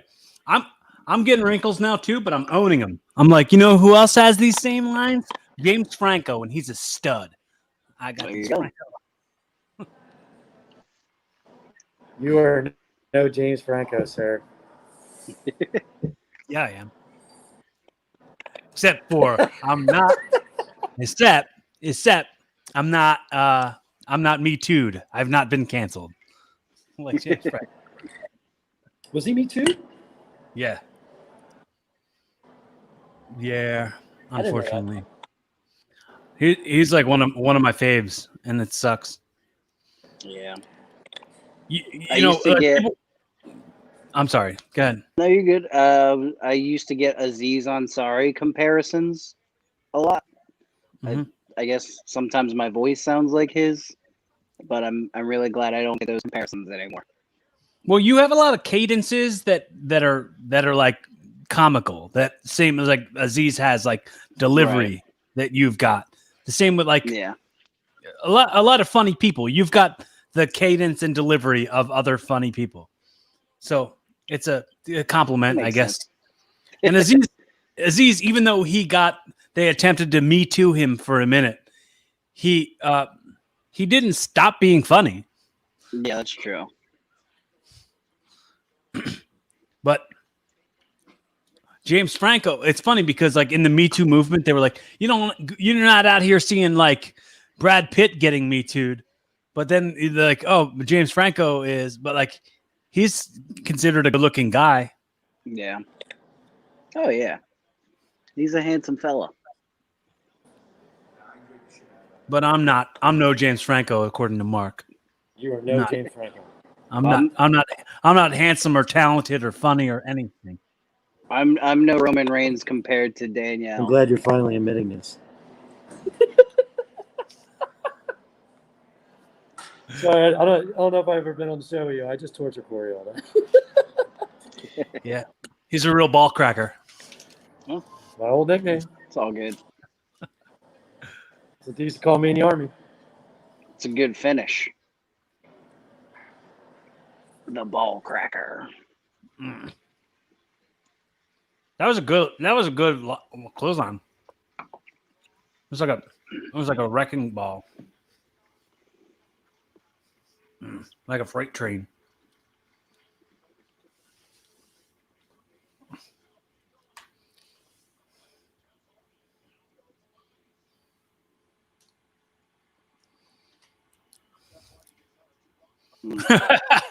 Speaker 2: I'm getting wrinkles now too, but I'm owning them. I'm like, you know who else has these same lines? James Franco, and he's a stud. I got
Speaker 8: There
Speaker 2: these
Speaker 8: you go.
Speaker 2: Franco.
Speaker 6: You are no James Franco, sir.
Speaker 2: Yeah, I am. Except for I'm not. Except I'm not Me Too'd. I've not been canceled. Like James Franco.
Speaker 6: Was he Me Too?
Speaker 2: Yeah. Yeah.
Speaker 6: I didn't know that.
Speaker 2: Unfortunately, he's like one of my faves, and it sucks.
Speaker 8: Yeah.
Speaker 2: You
Speaker 8: I
Speaker 2: know,
Speaker 8: used to get.
Speaker 2: people- I'm sorry. Go ahead.
Speaker 8: No, you're good. I used to get Aziz Ansari comparisons a lot.
Speaker 2: Mhm.
Speaker 8: I guess sometimes my voice sounds like his, but I'm really glad I don't get those comparisons anymore.
Speaker 2: Well, you have a lot of cadences that are like comical. That same as like Aziz has like delivery that you've got. The same with like
Speaker 8: Yeah.
Speaker 2: a lot of funny people. You've got the cadence and delivery of other funny people. So it's a compliment, I
Speaker 8: Makes
Speaker 2: guess.
Speaker 8: sense.
Speaker 2: And Aziz, even though they attempted to Me Too him for a minute, he didn't stop being funny.
Speaker 8: Yeah, that's true.
Speaker 2: But James Franco, it's funny because like in the Me Too movement, they were like, you're not out here seeing like Brad Pitt getting Me Too'd. But then they're like, oh, James Franco is, but like he's considered a good looking guy.
Speaker 8: Yeah. Oh yeah. He's a handsome fella.
Speaker 2: But I'm no James Franco, according to Mark.
Speaker 6: You are no
Speaker 2: Not-
Speaker 6: James Franco.
Speaker 2: I'm not handsome or talented or funny or anything.
Speaker 8: I'm no Roman Reigns compared to Danielle.
Speaker 6: I'm glad you're finally admitting this. Sorry, I don't know if I've ever been on the show with you. I just torture Corey all day.
Speaker 2: Yeah. He's a real ball cracker.
Speaker 6: My old nickname.
Speaker 8: It's all good.
Speaker 6: That's what they used to call me in the Army.
Speaker 2: Mm.
Speaker 8: It's a good finish. The ball cracker.
Speaker 2: That was a good clothesline. It was like a wrecking ball. Like a freight train.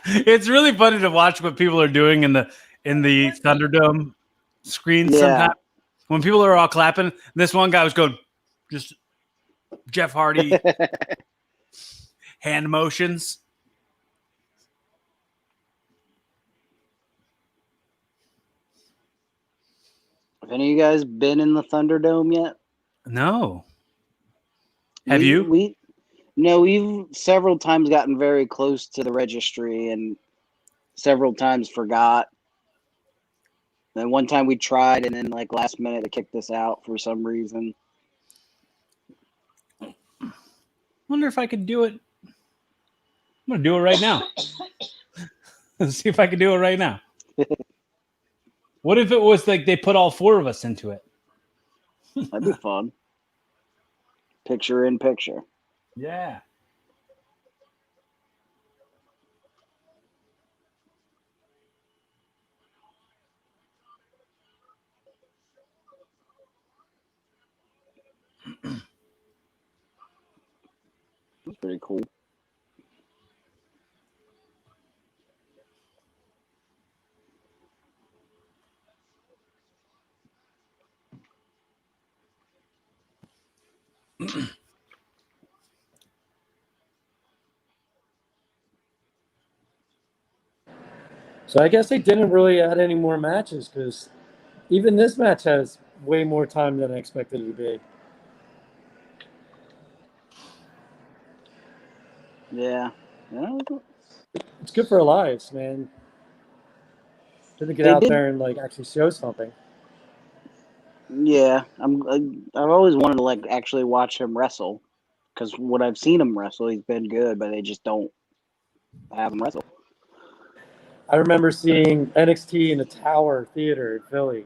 Speaker 2: It's really funny to watch what people are doing in the Thunderdome screen
Speaker 8: Yeah.
Speaker 2: sometimes. When people are all clapping, this one guy was going just Jeff Hardy hand motions.
Speaker 8: Have any of you guys been in the Thunderdome yet?
Speaker 2: No. Have you?
Speaker 8: We've several times gotten very close to the registry and several times forgot. Then one time we tried, and then like last minute they kicked us out for some reason.
Speaker 2: Wonder if I could do it. I'm gonna do it right now. Let's see if I can do it right now. What if it was like they put all 4 of us into it?
Speaker 8: That'd be fun. Picture in picture.
Speaker 2: Yeah.
Speaker 8: That's pretty cool.
Speaker 6: So I guess they didn't really add any more matches because even this match has way more time than I expected it to be.
Speaker 8: Yeah.
Speaker 6: It's good for Elias, man. Didn't get out there and like actually show something.
Speaker 8: Yeah, I've always wanted to like actually watch him wrestle, because what I've seen him wrestle, he's been good, but they just don't have him wrestle.
Speaker 6: I remember seeing NXT in the Tower Theater in Philly,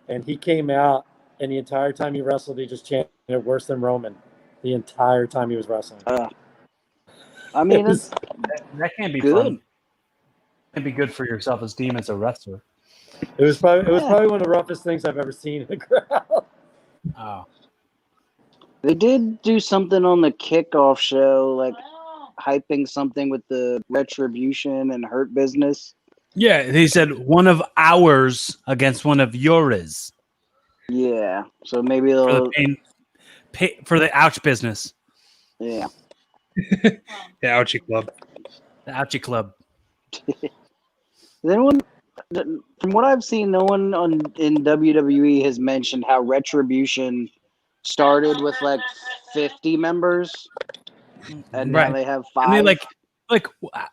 Speaker 6: and he came out, and the entire time he wrestled, he just chanted worse than Roman the entire time he was wrestling.
Speaker 8: I mean, it's
Speaker 2: That can't be
Speaker 8: good.
Speaker 2: fun. It can't be good for your self-esteem as a wrestler.
Speaker 6: It was probably one of the roughest things I've ever seen in the crowd.
Speaker 2: Oh.
Speaker 8: They did do something on the kickoff show, like hyping something with the Retribution and Hurt Business.
Speaker 2: Yeah, he said one of ours against one of yours.
Speaker 8: Yeah, so maybe
Speaker 2: For
Speaker 8: they'll.
Speaker 2: for the ouch business.
Speaker 8: Yeah.
Speaker 1: The Ouchie Club.
Speaker 2: The Ouchie Club.
Speaker 8: From what I've seen, no one in WWE has mentioned how Retribution started with like 50 members, and now they have 5.
Speaker 2: I mean, like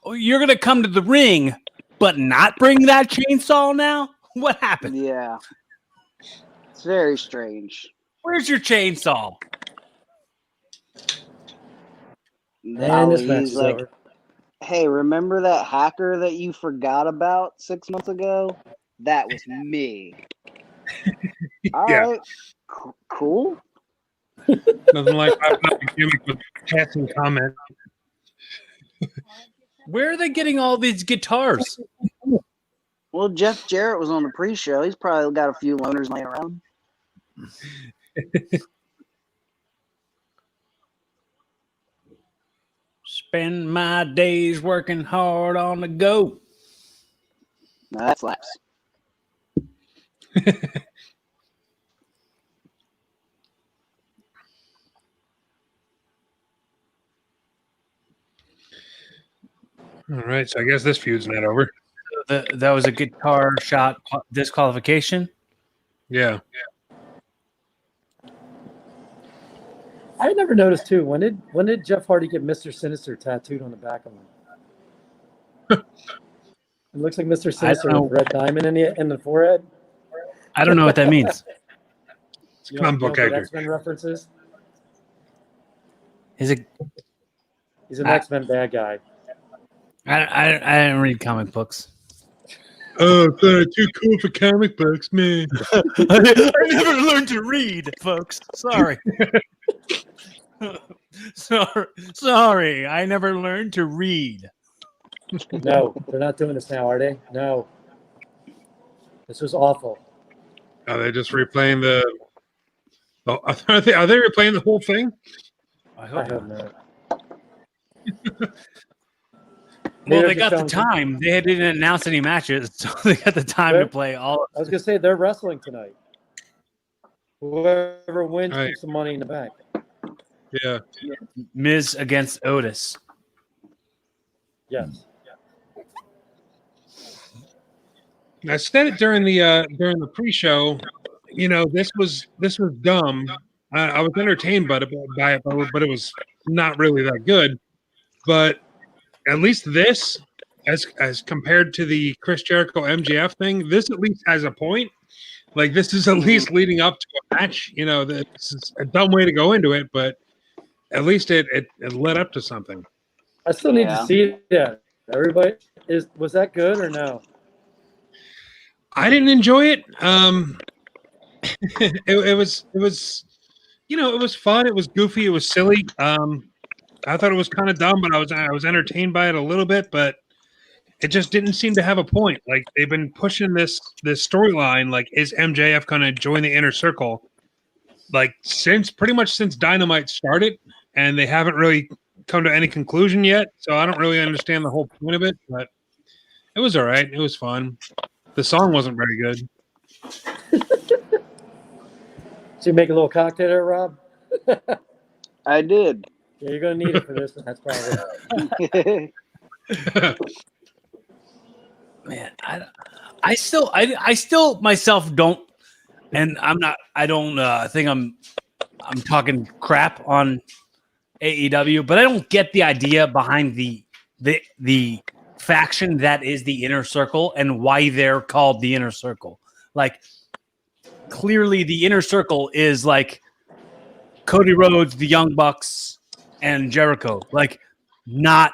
Speaker 2: you're gonna come to the ring, but not bring that chainsaw now? What happened?
Speaker 8: Yeah, it's very strange.
Speaker 2: Where's your chainsaw?
Speaker 6: And this match
Speaker 8: He's
Speaker 6: is
Speaker 8: like,
Speaker 6: over.
Speaker 8: hey, remember that hacker that you forgot about 6 months ago? That was me. All
Speaker 1: Yeah.
Speaker 8: right, cool.
Speaker 1: Nothing like a gimmick with passing comment.
Speaker 2: Where are they getting all these guitars?
Speaker 8: Well, Jeff Jarrett was on the pre-show. He's probably got a few loners laying around.
Speaker 2: Spend my days working hard on the go.
Speaker 8: No, that slaps.
Speaker 1: All right, so I guess this feud's not over.
Speaker 2: That was a guitar shot disqualification.
Speaker 1: Yeah.
Speaker 6: I never noticed too. When did Jeff Hardy get Mr. Sinister tattooed on the back of him? It looks like Mr. Sinister with red diamond in the forehead.
Speaker 2: I don't know what that means.
Speaker 1: It's a comic book actor.
Speaker 6: X-Men references.
Speaker 2: Is it?
Speaker 6: He's an X-Men bad guy.
Speaker 2: I didn't read comic books.
Speaker 1: Oh, sorry, too cool for comic books, man.
Speaker 2: I never learned to read, folks. Sorry. Sorry, I never learned to read.
Speaker 6: No, they're not doing this now, are they? No. This was awful.
Speaker 1: Are they just replaying the? Oh, are they replaying the whole thing?
Speaker 2: I
Speaker 6: I hope not.
Speaker 2: Well, they got the time. They didn't announce any matches, so they got the time to play all.
Speaker 6: I was gonna say they're wrestling tonight. Whoever wins
Speaker 1: Right.
Speaker 6: keeps some money in the bank.
Speaker 1: Yeah.
Speaker 2: Miz against Otis.
Speaker 6: Yes.
Speaker 1: I said it during the pre-show. You know, this was dumb. I was entertained by it, but it was not really that good. But at least this, as compared to the Chris Jericho MJF thing, this at least has a point. Like, this is at least leading up to a match. You know, this is a dumb way to go into it, but at least it led up to something.
Speaker 6: I still need
Speaker 8: Yeah.
Speaker 6: to see that. Everybody was that good or no?
Speaker 1: I didn't enjoy it. It was it was fun. It was goofy. It was silly. I thought it was kind of dumb, but I was entertained by it a little bit. But it just didn't seem to have a point. Like they've been pushing this storyline. Like, is MJF going to join the inner circle? Like pretty much since Dynamite started, and they haven't really come to any conclusion yet. So I don't really understand the whole point of it. But it was all right. It was fun. The song wasn't very good.
Speaker 6: So you make a little cocktail there, Rob?
Speaker 8: I did.
Speaker 6: Yeah, you're gonna need it for this. That's probably.
Speaker 2: Man, I still myself don't, and I don't think I'm talking crap on AEW, but I don't get the idea behind the faction that is the Inner Circle and why they're called the Inner Circle. Like, clearly the Inner Circle is like Cody Rhodes, the Young Bucks, and Jericho. Like, not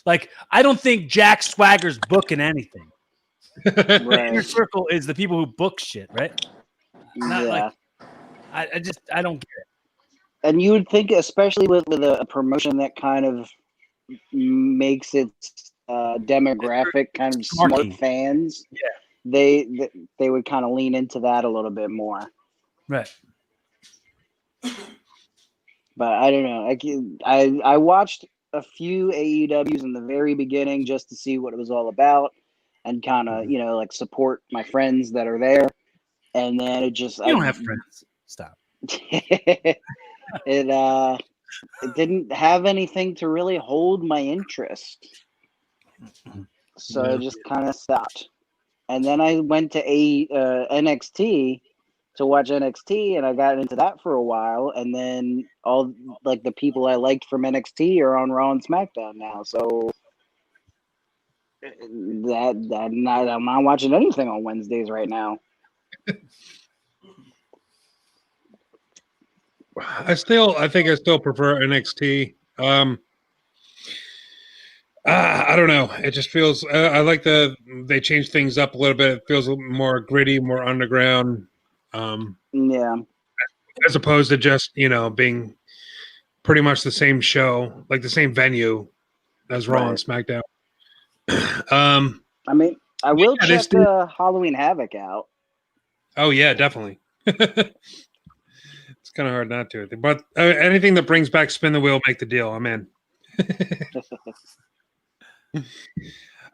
Speaker 2: like, I don't think Jack Swagger's booking anything. The Inner Circle is the people who book shit, right? Not like, I don't get it.
Speaker 8: And you would think, especially with a promotion that kind of makes its demographic kind of smart fans, they would kind of lean into that a little bit more.
Speaker 2: Right.
Speaker 8: But I don't know. I watched a few AEWs in the very beginning just to see what it was all about and kind of, like support my friends that are there. And then it just...
Speaker 2: You don't have friends. Stop.
Speaker 8: It didn't have anything to really hold my interest. So it just kind of stopped. And then I went to NXT to watch NXT, and I got into that for a while. And then all like the people I liked from NXT are on Raw and SmackDown now. So I'm not watching anything on Wednesdays right now.
Speaker 1: I think I still prefer NXT. I don't know. It just feels. I like they changed things up a little bit. It feels a little more gritty, more underground.
Speaker 8: Yeah.
Speaker 1: As opposed to just being pretty much the same show, like the same venue as Raw and SmackDown.
Speaker 8: I mean, I will check Halloween Havoc out.
Speaker 1: Oh yeah, definitely. It's kind of hard not to, but anything that brings back Spin the Wheel, make the deal. I'm in.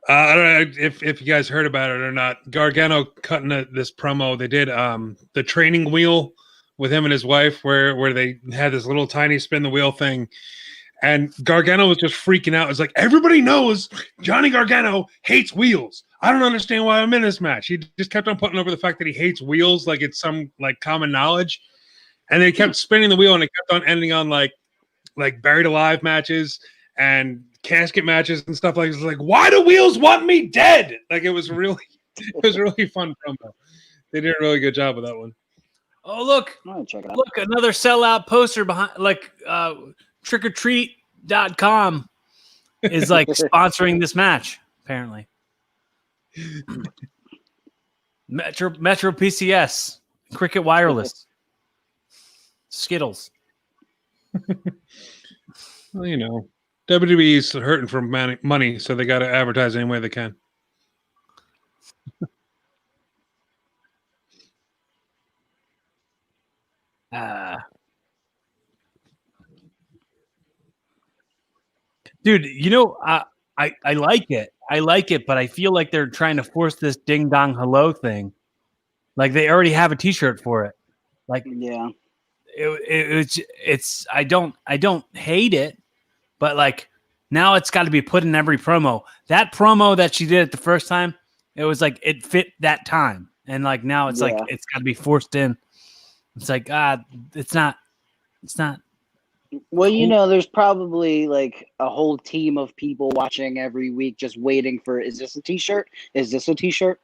Speaker 1: I don't know if you guys heard about it or not. Gargano cutting this promo. They did the training wheel with him and his wife, where they had this little tiny spin the wheel thing, and Gargano was just freaking out. It's like, everybody knows Johnny Gargano hates wheels. I don't understand why I'm in this match. He just kept on putting over the fact that he hates wheels, like it's some like common knowledge. And they kept spinning the wheel, and it kept on ending on like buried alive matches and casket matches and stuff like this. Like, why do wheels want me dead? Like, it was really fun promo. They did a really good job with that one.
Speaker 2: Oh, look.
Speaker 8: Check it out.
Speaker 2: Look, another sellout poster behind, like trickortreat.com is like sponsoring this match, apparently. Metro PCS, Cricket Wireless, Skittles.
Speaker 1: Well, WWE's hurting for money, so they got to advertise any way they can.
Speaker 2: Dude, I like it. I like it, but I feel like they're trying to force this ding dong hello thing. Like, they already have a T-shirt for it. Like,
Speaker 8: yeah,
Speaker 2: it's I don't hate it, but like now it's got to be put in every promo. That promo that she did it the first time, it was like it fit that time, and like now it's like it's got to be forced in. It's like it's not.
Speaker 8: Well, there's probably like a whole team of people watching every week, just waiting for, is this a T-shirt? Is this a T-shirt?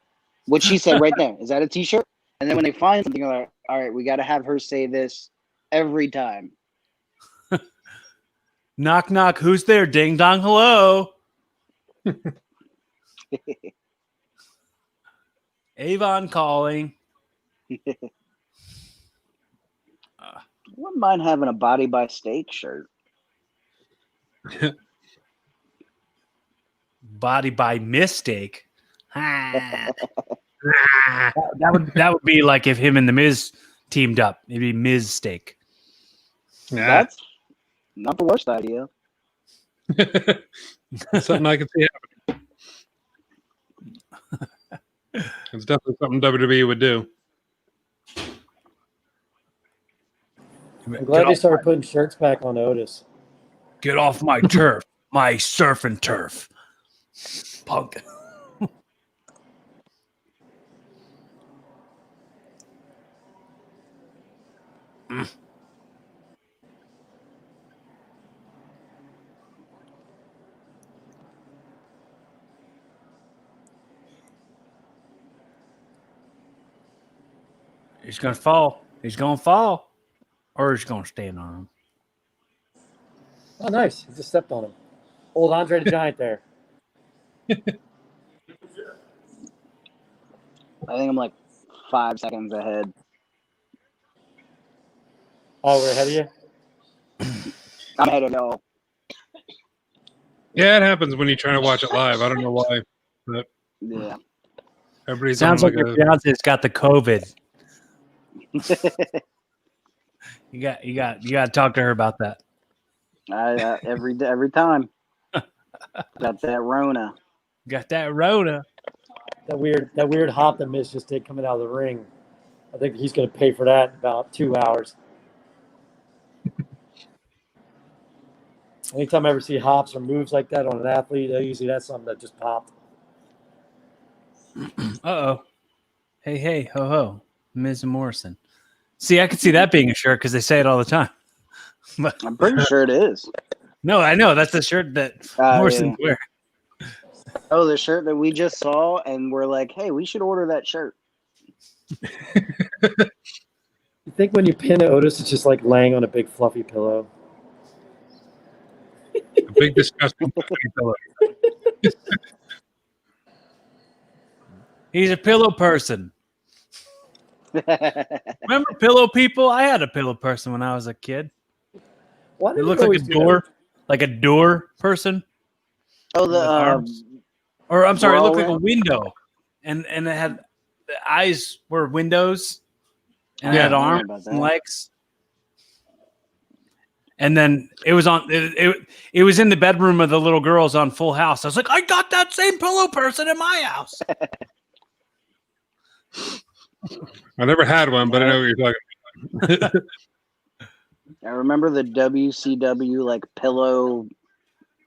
Speaker 8: What she said right there, is that a T-shirt? And then when they find something, they're like, all right, we got to have her say this every time.
Speaker 2: Knock, knock. Who's there? Ding dong. Hello. Avon calling.
Speaker 8: Wouldn't mind having a Body by Steak shirt.
Speaker 2: Body by mistake. that would be like if him and the Miz teamed up. It'd be Miz steak.
Speaker 8: That's not the worst idea.
Speaker 1: Something I can see happening. It's definitely something WWE would do.
Speaker 6: I'm glad they started putting shirts back on Otis.
Speaker 2: Get off my turf. My surf and turf. Punk. He's going to fall. He's going to fall. Or he's going to stand on him.
Speaker 6: Oh, nice. He just stepped on him. Old Andre the Giant there.
Speaker 8: I think I'm like 5 seconds ahead.
Speaker 6: Oh, we're ahead of you?
Speaker 8: I'm ahead of y'all.
Speaker 1: Yeah, it happens when you try to watch it live. I don't know why, but
Speaker 8: Yeah.
Speaker 1: everybody's
Speaker 2: Sounds
Speaker 1: on
Speaker 2: like your fiance's got the COVID. You got to talk to her about that.
Speaker 8: Every time. Got that Rona.
Speaker 2: Got that Rhoda.
Speaker 6: That weird hop that Miz just did coming out of the ring. I think he's going to pay for that in about 2 hours. Anytime I ever see hops or moves like that on an athlete, usually that's something that just popped.
Speaker 2: Uh-oh. Hey, ho, ho. Ms. Morrison. See, I could see that being a shirt because they say it all the time. But
Speaker 8: I'm pretty sure it is.
Speaker 2: no, I know. That's the shirt that Morrison's wearing.
Speaker 8: Oh, the shirt that we just saw, and we're like, hey, we should order that shirt.
Speaker 6: You think when you pin Otis, it's just like laying on a big fluffy pillow?
Speaker 1: A big disgusting pillow.
Speaker 2: He's a pillow person. Remember pillow people? I had a pillow person when I was a kid.
Speaker 6: Why
Speaker 2: It
Speaker 6: did
Speaker 2: looked like a door, person.
Speaker 8: Oh, the
Speaker 2: or I'm sorry, it looked like a
Speaker 8: brawler?
Speaker 2: window, and it had the eyes were windows, and it
Speaker 1: Yeah,
Speaker 2: had
Speaker 8: I don't know
Speaker 2: arms
Speaker 8: about
Speaker 2: and
Speaker 8: that.
Speaker 2: legs. And then it was on. It was in the bedroom of the little girls on Full House. I was like, I got that same pillow person in my house.
Speaker 1: I never had one, but I know what you're talking about.
Speaker 8: I remember the WCW like pillow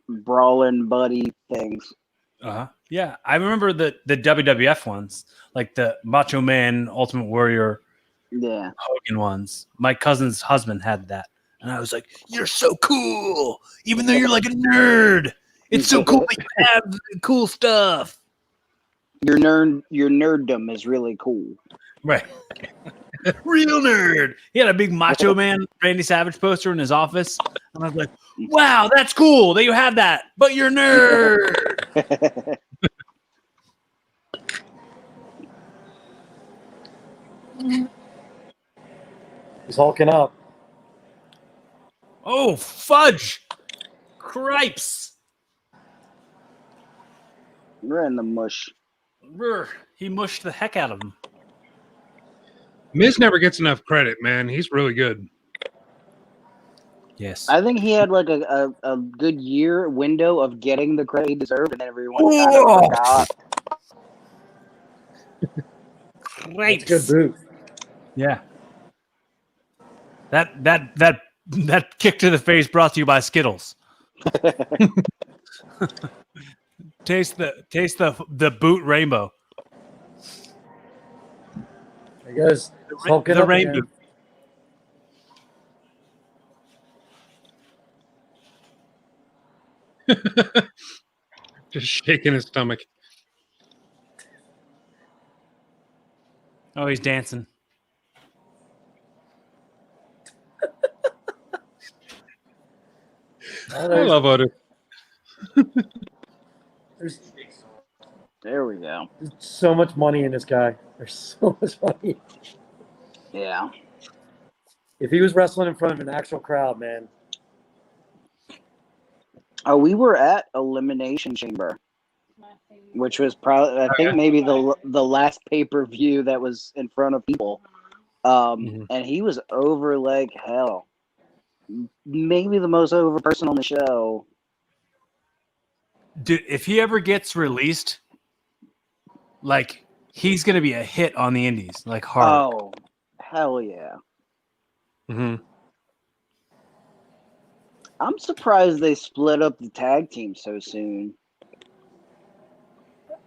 Speaker 8: brawling buddy things.
Speaker 2: Yeah, I remember the WWF ones, like the Macho Man, Ultimate Warrior,
Speaker 8: Yeah.
Speaker 2: Hogan ones. My cousin's husband had that, and I was like, "You're so cool, even though you're like a nerd. It's so cool that you have cool stuff."
Speaker 8: Your nerddom is really cool.
Speaker 2: Right. Real nerd. He had a big Macho Man Randy Savage poster in his office. And I was like, wow, that's cool that you have that, but you're a nerd.
Speaker 6: He's hulking up.
Speaker 2: Oh, fudge. Cripes.
Speaker 8: You're in the mush.
Speaker 2: Brr. He mushed the heck out of him.
Speaker 1: Miz never gets enough credit, man. He's really good.
Speaker 2: Yes.
Speaker 8: I think he had like a good year window of getting the credit he deserved, and then everyone kind of forgot.
Speaker 2: Cripes.
Speaker 6: That's a good boot.
Speaker 2: Yeah. That kick to the face brought to you by Skittles. Taste the boot rainbow.
Speaker 6: There he goes. He's hulking
Speaker 2: The
Speaker 6: up
Speaker 2: rainbow.
Speaker 6: again.
Speaker 1: Just shaking his stomach.
Speaker 2: Oh, he's dancing.
Speaker 1: I love Otis.
Speaker 8: There we go.
Speaker 6: There's so much money in this guy. There's so much money.
Speaker 8: Yeah.
Speaker 6: If he was wrestling in front of an actual crowd, man.
Speaker 8: Oh, we were at Elimination Chamber, which was probably, I think, maybe the last pay-per-view that was in front of people. And he was over like hell. Maybe the most over person on the show.
Speaker 2: Dude, if he ever gets released, like, he's going to be a hit on the indies, like hard.
Speaker 8: Oh, hell yeah.
Speaker 2: Mm-hmm.
Speaker 8: I'm surprised they split up the tag team so soon.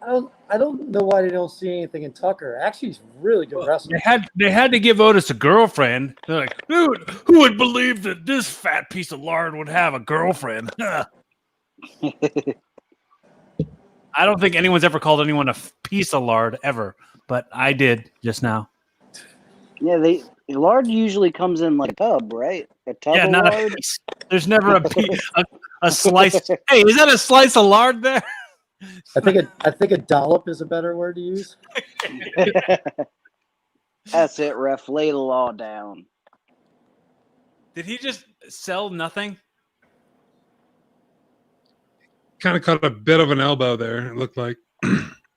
Speaker 6: I don't know why they don't see anything in Tucker. Actually, he's really good wrestler.
Speaker 2: They had to give Otis a girlfriend. They're like, dude, who would believe that this fat piece of lard would have a girlfriend? I don't think anyone's ever called anyone a piece of lard ever, but I did just now.
Speaker 8: Yeah, lard usually comes in like a tub, right? A tub of
Speaker 2: not
Speaker 8: lard?
Speaker 2: a piece. There's never a slice. Hey, is that a slice of lard there?
Speaker 6: I think a dollop is a better word to use.
Speaker 8: That's it, ref. Lay the law down.
Speaker 2: Did he just sell nothing?
Speaker 1: Kind of caught a bit of an elbow there, it looked like.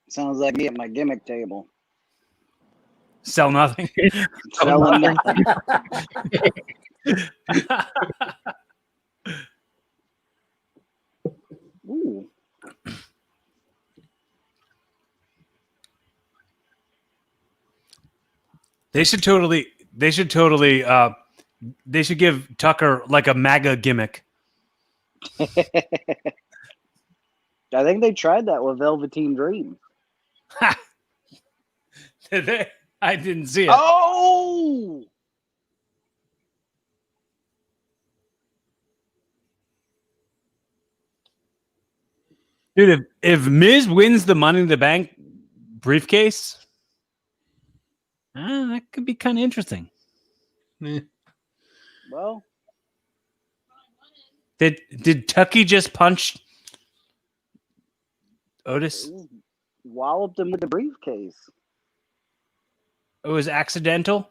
Speaker 8: Sounds like me at my gimmick table.
Speaker 2: Sell nothing.
Speaker 8: Selling nothing. Ooh.
Speaker 2: They should give Tucker like a MAGA gimmick.
Speaker 8: I think they tried that with Velveteen Dream.
Speaker 2: Did they? I didn't see it.
Speaker 8: Oh!
Speaker 2: Dude, if Miz wins the Money in the Bank briefcase, that could be kind of interesting.
Speaker 8: Well,
Speaker 2: did Tucky just punch Otis?
Speaker 8: Walloped him with the briefcase.
Speaker 2: It was accidental?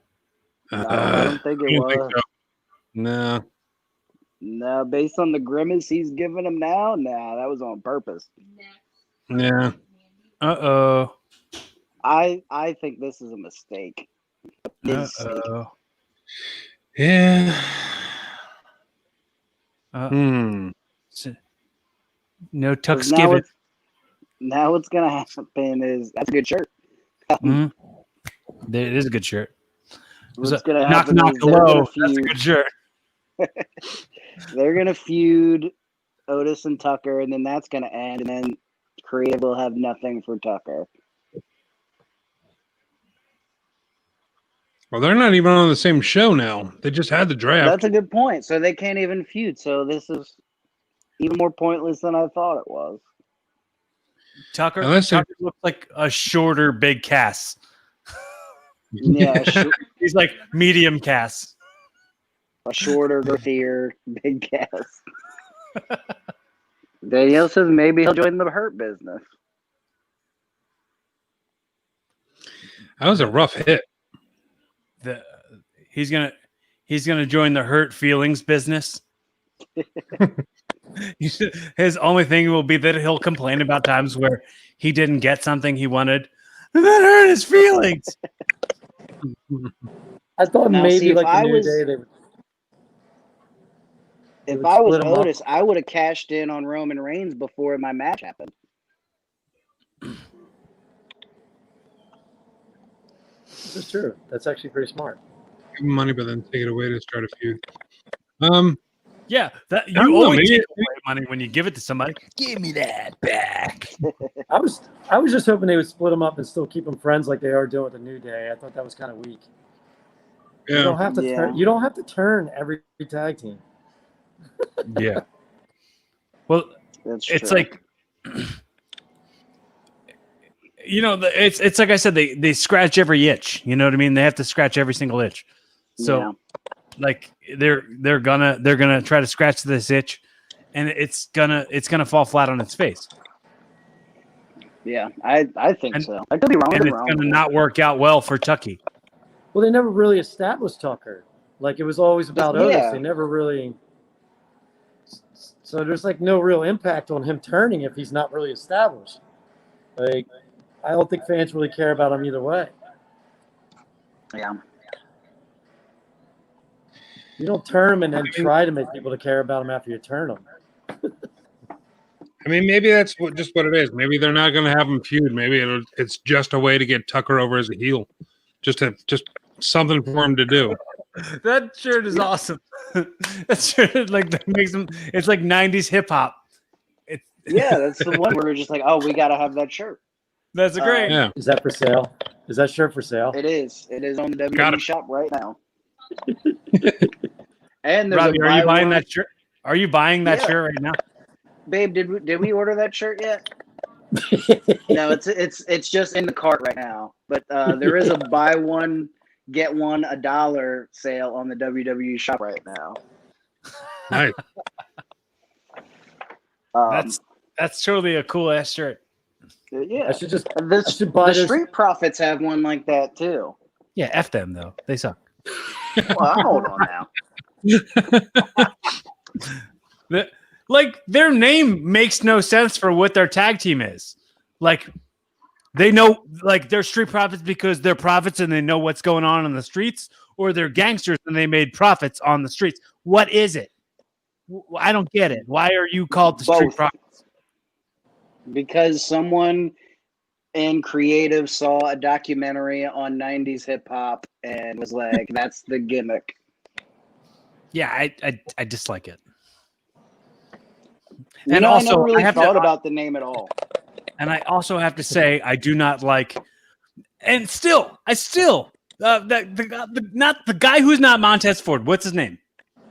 Speaker 8: No, I don't think it was.
Speaker 1: So. No.
Speaker 8: No, based on the grimace he's giving him now, that was on purpose.
Speaker 1: Yeah.
Speaker 2: Uh-oh.
Speaker 8: I think this is a mistake.
Speaker 2: Uh-oh.
Speaker 1: Yeah.
Speaker 2: No Tuck's given.
Speaker 8: Now what's going to happen is that's a good shirt.
Speaker 2: It is a good shirt.
Speaker 8: What's going to happen
Speaker 2: knock
Speaker 8: is
Speaker 2: low. That's a good shirt.
Speaker 8: They're going to feud Otis and Tucker, and then that's going to end, and then Creative will have nothing for Tucker.
Speaker 1: Well, they're not even on the same show now. They just had the draft.
Speaker 8: That's a good point. So they can't even feud. So this is even more pointless than I thought it was.
Speaker 2: Tucker looks like a shorter Big Cass.
Speaker 8: Yeah.
Speaker 2: He's like medium Cass.
Speaker 8: A shorter, girthier Big Cass. Danielle says maybe he'll join the Hurt business.
Speaker 1: That was a rough hit.
Speaker 2: He's gonna join the Hurt Feelings business. His only thing will be that he'll complain about times where he didn't get something he wanted, and that hurt his feelings.
Speaker 6: I thought
Speaker 8: Now,
Speaker 6: maybe
Speaker 8: see,
Speaker 6: like the New Day.
Speaker 8: If I was Otis, I would have cashed in on Roman Reigns before my match happened.
Speaker 6: This is true. That's actually pretty smart.
Speaker 1: Give him money, but then take it away to start a feud.
Speaker 2: Yeah, that you always take away money when you give it to somebody. Give me that back.
Speaker 6: I was just hoping they would split them up and still keep them friends like they are doing with the New Day. I thought that was kind of weak.
Speaker 1: Yeah.
Speaker 6: You don't have to turn. You don't have to turn every tag team.
Speaker 2: Yeah. Well, it's like, it's like I said, they scratch every itch. You know what I mean? They have to scratch every single itch. So, like they're gonna try to scratch this itch, and it's gonna fall flat on its face.
Speaker 8: Yeah, I think
Speaker 2: And-
Speaker 8: so. I could be wrong.
Speaker 2: And it's gonna not work out well for Tucky.
Speaker 6: Well, they never really established Tucker. Like, it was always about
Speaker 8: Yeah.
Speaker 6: Otis. They never really. So there's like no real impact on him turning if he's not really established. Like, I don't think fans really care about him either way.
Speaker 8: Yeah.
Speaker 6: You don't turn him and then try to make people to care about him after you turn him.
Speaker 1: I mean, maybe that's just what it is. Maybe they're not going to have him feud. Maybe it's just a way to get Tucker over as a heel, just something for him to do.
Speaker 2: That shirt is awesome. That shirt that makes him. It's like '90s hip hop.
Speaker 8: Yeah, that's the one where we're just like, oh, we got to have that shirt.
Speaker 2: That's great.
Speaker 1: Yeah.
Speaker 6: Is that for sale? Is that shirt for sale?
Speaker 8: It is. It is on the
Speaker 1: Got
Speaker 8: WWE
Speaker 1: it.
Speaker 8: shop right now. And there's
Speaker 2: Robbie,
Speaker 8: a
Speaker 2: are you
Speaker 8: buy
Speaker 2: buying
Speaker 8: one-
Speaker 2: that shirt? Are you buying that
Speaker 8: Yeah.
Speaker 2: shirt right now?
Speaker 8: Babe, did we order that shirt yet? No, it's just in the cart right now. But there is a buy one get one $1 sale on the WWE shop right now.
Speaker 1: Nice.
Speaker 2: That's totally a cool ass shirt.
Speaker 8: Yeah,
Speaker 6: I should just.
Speaker 8: the,
Speaker 6: I should buy
Speaker 8: the
Speaker 6: this.
Speaker 8: Street Profits have one like that too.
Speaker 2: Yeah, F them though. They suck.
Speaker 8: Well, hold on now.
Speaker 2: Their name makes no sense for what their tag team is. Like, they know, like, they're Street Profits because they're prophets and they know what's going on in the streets, or they're gangsters and they made profits on the streets. What is it? I don't get it. Why are you called the Street
Speaker 8: Both.
Speaker 2: Profits?
Speaker 8: Because someone in creative saw a documentary on 90s hip hop and was like, that's the gimmick.
Speaker 2: Yeah, I dislike it.
Speaker 8: You
Speaker 2: And
Speaker 8: know,
Speaker 2: also,
Speaker 8: I never really
Speaker 2: I have
Speaker 8: thought
Speaker 2: to-
Speaker 8: about the name at all.
Speaker 2: And I also have to say, I do not like, and still, not the guy who's not Montez Ford. What's his name?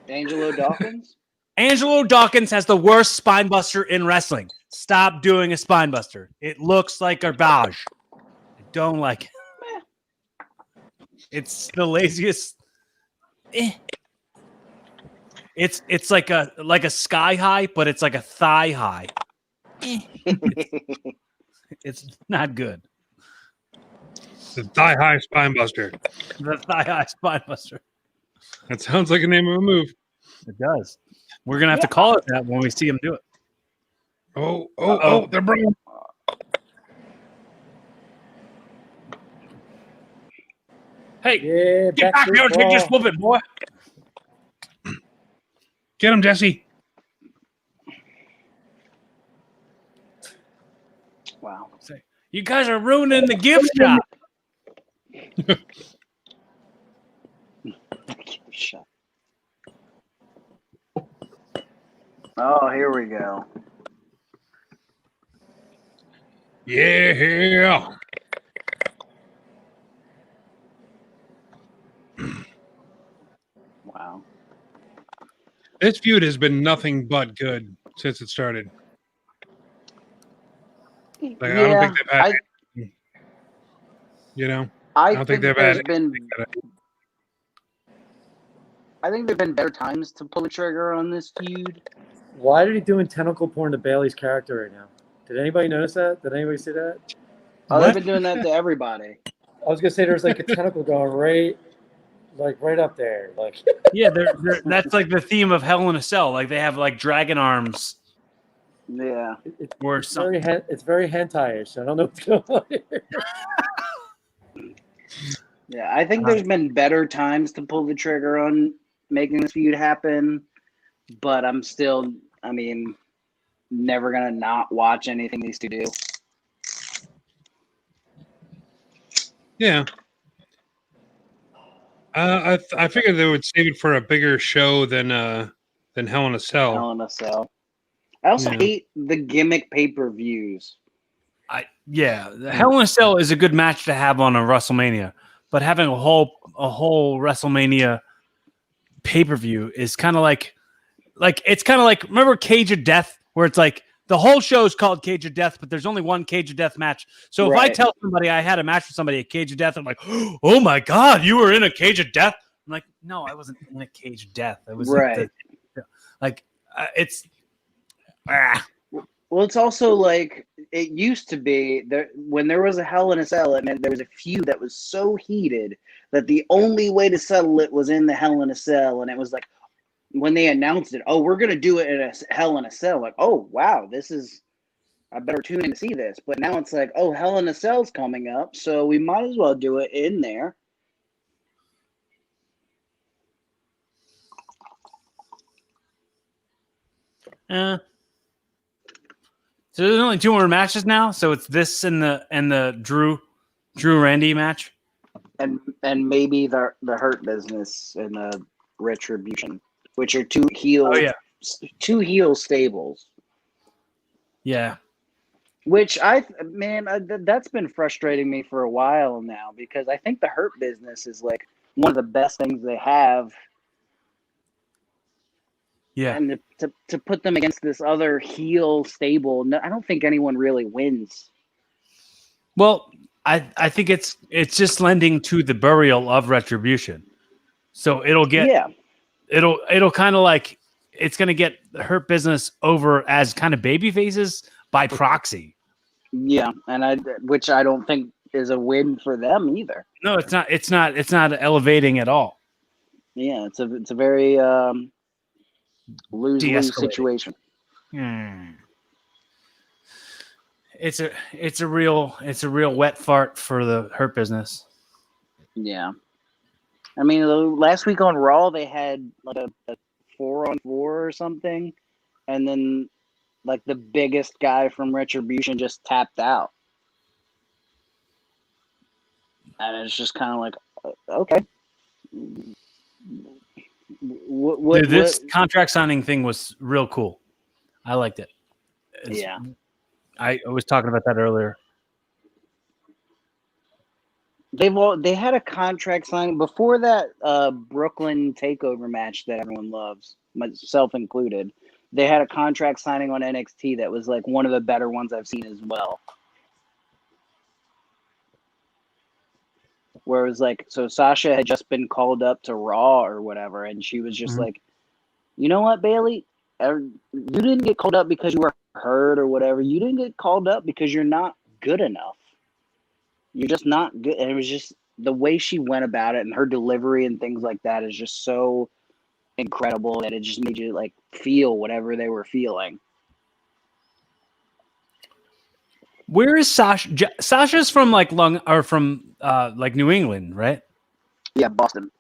Speaker 8: Angelo Dawkins?
Speaker 2: Angelo Dawkins has the worst spine buster in wrestling. Stop doing a spine buster. It looks like garbage. I don't like it. It's the laziest. It's like a sky high, but it's like a thigh high. It's not good.
Speaker 1: The Thigh High Spine Buster.
Speaker 2: The thigh high spine buster.
Speaker 1: That sounds like a name of a move.
Speaker 2: It does. We're gonna have to call it that when we see him do it.
Speaker 1: Oh, they're bringing.
Speaker 2: Hey,
Speaker 6: Yeah,
Speaker 2: get back here and take this whooping, boy.
Speaker 1: Get him, Jesse.
Speaker 8: Wow.
Speaker 2: You guys are ruining the gift shop.
Speaker 8: Shut. Oh, here we go.
Speaker 1: Yeah.
Speaker 8: Wow.
Speaker 1: This feud has been nothing but good since it started. Like, I don't think they've had.
Speaker 8: I
Speaker 1: don't
Speaker 8: think
Speaker 1: think they've
Speaker 8: there's
Speaker 1: had
Speaker 8: been. I think there've been better times to pull the trigger on this feud.
Speaker 6: Why are they doing tentacle porn to Bayley's character right now? Did anybody notice that? Did anybody see that?
Speaker 8: Oh, they've been doing that to everybody.
Speaker 6: I was gonna say there's like a tentacle going right up there. Like,
Speaker 2: Yeah, that's like the theme of Hell in a Cell. Like they have like dragon arms
Speaker 8: Yeah.
Speaker 2: or
Speaker 6: it's
Speaker 2: something.
Speaker 6: it's very hentai-ish. I don't know what's going on here.
Speaker 8: Yeah, I think there's been better times to pull the trigger on making this feud happen, but I'm still, never gonna not watch anything these two do.
Speaker 1: Yeah. I figured they would save it for a bigger show than Hell in a Cell.
Speaker 8: Hell in a Cell. I also
Speaker 1: Yeah.
Speaker 8: hate the gimmick pay-per-views.
Speaker 2: The Hell in a Cell is a good match to have on a WrestleMania, but having a whole WrestleMania pay-per-view is kind of like it's kind of like, remember Cage of Death, where it's like the whole show is called Cage of Death, but there's only one Cage of Death match. So if I
Speaker 8: Right.
Speaker 2: tell somebody I had a match with somebody at Cage of Death, I'm like, oh my God, you were in a Cage of Death. I'm like, no, I wasn't in a Cage of Death. I was
Speaker 8: Right.
Speaker 2: it's
Speaker 8: Well, it's also like it used to be there when there was a Hell in a Cell. It meant there was a feud that was so heated that the only way to settle it was in the Hell in a Cell, and it was like when they announced it, oh, we're gonna do it in a Hell in a Cell. Like, oh wow, this is I better tune in to see this. But now it's like, oh, Hell in a Cell's coming up, so we might as well do it in there.
Speaker 2: So there's only 2 more matches now. So it's this and the Drew Randy match,
Speaker 8: and maybe the Hurt Business and the Retribution, which are two heel stables.
Speaker 2: Yeah.
Speaker 8: Which that's been frustrating me for a while now because I think the Hurt Business is like one of the best things they have.
Speaker 2: Yeah.
Speaker 8: And to put them against this other heel stable, no, I don't think anyone really wins.
Speaker 2: Well, I think it's just lending to the burial of Retribution. So it'll kind of like it's going to get the Hurt Business over as kind of baby faces by proxy.
Speaker 8: Yeah, and which I don't think is a win for them either.
Speaker 2: No, it's not. It's not elevating at all.
Speaker 8: Yeah, it's a very lose-lose situation.
Speaker 2: It's a real wet fart for the Hurt Business.
Speaker 8: Yeah, I mean, last week on Raw they had like a 4-on-4 or something, and then like the biggest guy from Retribution just tapped out, and it's just kind of like, okay.
Speaker 2: Dude, this contract signing thing was real cool. I liked it.
Speaker 8: Yeah.
Speaker 2: I was talking about that earlier.
Speaker 8: They had a contract signing before that Brooklyn takeover match that everyone loves, myself included. They had a contract signing on NXT that was like one of the better ones I've seen as well. Where it was like, so Sasha had just been called up to Raw or whatever, and she was just like, you know what, Bayley? You didn't get called up because you were hurt or whatever. You didn't get called up because you're not good enough. You're just not good. And it was just the way she went about it and her delivery and things like that is just so incredible that it just made you like feel whatever they were feeling.
Speaker 2: Where is Sasha? Sasha's from like like New England, right?
Speaker 8: Yeah, Boston.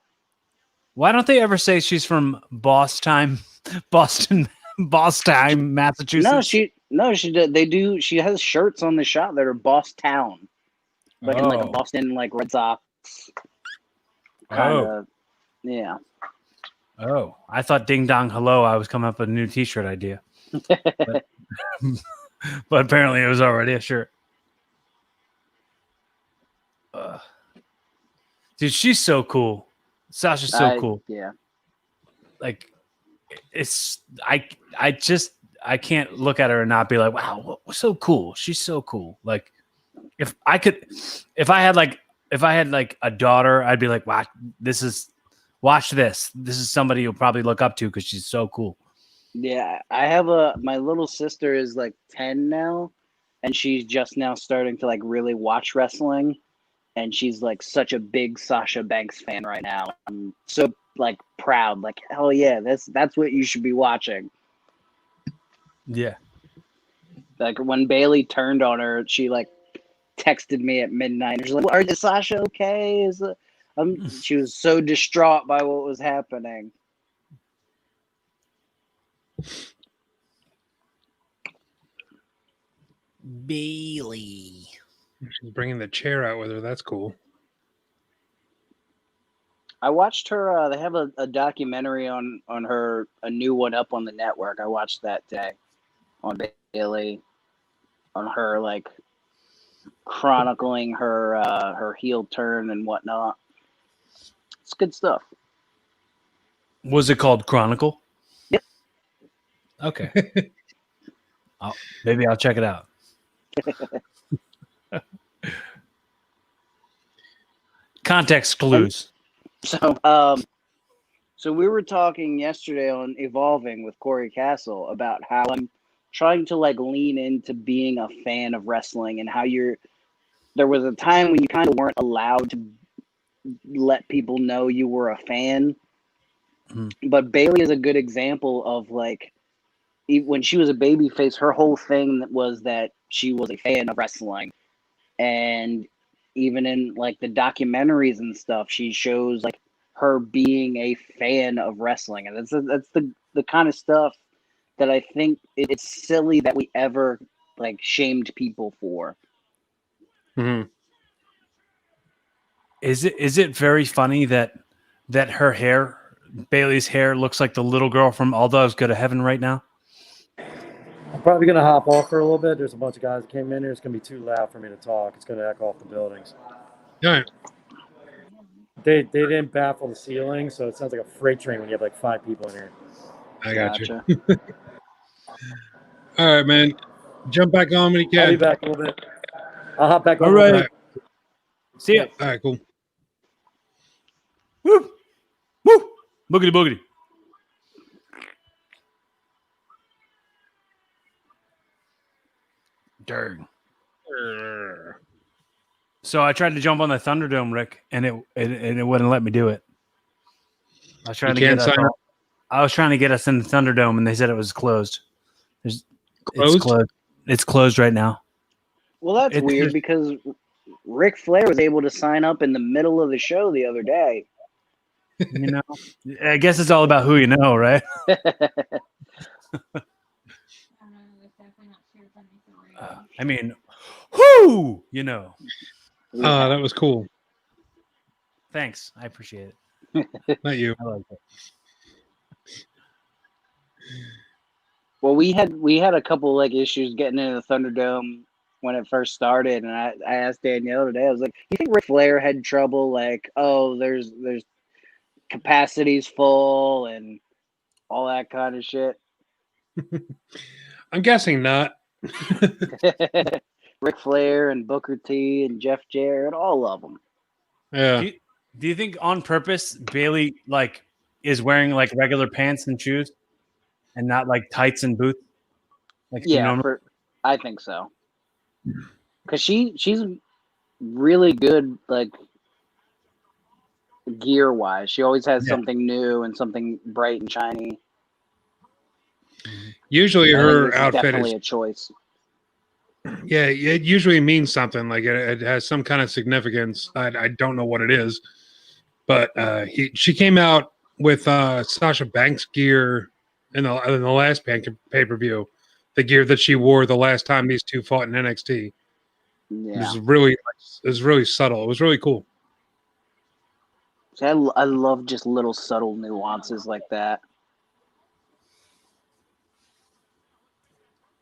Speaker 2: Why don't they ever say she's from Boston, Massachusetts?
Speaker 8: She did. They do. She has shirts on the shop that are Boss Town, but in like a Boston like Red Sox kind of. Yeah.
Speaker 2: Oh, I thought Ding Dong Hello. I was coming up with a new T-shirt idea, but apparently it was already a shirt. Dude, she's so cool. Sasha's so cool.
Speaker 8: Yeah.
Speaker 2: Like, I can't look at her and not be like, wow, so cool. She's so cool. Like, if I had a daughter, I'd be like, watch this. This is somebody you'll probably look up to because she's so cool.
Speaker 8: Yeah, I have my little sister is like 10 now, and she's just now starting to like really watch wrestling, and she's like such a big Sasha Banks fan right now. I'm so like proud, like hell yeah, that's what you should be watching.
Speaker 2: Yeah.
Speaker 8: Like when Bayley turned on her, she like texted me at midnight. She's like, "Is Sasha okay?" She was so distraught by what was happening.
Speaker 2: Bayley.
Speaker 1: She's bringing the chair out with her. That's cool.
Speaker 8: I watched her. They have a documentary on her, a new one up on the network. I watched that today on Bayley, on her like chronicling her heel turn and whatnot. It's good stuff.
Speaker 2: Was it called Chronicle?
Speaker 8: Yep.
Speaker 2: Okay. Maybe I'll check it out. Context clues.
Speaker 8: So we were talking yesterday on Evolving with Corey Castle about how I'm trying to like lean into being a fan of wrestling and how there was a time when you kind of weren't allowed to let people know you were a fan. But Bayley is a good example of like when she was a babyface, her whole thing was that she was a fan of wrestling. And even in like the documentaries and stuff, she shows like her being a fan of wrestling. And that's the kind of stuff that I think it's silly that we ever like shamed people for.
Speaker 1: Mm-hmm.
Speaker 2: Is it very funny that her hair, Bailey's hair, looks like the little girl from All Dogs Go to Heaven right now?
Speaker 6: I'm probably gonna hop off for a little bit. There's a bunch of guys that came in here. It's gonna be too loud for me to talk. It's gonna echo off the buildings.
Speaker 1: All right.
Speaker 6: They didn't baffle the ceiling, so it sounds like a freight train when you have like 5 people in here.
Speaker 1: I got
Speaker 8: Gotcha.
Speaker 1: you. All right, man. Jump back on when you can.
Speaker 6: I'll be back a little bit. I'll hop back on.
Speaker 2: All right. See ya.
Speaker 1: All right, cool.
Speaker 2: Woo! Woo! Boogity boogity. Darn. So I tried to jump on the Thunderdome, Rick, and it wouldn't let me do it. I was trying to get us. I was trying to get us in the Thunderdome, and they said it was closed. It's closed. It's closed right now.
Speaker 8: Well, that's weird because Ric Flair was able to sign up in the middle of the show the other day.
Speaker 2: You know, I guess it's all about who you know, right? I mean, who you know.
Speaker 1: Oh, that was cool.
Speaker 2: Thanks, I appreciate it.
Speaker 1: Not you.
Speaker 2: I like it.
Speaker 8: Well, we had a couple like issues getting into the Thunderdome when it first started, and I asked Danielle today. I was like, "You think Ric Flair had trouble? Like, oh, there's capacity's full and all that kind of shit."
Speaker 1: I'm guessing not.
Speaker 8: Ric Flair and Booker T and Jeff Jarrett, all of them.
Speaker 1: Yeah.
Speaker 2: Do you think on purpose Bayley like is wearing like regular pants and shoes, and not like tights and boots? Like
Speaker 8: Yeah, I think so. Because she's really good, like gear wise. She always has something new and something bright and shiny.
Speaker 1: Usually her outfit
Speaker 8: definitely
Speaker 1: is
Speaker 8: a choice.
Speaker 1: Yeah, it usually means something. Like it has some kind of significance. I don't know what it is, but she came out with Sasha Banks gear in the last pay-per-view, the gear that she wore the last time these two fought in NXT.
Speaker 8: Yeah,
Speaker 1: it was really subtle. It was really cool.
Speaker 8: See, I love just little subtle nuances like that.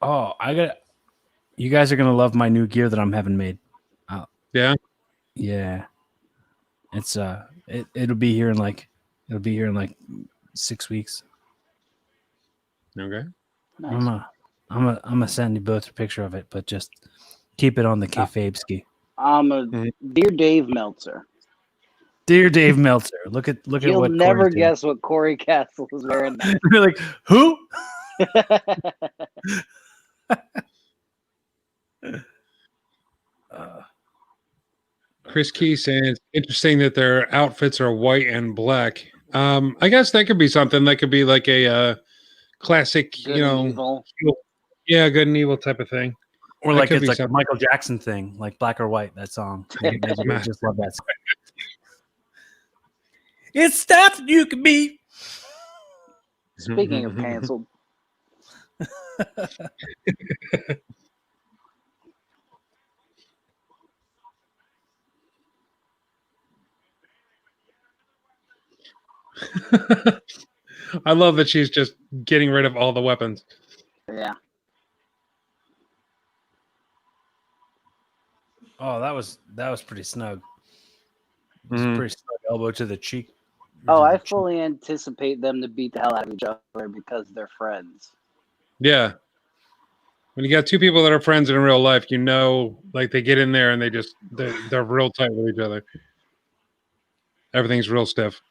Speaker 2: Oh, you guys are gonna love my new gear that I'm having made.
Speaker 1: Yeah.
Speaker 2: It's it'll be here in like 6 weeks.
Speaker 1: Okay.
Speaker 8: Nice.
Speaker 2: I'm gonna send you both a picture of it, but just keep it on the kayfabe ski.
Speaker 8: I'm a Dear Dave Meltzer.
Speaker 2: Dear Dave Meltzer, look at
Speaker 8: You'll
Speaker 2: what
Speaker 8: never
Speaker 2: Corey's doing.
Speaker 8: guess what Corey Castle is wearing.
Speaker 2: You're like, who?
Speaker 1: Chris Key saying it's interesting that their outfits are white and black. I guess that could be something. That could be like a classic,
Speaker 8: Good and evil.
Speaker 1: Yeah, good and evil type of thing.
Speaker 2: Or
Speaker 1: That
Speaker 2: like
Speaker 1: could
Speaker 2: it's
Speaker 1: be
Speaker 2: like a
Speaker 1: something.
Speaker 2: Michael Jackson thing, like Black or White, that song. I just love that song. It's stuff you can be.
Speaker 8: Speaking of canceled.
Speaker 1: I love that she's just getting rid of all the weapons.
Speaker 8: Yeah.
Speaker 2: Oh, that was pretty snug. It was a pretty snug elbow to the cheek.
Speaker 8: Oh, I fully anticipate them to beat the hell out of each other because they're friends.
Speaker 1: Yeah. When you got two people that are friends in real life, you know, like they get in there and they're real tight with each other. Everything's real stiff.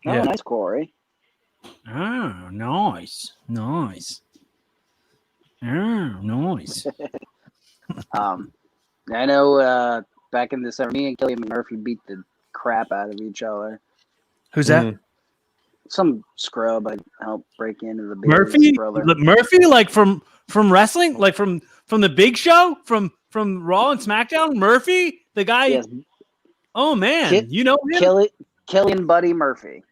Speaker 8: Oh,
Speaker 2: Yeah.
Speaker 8: nice, Corey.
Speaker 2: Oh, nice. Nice.
Speaker 8: I know back in December, me and Killian Murphy beat the crap out of each other.
Speaker 2: Who's that?
Speaker 8: Some scrub I helped break into the
Speaker 2: Murphy?
Speaker 8: Bayley's brother.
Speaker 2: Murphy, like from wrestling, like from the Big Show, from Raw and SmackDown. Murphy, the guy.
Speaker 8: Yes.
Speaker 2: Oh man, you know him.
Speaker 8: Killian Buddy Murphy.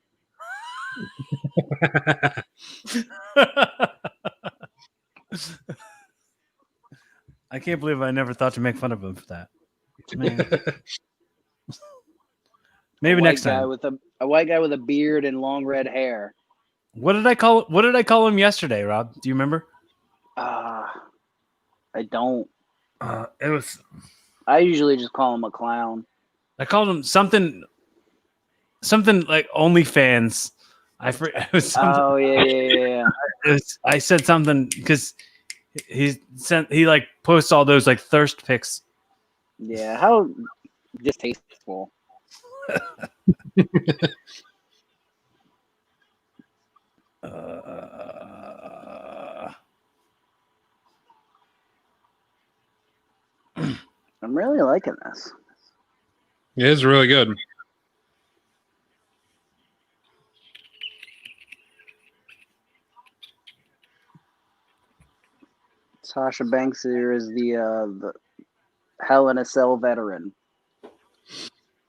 Speaker 2: I can't believe I never thought to make fun of him for that. Man. Maybe next time.
Speaker 8: A white guy with a beard and long red hair.
Speaker 2: What did I call him yesterday, Rob? Do you remember?
Speaker 8: I don't.
Speaker 2: It was.
Speaker 8: I usually just call him a clown.
Speaker 2: I called him something like OnlyFans. It was something.
Speaker 8: Oh yeah.
Speaker 2: I said something because he like posts all those like thirst pics.
Speaker 8: Yeah, how distasteful. I'm really liking this.
Speaker 1: It is really good.
Speaker 8: Sasha Banks here is the Hell in a Cell veteran.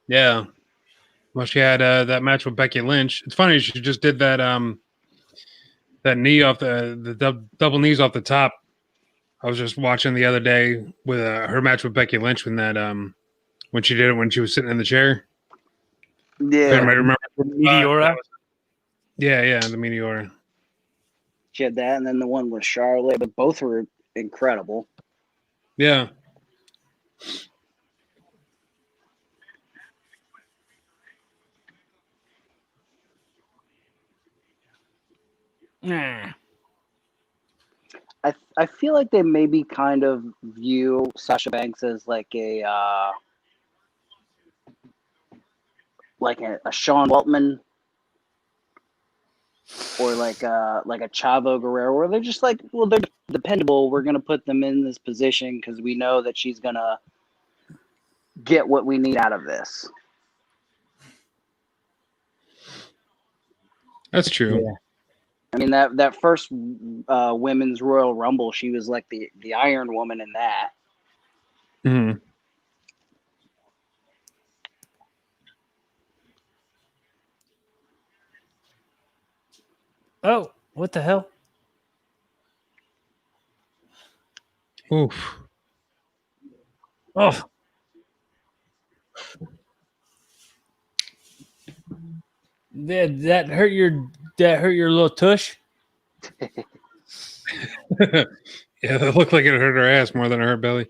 Speaker 1: Yeah. Well, she had that match with Becky Lynch. It's funny she just did that that knee off the double knees off the top. I was just watching the other day with her match with Becky Lynch when she did it when she was sitting in the chair.
Speaker 8: Yeah.
Speaker 1: Anybody remember
Speaker 2: the Meteora?
Speaker 1: Yeah, the Meteora.
Speaker 8: She had that, and then the one with Charlotte, but both were incredible.
Speaker 1: Yeah.
Speaker 2: Nah.
Speaker 8: I feel like they maybe kind of view Sasha Banks as like a Sean Waltman or like a Chavo Guerrero, where they're just like, well, they're dependable. We're gonna put them in this position because we know that she's gonna get what we need out of this.
Speaker 1: That's true.
Speaker 2: Yeah.
Speaker 8: I mean that first women's Royal Rumble, she was like the Iron Woman in that.
Speaker 1: Mm-hmm.
Speaker 2: Oh, what the hell?
Speaker 1: Oof.
Speaker 2: Oh. That hurt your little tush?
Speaker 1: Yeah, that looked like it hurt her ass more than it hurt belly.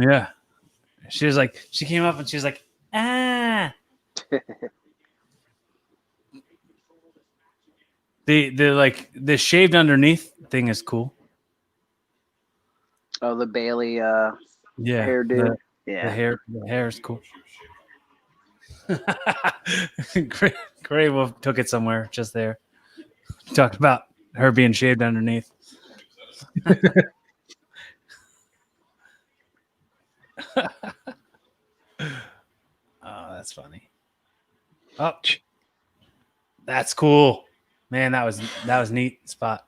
Speaker 2: Yeah. She came up and she was like, ah. The shaved underneath thing is cool.
Speaker 8: Oh, the Bayley
Speaker 2: Yeah.
Speaker 8: hairdo.
Speaker 2: The hair is cool. Gray Wolf took it somewhere just there. Talked about her being shaved underneath. Oh, that's funny. Oh, that's cool, man. That was neat spot.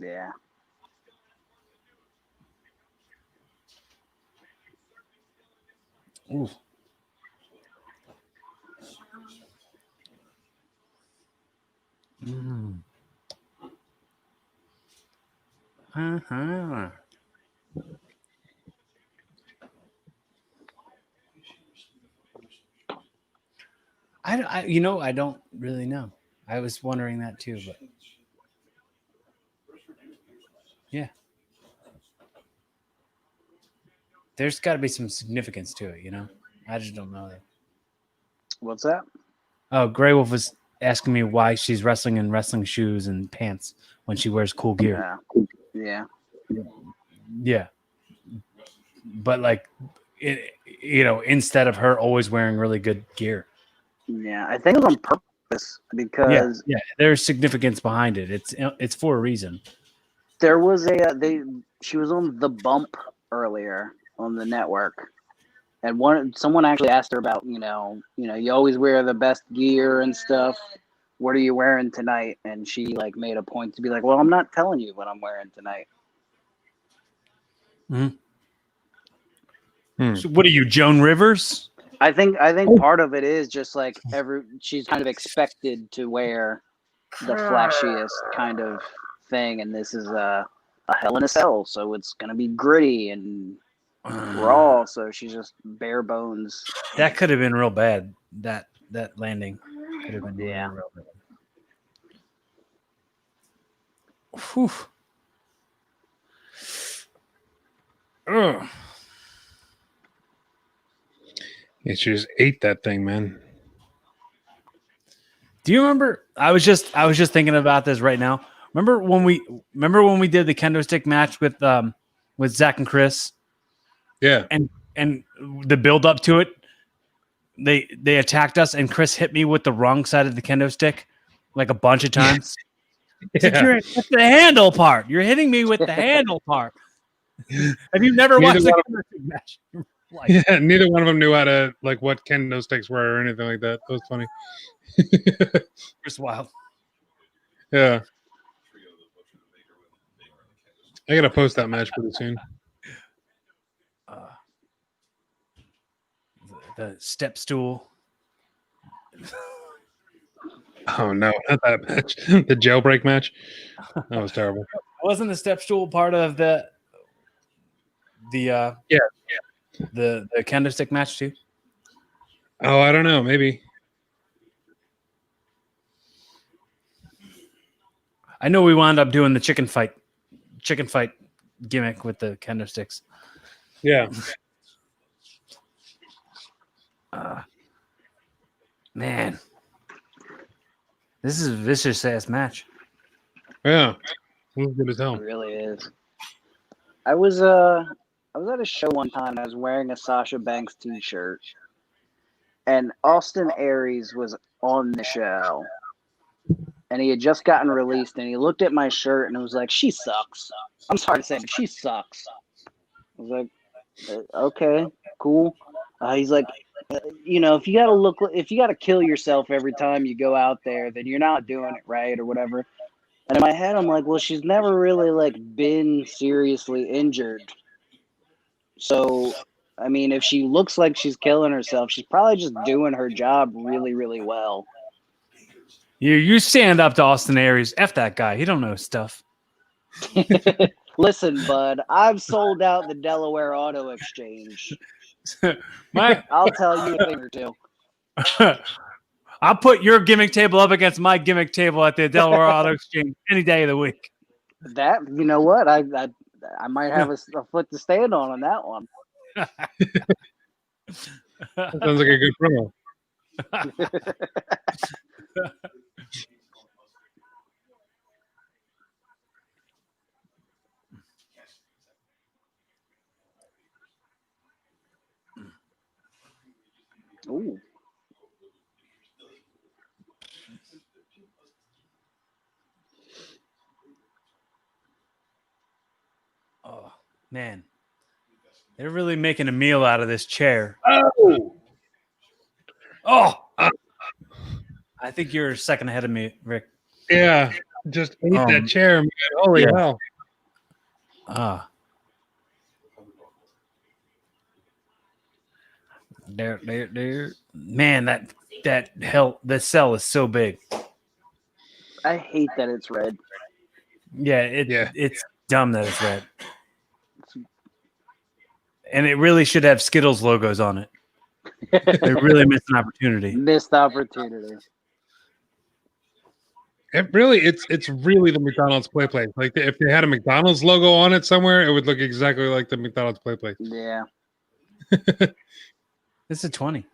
Speaker 8: Yeah.
Speaker 2: Ooh. Mm. Uh-huh. I don't really know. I was wondering that too, but yeah, there's got to be some significance to it, I just don't know that.
Speaker 8: What's that?
Speaker 2: Oh, Grey Wolf was asking me why she's wrestling in wrestling shoes and pants when she wears cool gear.
Speaker 8: Yeah.
Speaker 2: Yeah. But like, instead of her always wearing really good gear.
Speaker 8: Yeah, I think it was on purpose because
Speaker 2: yeah, there's significance behind it. It's for a reason.
Speaker 8: There was she was on The Bump earlier on the network. And someone actually asked her about, you always wear the best gear and stuff. What are you wearing tonight? And she like made a point to be like, well, I'm not telling you what I'm wearing tonight.
Speaker 2: So what are you, Joan Rivers?
Speaker 8: I think part of it is just like she's kind of expected to wear the flashiest kind of thing, and this is a Hell in a Cell, so it's gonna be gritty and raw. So she's just bare bones.
Speaker 2: That could have been real bad. That landing could have been real bad. Whew. Ugh.
Speaker 1: Yeah, she just ate that thing, man.
Speaker 2: Do you remember? I was just thinking about this right now. Remember when we did the kendo stick match with Zach and Chris?
Speaker 1: Yeah.
Speaker 2: And the build up to it, they attacked us, and Chris hit me with the wrong side of the kendo stick like a bunch of times. It's like, that's the handle part. You're hitting me with the handle part. Have you never watched a kendo stick match?
Speaker 1: Yeah, neither one of them knew how to like what kendo sticks were or anything like that. That was funny.
Speaker 2: Chris Wild.
Speaker 1: Yeah. I gotta post that match pretty soon.
Speaker 2: The step stool.
Speaker 1: Oh no, not that match. The jailbreak match. That was terrible.
Speaker 2: Wasn't the step stool part of the kendo stick match too?
Speaker 1: Oh, I don't know. Maybe.
Speaker 2: I know we wound up doing the chicken fight gimmick with the kendo sticks.
Speaker 1: Yeah.
Speaker 2: Man, this is a vicious ass match.
Speaker 1: Yeah. It was good as hell.
Speaker 8: It really is. I was at a show one time. I was wearing a Sasha Banks t-shirt, and Austin Aries was on the show, and he had just gotten released, and he looked at my shirt and was like, "She sucks." I'm sorry to say, but she sucks. I was like, "Okay, cool." He's like, if you gotta kill yourself every time you go out there, then you're not doing it right or whatever. And in my head, I'm like, well, she's never really like been seriously injured. So, I mean, if she looks like she's killing herself, she's probably just doing her job really, really well.
Speaker 2: You stand up to Austin Aries. F that guy. He don't know stuff.
Speaker 8: Listen, bud, I've sold out the Delaware Auto Exchange.
Speaker 2: I'll
Speaker 8: tell you a thing or two.
Speaker 2: I'll put your gimmick table up against my gimmick table at the Delaware Auto Exchange any day of the week.
Speaker 8: That, you know what? I might have a foot to stand on that one.
Speaker 1: That sounds like a good promo.
Speaker 8: Ooh.
Speaker 2: Oh, man. They're really making a meal out of this chair. Oh! I think you're a second ahead of me, Rick.
Speaker 1: Yeah. Just ate that chair, man. Holy hell.
Speaker 2: There. Man, that cell is so big.
Speaker 8: I hate that it's red.
Speaker 2: Yeah, it's dumb that it's red. And it really should have Skittles logos on it. They really missed an opportunity.
Speaker 8: Missed opportunity.
Speaker 1: It's really the McDonald's play place. Like if they had a McDonald's logo on it somewhere, it would look exactly like the McDonald's play place.
Speaker 8: Yeah.
Speaker 2: This is 20.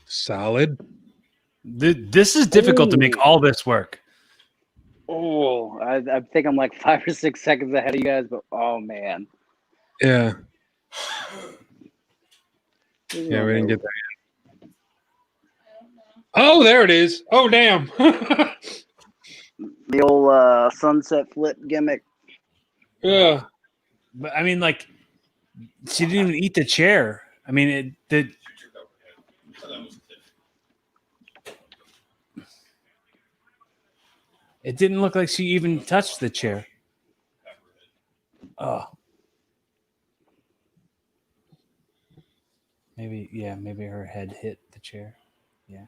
Speaker 1: Solid.
Speaker 2: This is difficult to make all this work.
Speaker 8: Oh, I think I'm like 5 or 6 seconds ahead of you guys, but oh man.
Speaker 1: Yeah. Yeah, we didn't get that yet. Oh, there it is. Oh, damn.
Speaker 8: The old sunset flip gimmick.
Speaker 1: Yeah.
Speaker 2: But I mean, like, she didn't even eat the chair. I mean, it didn't look like she even touched the chair. Oh. Maybe her head hit the chair. Yeah.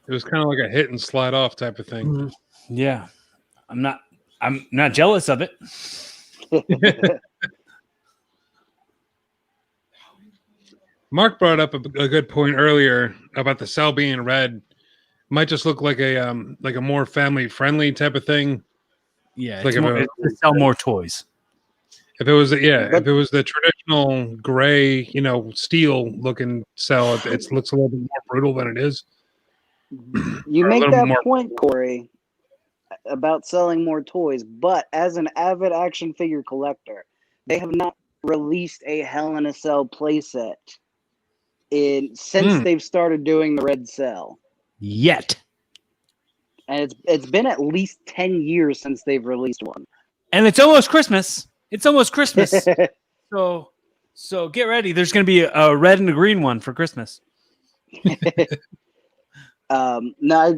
Speaker 1: It was kind of like a hit and slide off type of thing.
Speaker 2: Mm-hmm. Yeah. I'm not jealous of it.
Speaker 1: Mark brought up a good point earlier about the cell being red. Might just look like a more family friendly type of thing.
Speaker 2: Yeah,
Speaker 1: Like
Speaker 2: to sell more toys.
Speaker 1: If it was if it was the traditional gray, steel looking cell, it looks a little bit more brutal than it is.
Speaker 8: You make that point, Corey, about selling more toys, but as an avid action figure collector, they have not released a Hell in a Cell playset since they've started doing the red cell.
Speaker 2: Yet.
Speaker 8: And it's been at least 10 years since they've released one.
Speaker 2: And it's almost Christmas. So get ready. There's going to be a red and a green one for Christmas.
Speaker 8: No,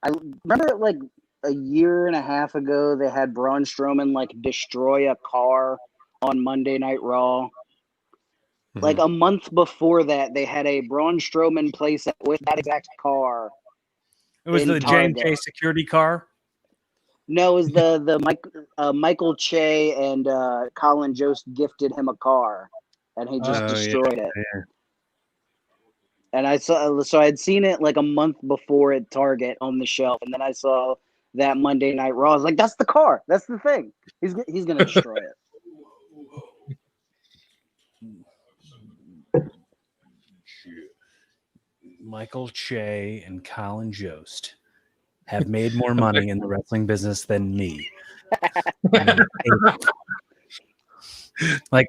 Speaker 8: I remember like a year and a half ago, they had Braun Strowman like destroy a car on Monday Night Raw. Mm-hmm. Like a month before that, they had a Braun Strowman playset with that exact car.
Speaker 2: It was the J&J security car.
Speaker 8: No, it was the Michael Che and Colin Jost gifted him a car, and he just destroyed it. Yeah. And so I'd seen it like a month before at Target on the shelf, and then I saw that Monday Night Raw. I was like, "That's the car. That's the thing. He's gonna destroy it."
Speaker 2: Michael Che and Colin Jost have made more money in the wrestling business than me. Like,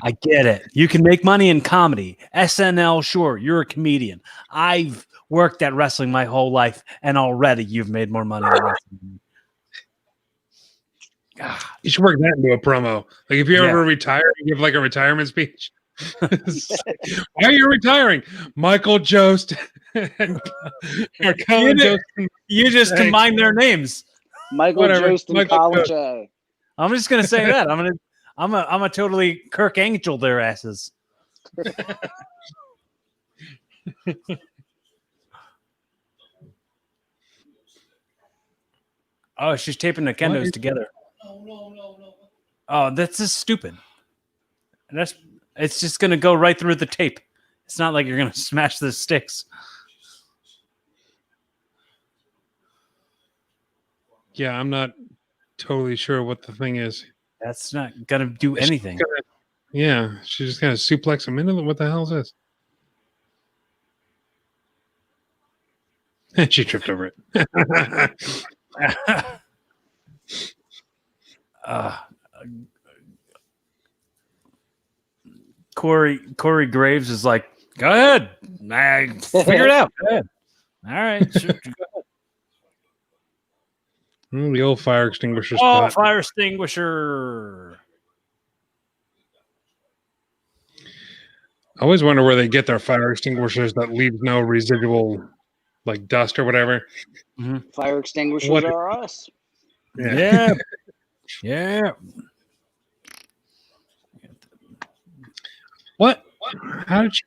Speaker 2: I get it. You can make money in comedy. SNL, sure, you're a comedian. I've worked at wrestling my whole life, and already you've made more money in wrestling.
Speaker 1: You should work that into a promo. Like, if you ever retire, you give like a retirement speech. Why are you retiring? Michael Jost and Colin Jost.
Speaker 2: You just combine their names.
Speaker 8: Michael Jost and Colin J.
Speaker 2: I'm just gonna say that. I'm a totally Kirk Angel their asses. Oh, she's taping the kendos together. No. Oh, that's just stupid. And it's just gonna go right through the tape. It's not like you're gonna smash the sticks.
Speaker 1: Yeah, I'm not totally sure what the thing is.
Speaker 2: That's not gonna do anything.
Speaker 1: She's just gonna suplex him into them. What the hell is this? And she tripped over it.
Speaker 2: Corey Graves is like, go ahead. Figure it out. Go ahead. All right. Sure, go ahead.
Speaker 1: The old fire extinguisher.
Speaker 2: Fire extinguisher.
Speaker 1: I always wonder where they get their fire extinguishers that leaves no residual, like dust or whatever.
Speaker 8: Mm-hmm. Fire extinguishers are us.
Speaker 2: Yeah.
Speaker 1: What? How did you?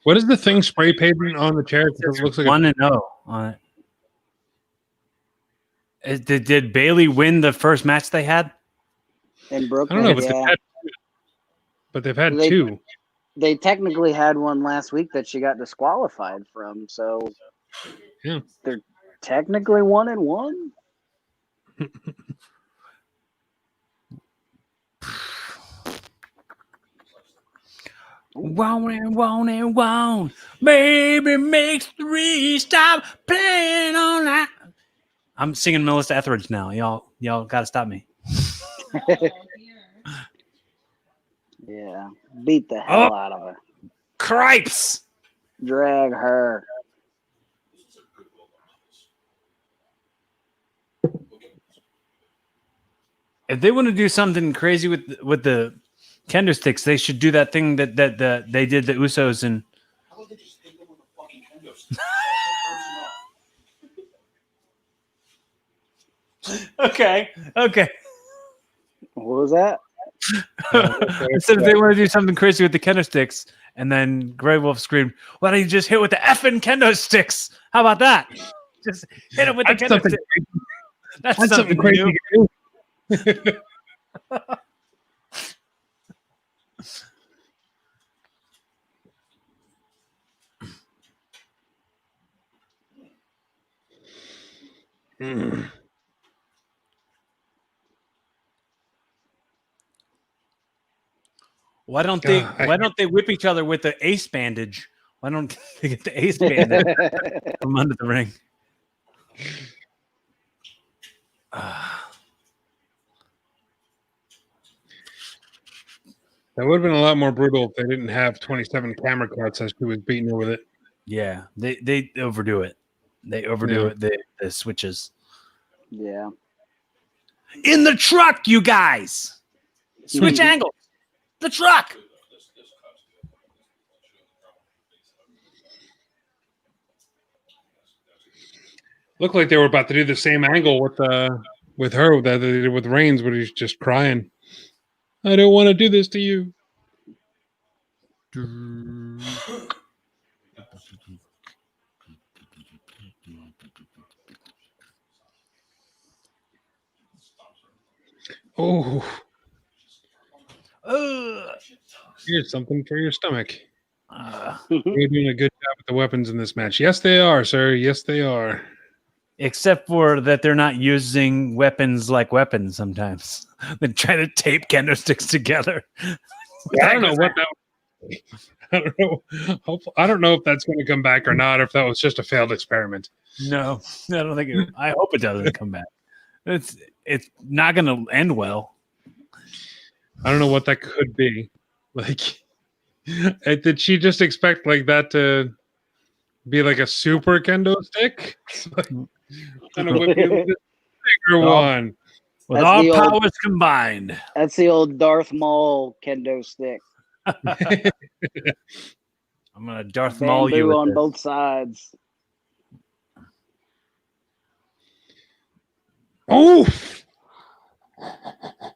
Speaker 1: What is the thing spray painted on the chair? It looks like
Speaker 2: 1-0 on it. Did Bayley win the first match they had?
Speaker 8: In Brooklyn,
Speaker 1: I don't know, but they've had two.
Speaker 8: They technically had one last week that she got disqualified from, so they're technically 1-1.
Speaker 2: Won't. Baby makes 3 stop playing on that. I'm singing Melissa Etheridge now. Y'all got to stop me.
Speaker 8: Yeah. Beat the hell out of her.
Speaker 2: Cripes.
Speaker 8: Drag her.
Speaker 2: If they want to do something crazy with the kendo sticks, they should do that thing that they did the Usos and. Okay.
Speaker 8: What was that?
Speaker 2: Instead, if they want to do something crazy with the kendo sticks, and then Grey Wolf screamed, "Why don't you just hit with the effing kendo sticks? How about that? Just hit it with the kendo sticks." That's something crazy to do. Why don't they whip each other with the ace bandage? Why don't they get the ace bandage from under the ring?
Speaker 1: That would have been a lot more brutal if they didn't have 27 camera cuts as she was beating her with it.
Speaker 2: Yeah, they overdo it. They overdo it. The switches.
Speaker 8: Yeah.
Speaker 2: In the truck, you guys. Switch angles. The truck.
Speaker 1: Looked like they were about to do the same angle with her that they did with Reigns, but he's just crying. I don't want to do this to you. Oh. Here's something for your stomach. You're doing a good job with the weapons in this match. Yes, they are, sir. Yes, they are.
Speaker 2: Except for that they're not using weapons like weapons sometimes. They try to tape kendo sticks together.
Speaker 1: I don't know what that was. I don't know. I don't know if that's going to come back or not, or if that was just a failed experiment.
Speaker 2: No, I don't think it. I hope it doesn't come back. It's not going to end well.
Speaker 1: I don't know what that could be. Like, did she just expect like that to be like a super kendo stick? Kind of whip you with this bigger one.
Speaker 2: With all powers combined.
Speaker 8: That's the old Darth Maul kendo stick.
Speaker 2: I'm gonna Darth Maul you
Speaker 8: on
Speaker 2: this.
Speaker 8: both sides.
Speaker 1: Oh,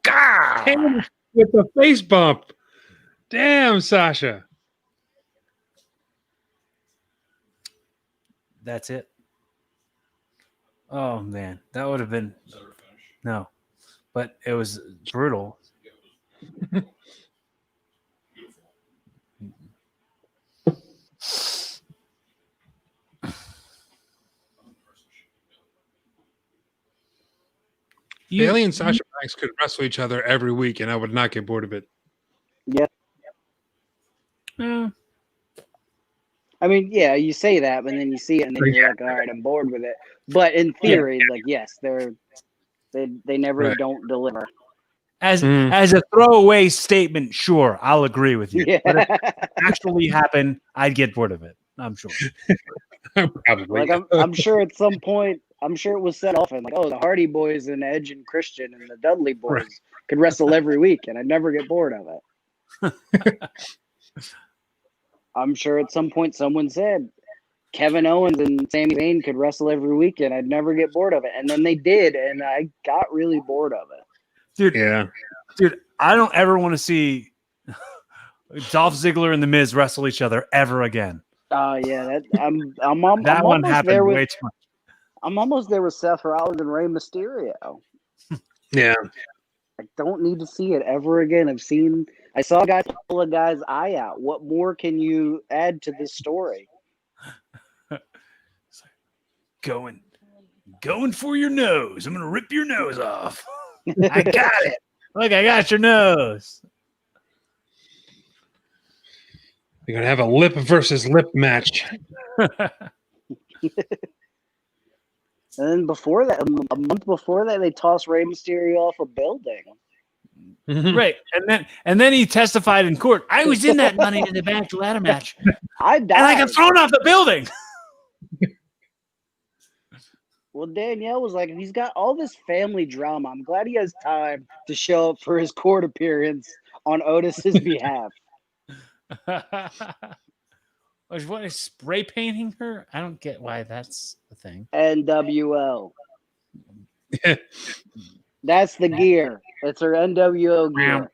Speaker 1: God! With the face bump. Damn, Sasha.
Speaker 2: That's it. Oh man, that would have been no, but it was brutal.
Speaker 1: Bayley and Sasha Banks could wrestle each other every week, and I would not get bored of it.
Speaker 8: Yeah.
Speaker 2: Yeah.
Speaker 8: I mean, yeah, you say that, but then you see it, and then you're like, all right, I'm bored with it. But in theory, like, yes, they never don't deliver.
Speaker 2: As a throwaway statement, sure, I'll agree with you.
Speaker 8: Yeah.
Speaker 2: But if it actually happened, I'd get bored of it. I'm sure.
Speaker 1: Probably.
Speaker 8: Like I'm sure at some point, I'm sure it was set off and like, oh, the Hardy Boys and Edge and Christian and the Dudley Boys could wrestle every week, and I'd never get bored of it. I'm sure at some point someone said Kevin Owens and Sami Zayn could wrestle every week, and I'd never get bored of it. And then they did, and I got really bored of it.
Speaker 2: Dude, I don't ever want to see Dolph Ziggler and The Miz wrestle each other ever again.
Speaker 8: Oh yeah, I'm
Speaker 2: that one happened way too much.
Speaker 8: I'm almost there with Seth Rollins and Rey Mysterio.
Speaker 1: Yeah.
Speaker 8: I don't need to see it ever again. I saw guys pull a guy's eye out. What more can you add to this story?
Speaker 2: Going for your nose. I'm gonna rip your nose off. I got it. Look, I got your nose.
Speaker 1: You're gonna have a lip versus lip match.
Speaker 8: And then before that, a month before that, they tossed Rey Mysterio off a building.
Speaker 2: Right, and then he testified in court. I was in that Money in the Bank ladder match,
Speaker 8: I
Speaker 2: and I
Speaker 8: died.
Speaker 2: got thrown off the building.
Speaker 8: Well, Danielle was like, he's got all this family drama. I'm glad he has time to show up for his court appearance on Otis's behalf.
Speaker 2: What is spray painting her? I don't get why that's the thing.
Speaker 8: NWO. That's the gear. That's her NWO gear.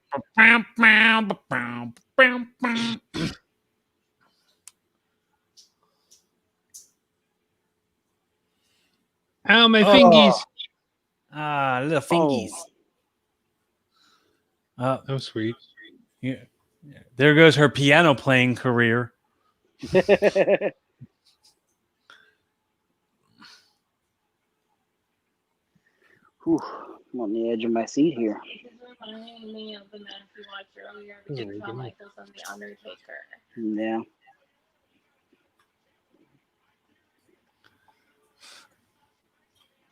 Speaker 1: Ow, my fingies.
Speaker 2: Little fingies.
Speaker 1: Oh, sweet.
Speaker 2: Yeah. There goes her piano playing career.
Speaker 8: Whew, I'm on the edge of my seat here.
Speaker 9: This is reminding me of the match we watched earlier between Shawn Michaels and The Undertaker.
Speaker 8: Yeah.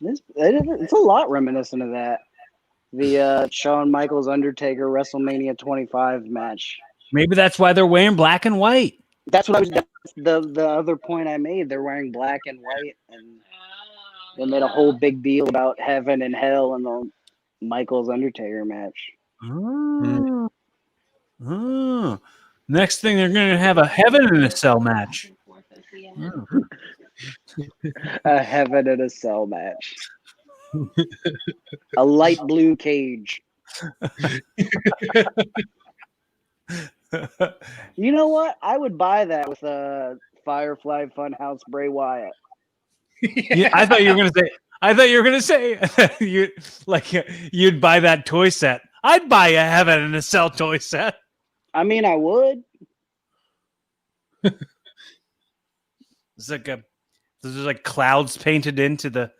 Speaker 8: It's a lot reminiscent of that. The Shawn Michaels Undertaker WrestleMania 25 match.
Speaker 2: Maybe that's why they're wearing black and white.
Speaker 8: That's the other point I made. They're wearing black and white, and they made a whole big deal about heaven and hell in the Michaels Undertaker match.
Speaker 2: Oh. Next thing, they're going to have a Heaven in a Cell match.
Speaker 8: A heaven in a cell match. A light blue cage. You know what? I would buy that with a Firefly Funhouse Bray Wyatt.
Speaker 2: Yeah, I thought you were going to say you'd buy that toy set. I'd buy a Heaven in a Cell toy set.
Speaker 8: I mean, I would.
Speaker 2: It's like there's like clouds painted into the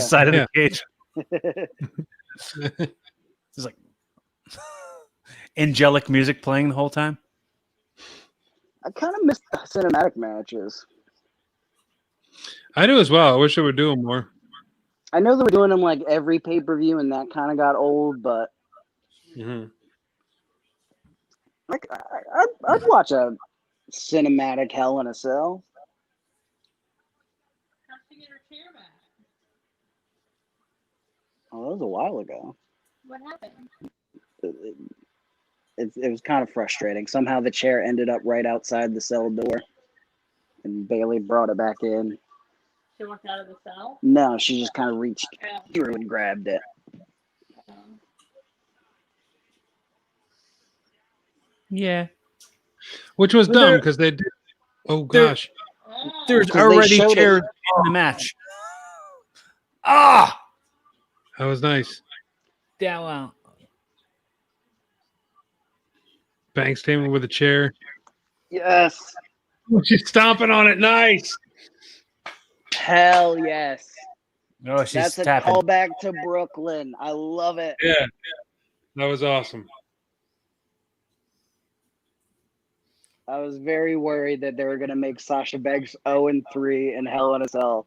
Speaker 2: side of the cage. It's like angelic music playing the whole time.
Speaker 8: I kind of miss the cinematic matches.
Speaker 1: I do as well. I wish they would do them more.
Speaker 8: I know they were doing them like every pay-per-view, and that kind of got old, but like I'd watch a cinematic Hell in a Cell. Oh, that was a while ago.
Speaker 9: What happened?
Speaker 8: It was kind of frustrating. Somehow the chair ended up right outside the cell door, and Bayley brought it back in.
Speaker 9: She walked out of the cell?
Speaker 8: No, she just kind of reached through and grabbed it.
Speaker 2: Yeah.
Speaker 1: Which was dumb because they did. Oh, gosh.
Speaker 2: There's already chairs in the match. Ah!
Speaker 1: That was nice.
Speaker 2: Yeah, well.
Speaker 1: Banks came in with a chair.
Speaker 8: Yes.
Speaker 1: She's stomping on it. Nice.
Speaker 8: Hell yes.
Speaker 2: Oh, she's
Speaker 8: That's a
Speaker 2: tapping.
Speaker 8: callback to Brooklyn. I love it.
Speaker 1: Yeah. That was awesome.
Speaker 8: I was very worried that they were going to make Sasha Banks 0-3 in Hell in a Cell.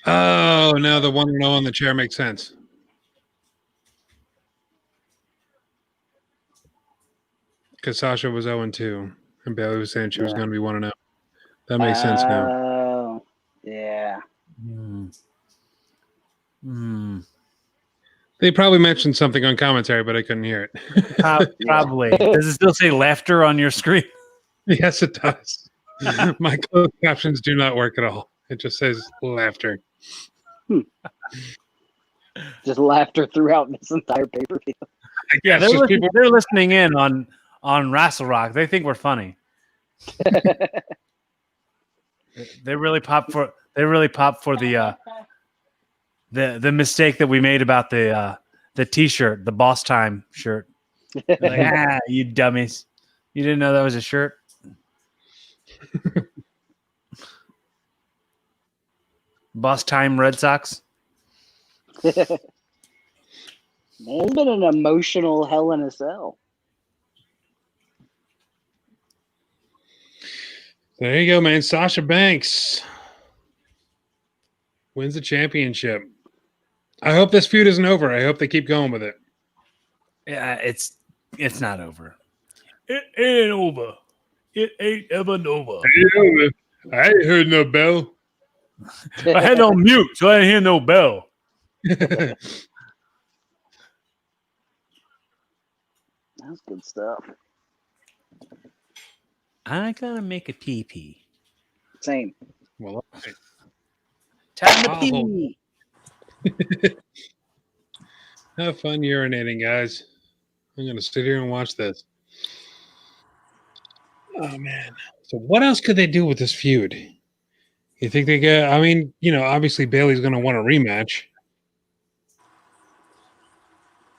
Speaker 1: Oh, now the 1-0 on the chair makes sense. Because Sasha was 0-2, and Bayley was saying she was going to be 1-0. That makes sense now.
Speaker 8: Oh, yeah.
Speaker 1: They probably mentioned something on commentary, but I couldn't hear it.
Speaker 2: Probably. Does it still say laughter on your screen?
Speaker 1: Yes, it does. My closed captions do not work at all. It just says laughter.
Speaker 8: Just laughter throughout this entire pay-per-view.
Speaker 2: Yeah, they're listening in on Rassle Rock. They think we're funny. They really pop for the mistake that we made about the T-shirt, the Boss Time shirt. Like, you dummies! You didn't know that was a shirt. Boss Time Red Sox.
Speaker 8: It's been an emotional Hell in a Cell.
Speaker 1: There you go, man. Sasha Banks wins the championship. I hope this feud isn't over. I hope they keep going with it.
Speaker 2: Yeah, it's not over. It ain't over. It ain't ever over.
Speaker 1: I ain't heard no bell.
Speaker 2: I had it on mute, so I didn't hear no bell.
Speaker 8: That's good stuff.
Speaker 2: I gotta make a pee.
Speaker 8: Same.
Speaker 1: Well, all right.
Speaker 2: Time to
Speaker 1: I'll hold.
Speaker 2: pee.
Speaker 1: Have fun urinating, guys. I'm going to sit here and watch this. Oh, man. So what else could they do with this feud? You think they get, I mean, obviously Bayley's going to want a rematch.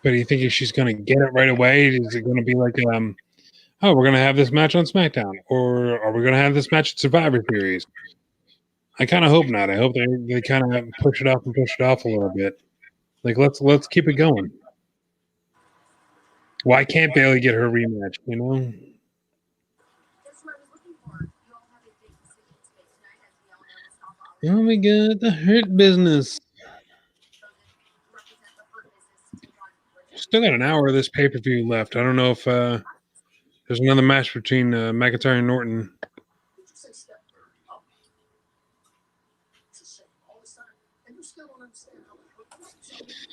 Speaker 1: But do you think if she's going to get it right away? Is it going to be like, we're going to have this match on SmackDown? Or are we going to have this match at Survivor Series? I kind of hope not. I hope they kind of push it off a little bit. Like, let's keep it going. Why can't Bayley get her rematch, Oh my God, the Hurt Business. Still got an hour of this pay-per-view left. I don't know if there's another match between McIntyre and Orton.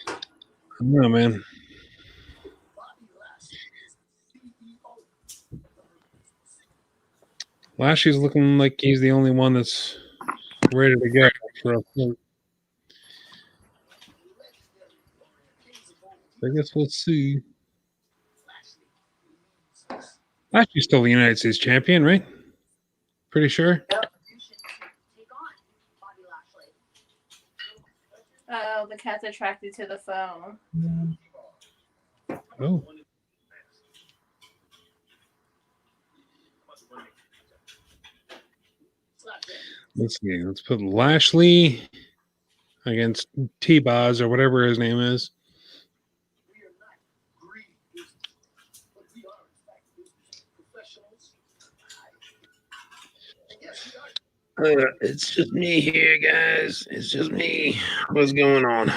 Speaker 1: I don't know, man. Lashley's looking like he's the only one that's ready to go for a float. I guess we'll see. Lashley's still the United States champion, right? Pretty sure.
Speaker 9: Oh, the cat's attracted to the phone.
Speaker 1: Oh. Let's see. Let's put Lashley against T-Boz or whatever his name is. It's just me here, guys. It's just me. What's going on?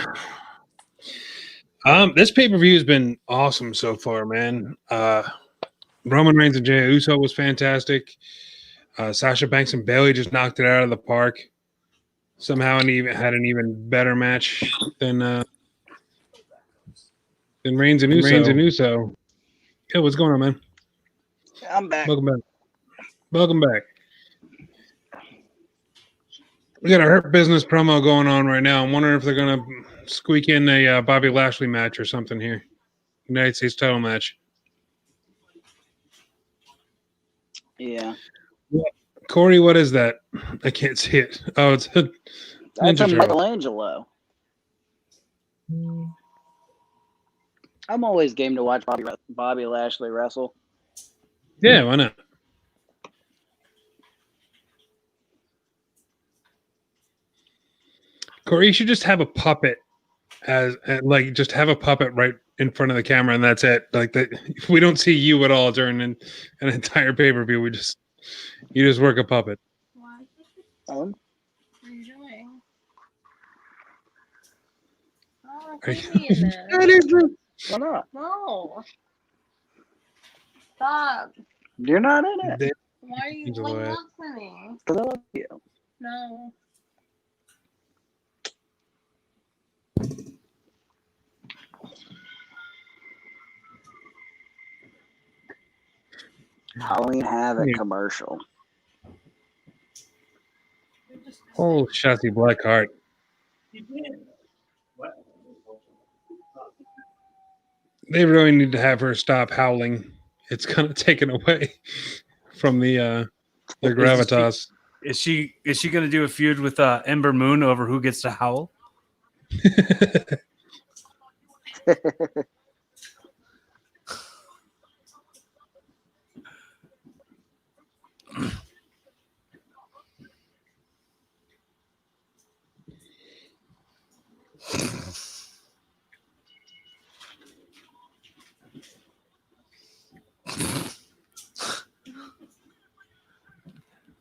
Speaker 1: This pay-per-view has been awesome so far, man. Roman Reigns and Jey Uso was fantastic. Sasha Banks and Bayley just knocked it out of the park. Somehow had an even better match than Reigns and Uso. Yeah, what's going on, man?
Speaker 8: I'm back.
Speaker 1: Welcome back. We got a Hurt Business promo going on right now. I'm wondering if they're going to squeak in a Bobby Lashley match or something here. United States title match.
Speaker 8: Yeah.
Speaker 1: Corey, what is that? I can't see it. Oh, it's a
Speaker 8: That's a
Speaker 1: Ninja Turtle.
Speaker 8: Michelangelo. I'm always game to watch Bobby Lashley wrestle.
Speaker 1: Yeah, why not? Corey, you should just have a puppet just have a puppet right in front of the camera, and that's it. Like that, we don't see you at all during an entire pay-per-view. You just work a puppet.
Speaker 9: What?
Speaker 8: Um,
Speaker 9: What are you doing? Oh,
Speaker 1: Are
Speaker 9: leave me in this.
Speaker 8: why not?
Speaker 9: No. Stop.
Speaker 8: You're not in it.
Speaker 9: Why are you
Speaker 1: Angela,
Speaker 9: like not for me?
Speaker 8: Because I love you.
Speaker 9: No.
Speaker 8: Halloween Havoc
Speaker 1: Yeah.
Speaker 8: commercial.
Speaker 1: Oh, Shotzi Blackheart. They really need to have her stop howling. It's kind of taken away from the gravitas.
Speaker 2: Is she going to do a feud with Ember Moon over who gets to howl?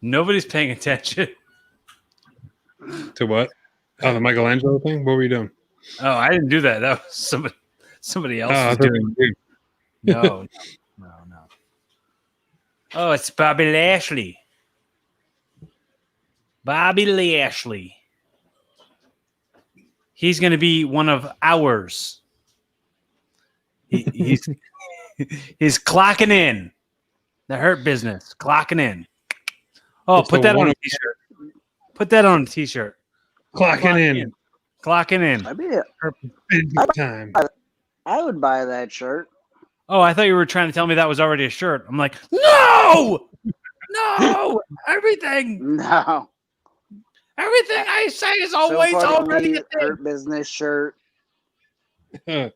Speaker 2: Nobody's paying attention.
Speaker 1: To what? Oh, the Michelangelo thing? What were you doing?
Speaker 2: Oh, I didn't do that. That was somebody else
Speaker 1: Oh, I
Speaker 2: was
Speaker 1: thought
Speaker 2: doing.
Speaker 1: you
Speaker 2: No. Oh, it's Bobby Lashley. Bobby Lashley. He's going to be one of ours. He's clocking in. The Hurt Business, clocking in. Oh,
Speaker 1: It's
Speaker 2: put
Speaker 1: the
Speaker 2: that on
Speaker 1: one
Speaker 2: a
Speaker 1: of-
Speaker 2: t-shirt. Put that on a t-shirt.
Speaker 1: Clocking in.
Speaker 2: Clocking in.
Speaker 8: I mean,
Speaker 1: Big time.
Speaker 8: I would buy that shirt.
Speaker 2: Oh, I thought you were trying to tell me that was already a shirt. I'm like, no, no, everything I say is always
Speaker 8: so far,
Speaker 2: already
Speaker 8: the
Speaker 2: a
Speaker 8: only
Speaker 2: thing.
Speaker 8: Hurt Business shirt. So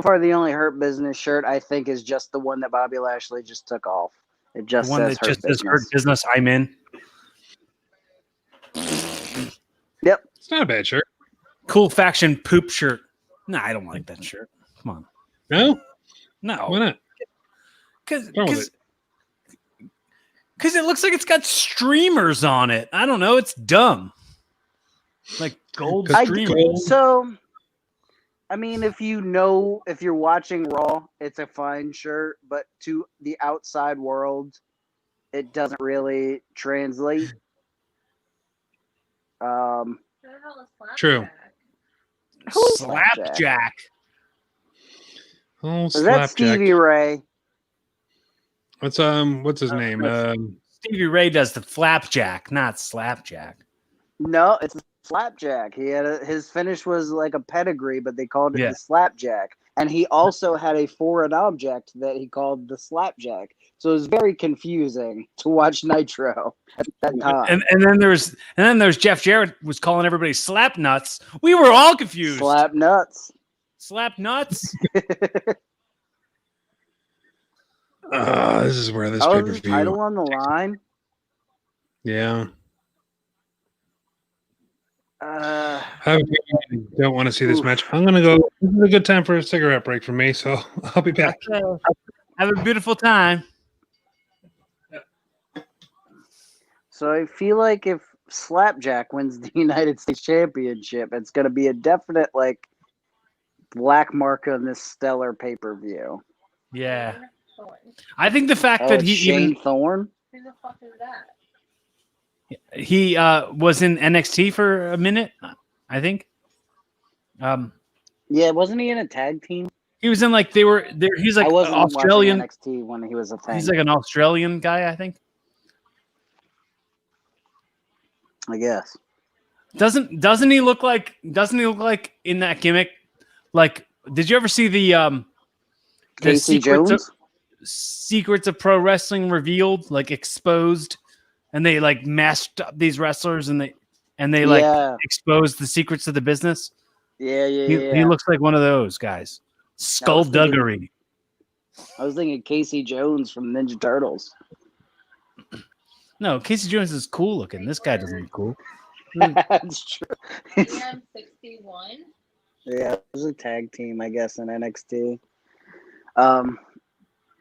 Speaker 8: far, the only Hurt Business shirt I think is just the one that Bobby Lashley just took off. It just
Speaker 2: The one
Speaker 8: says
Speaker 2: that
Speaker 8: Hurt
Speaker 2: just
Speaker 8: Business.
Speaker 2: says Hurt Business. I'm in.
Speaker 8: Yep.
Speaker 1: It's not a bad shirt.
Speaker 2: Cool faction poop shirt. No, I don't like that shirt. Come on.
Speaker 1: No?
Speaker 2: No.
Speaker 1: Why not?
Speaker 2: Because
Speaker 1: wrong with
Speaker 2: it looks like it's got streamers on it. I don't know. It's dumb. Like gold streamers.
Speaker 8: So, I mean, if you're watching Raw, it's a fine shirt, but to the outside world, it doesn't really translate.
Speaker 1: True.
Speaker 8: Who's
Speaker 2: Slapjack.
Speaker 1: Oh,
Speaker 8: Is that
Speaker 1: Slapjack.
Speaker 8: Stevie Ray?
Speaker 1: What's his name?
Speaker 2: Stevie Ray does the flapjack, not slapjack.
Speaker 8: No, it's a slapjack. He had his finish was like a pedigree, but they called it
Speaker 2: Yeah.
Speaker 8: the slapjack. And he also had a foreign object that he called the slapjack. So it was very confusing to watch Nitro at that time.
Speaker 2: And then there's Jeff Jarrett was calling everybody slap nuts. We were all confused.
Speaker 8: Slap nuts.
Speaker 2: Slap nuts.
Speaker 1: This is where this
Speaker 8: Oh,
Speaker 1: pay per
Speaker 8: is the title
Speaker 1: view.
Speaker 8: on the line?
Speaker 1: Yeah.
Speaker 8: Uh,
Speaker 1: I don't want to see this match. I'm gonna go. This is a good time for a cigarette break for me, so I'll be back.
Speaker 2: Have a beautiful time.
Speaker 8: So I feel like if Slapjack wins the United States Championship, it's going to be a definite like black mark on this stellar pay-per-view.
Speaker 2: Yeah. I think the fact
Speaker 8: Oh,
Speaker 2: that
Speaker 8: it's
Speaker 2: he
Speaker 8: Shane
Speaker 2: even
Speaker 8: Thorne.
Speaker 9: Who the fuck is that?
Speaker 2: he was in NXT for a minute, I think.
Speaker 8: Yeah, wasn't he in a tag team?
Speaker 2: He was in like they were there. He's like
Speaker 8: I wasn't
Speaker 2: Australian.
Speaker 8: watching NXT when he was a thing.
Speaker 2: He's like an Australian guy, I think.
Speaker 8: I guess.
Speaker 2: Doesn't he look like in that gimmick? Like, did you ever see the
Speaker 8: Casey Jones?
Speaker 2: Secrets of Pro Wrestling Revealed, like exposed, and they like masked up these wrestlers and they like
Speaker 8: Yeah.
Speaker 2: exposed the secrets of the business.
Speaker 8: Yeah.
Speaker 2: He looks like one of those guys. Skullduggery.
Speaker 8: I was thinking Casey Jones from Ninja Turtles.
Speaker 2: No, Casey Jones is cool looking. This guy doesn't look cool.
Speaker 8: That's true.
Speaker 9: I'm 61.
Speaker 8: Yeah, it was a tag team, I guess, in NXT.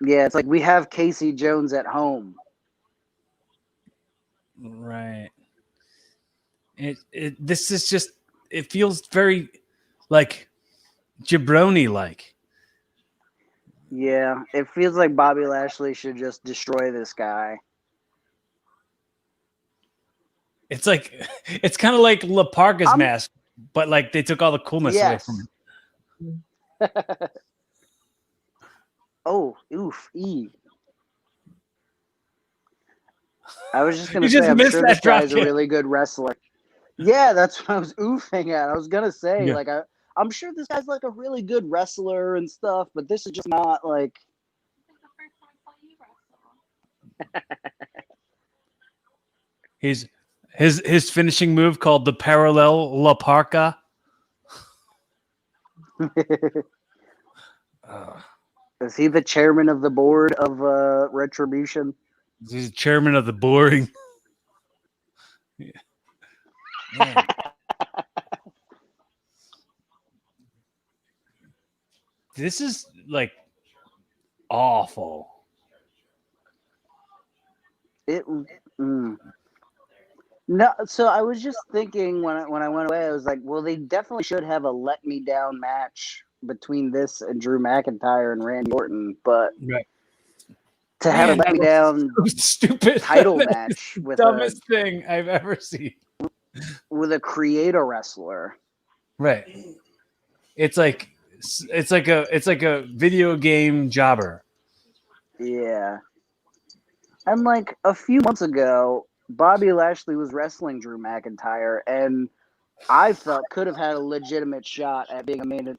Speaker 8: Yeah, it's like we have Casey Jones at home.
Speaker 2: Right. This is just, it feels very like jabroni like.
Speaker 8: Yeah, it feels like Bobby Lashley should just destroy this guy.
Speaker 2: It's like, it's kind of like La Parka's mask, but like they took all the coolness away from him.
Speaker 8: Oh, oof, I was just going to
Speaker 2: You
Speaker 8: say,
Speaker 2: just
Speaker 8: I'm
Speaker 2: missed
Speaker 8: sure
Speaker 2: that
Speaker 8: this
Speaker 2: drop
Speaker 8: guy's a
Speaker 2: kick.
Speaker 8: really good wrestler. Yeah, that's what I was oofing at. I was going to say,
Speaker 2: Yeah.
Speaker 8: like, I'm sure this guy's like a really good wrestler and stuff, but this is just not like.
Speaker 2: His finishing move called the parallel La Parka.
Speaker 8: Is he the chairman of the board of Retribution?
Speaker 2: He's chairman of the boring. Yeah. This is like awful.
Speaker 8: It. No, so I was just thinking when I went away, I was like, well, they definitely should have a let me down match between this and Drew McIntyre and Randy Orton, but
Speaker 2: Right.
Speaker 8: to have a
Speaker 2: Man,
Speaker 8: let
Speaker 2: that
Speaker 8: me
Speaker 2: was
Speaker 8: down
Speaker 2: so stupid
Speaker 8: title
Speaker 2: That's
Speaker 8: match
Speaker 2: the
Speaker 8: with
Speaker 2: dumbest thing I've ever seen.
Speaker 8: a creator wrestler.
Speaker 2: Right. It's like a video game jobber.
Speaker 8: Yeah. And like a few months ago, Bobby Lashley was wrestling Drew McIntyre, and I felt could have had a legitimate shot at being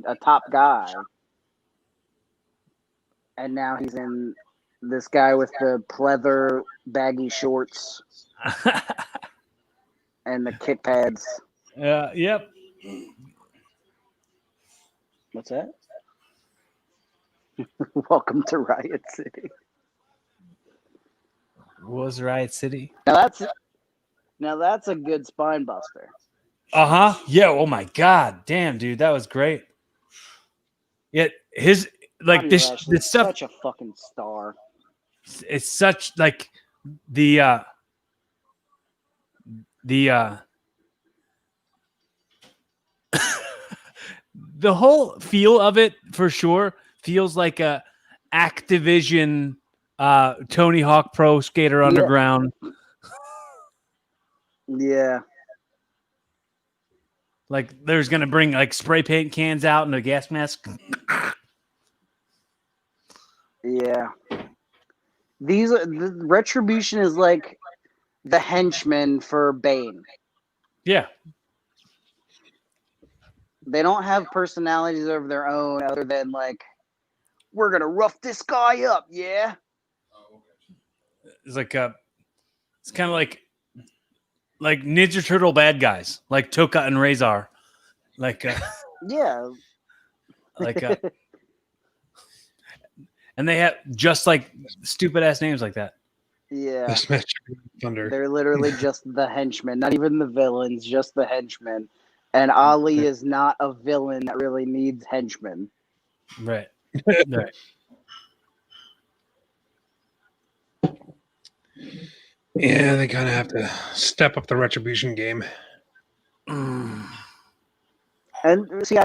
Speaker 8: a top guy. And now he's in this guy with the pleather baggy shorts and the kick pads.
Speaker 2: Yep.
Speaker 8: What's that? Welcome to Riot City.
Speaker 2: Was Riot City?
Speaker 8: Now that's a good spine buster.
Speaker 2: Yeah. Oh my god. Damn, dude, that was great. Yet his like
Speaker 8: Bobby
Speaker 2: this
Speaker 8: Lashley's
Speaker 2: stuff.
Speaker 8: such a fucking star.
Speaker 2: It's such like the the whole feel of it for sure feels like a Activision Tony Hawk Pro Skater Underground.
Speaker 8: Yeah.
Speaker 2: Like there's gonna bring like spray paint cans out and a gas mask.
Speaker 8: Yeah. The Retribution is like the henchman for Bane.
Speaker 2: Yeah.
Speaker 8: They don't have personalities of their own other than like, we're gonna rough this guy up, yeah.
Speaker 2: It's like it's kind of like Ninja Turtle bad guys, like Toka and Razor, like
Speaker 8: yeah,
Speaker 2: like and they have just like stupid ass names like that.
Speaker 8: yeah.
Speaker 1: This match Thunder.
Speaker 8: They're literally just the henchmen, not even the villains, just the henchmen. And Ali is not a villain that really needs henchmen.
Speaker 2: Right. Right.
Speaker 1: Yeah, they kind of have to step up the Retribution game.
Speaker 8: And see,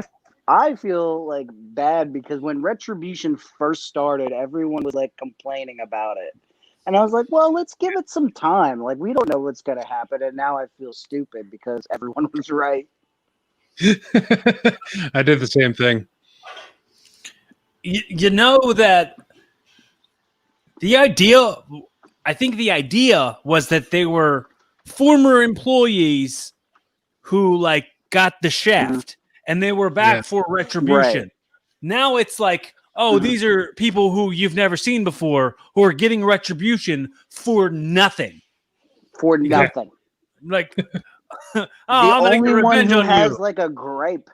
Speaker 8: I feel like bad because when Retribution first started, everyone was like complaining about it. And I was like, well, let's give it some time. Like, we don't know what's going to happen. And now I feel stupid because everyone was right.
Speaker 1: I did the same thing.
Speaker 2: You know that I think the idea was that they were former employees who like got the shaft and they were back for Retribution.
Speaker 8: Right.
Speaker 2: Now it's like, oh, these are people who you've never seen before who are getting Retribution for nothing.
Speaker 8: For nothing.
Speaker 2: Like,
Speaker 8: The
Speaker 2: I'm gonna
Speaker 8: only
Speaker 2: get
Speaker 8: one
Speaker 2: revenge
Speaker 8: who
Speaker 2: on
Speaker 8: has
Speaker 2: you.
Speaker 8: like a gripe.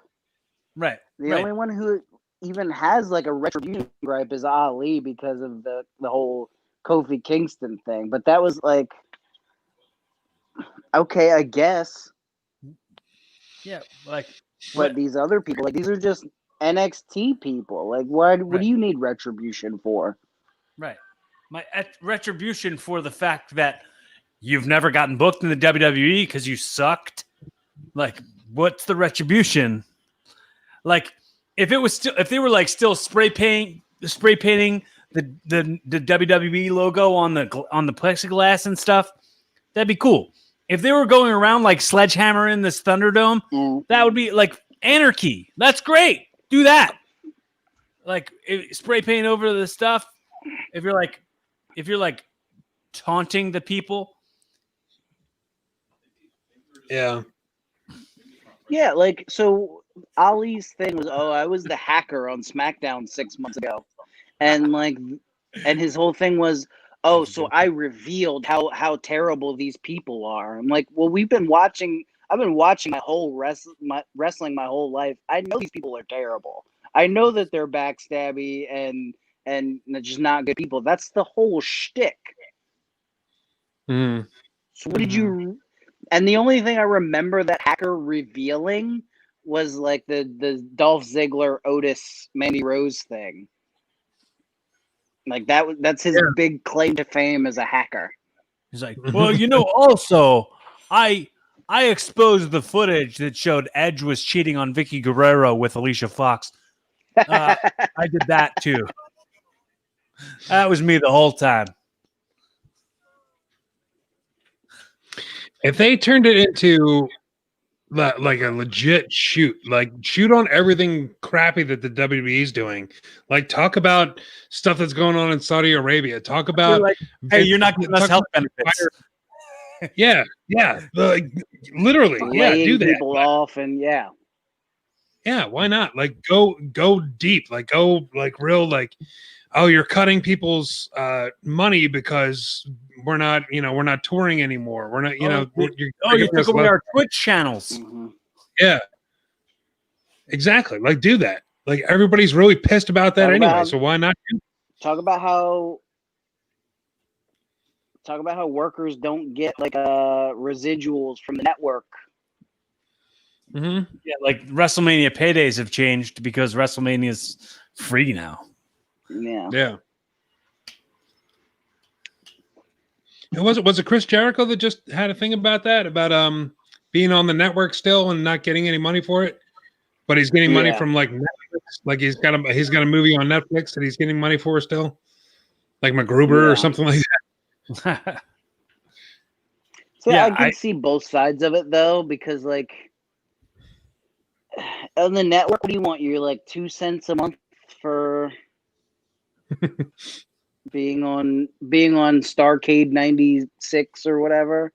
Speaker 2: Right.
Speaker 8: The only one who even has like a Retribution gripe is Ali because of the whole Kofi Kingston thing. But that was like, okay, I guess.
Speaker 2: Yeah, like,
Speaker 8: but these other people, like, these are just NXT people. Like, what do you need Retribution for?
Speaker 2: Right. My Retribution for the fact that you've never gotten booked in the WWE because you sucked. Like, what's the Retribution? Like, if they were like still spray painting the WWE logo on the plexiglass and stuff, that'd be cool. If they were going around like sledgehammering this Thunderdome, that would be like anarchy. That's great. Do that. Like spray paint over the stuff. If you're like taunting the people.
Speaker 1: Yeah.
Speaker 8: Yeah, like, so Ali's thing was, I was the hacker on SmackDown 6 months ago. And like, and his whole thing was, so I revealed how terrible these people are. I'm like, well, I've been watching my whole wrestling my whole life. I know these people are terrible. I know that they're backstabby and just not good people. That's the whole shtick.
Speaker 1: Mm.
Speaker 8: So what did you? And the only thing I remember that hacker revealing was like the Dolph Ziggler, Otis, Mandy Rose thing. Like that's his big claim to fame as a hacker.
Speaker 2: He's like, well, also, I exposed the footage that showed Edge was cheating on Vicky Guerrero with Alicia Fox. I did that too. That was me the whole time.
Speaker 1: If they turned it into like a legit shoot on everything crappy that the WWE is doing, like talk about stuff that's going on in Saudi Arabia, talk about
Speaker 2: Hey, you're not giving us health benefits.
Speaker 1: Yeah, like literally,
Speaker 8: laying
Speaker 1: do that.
Speaker 8: people off, and
Speaker 1: yeah, why not? Like go deep, like go like real, like, oh, you're cutting people's money because we're not touring anymore. We're not,
Speaker 2: you took away our Twitch channels.
Speaker 8: Mm-hmm.
Speaker 1: Yeah, exactly. Like do that. Like everybody's really pissed about that anyway. So why not?
Speaker 8: Talk about how workers don't get like residuals from the network.
Speaker 1: Mm-hmm.
Speaker 2: Yeah, like WrestleMania paydays have changed because WrestleMania is free now.
Speaker 8: Yeah.
Speaker 1: And was it Chris Jericho that just had a thing about that, about being on the network still and not getting any money for it, but he's getting money from like Netflix, like he's got a movie on Netflix that he's getting money for still, like MacGruber or something like that.
Speaker 8: So I can see both sides of it though, because like on the network, what do you want? You're like 2 cents a month for being on Starcade 96 or whatever.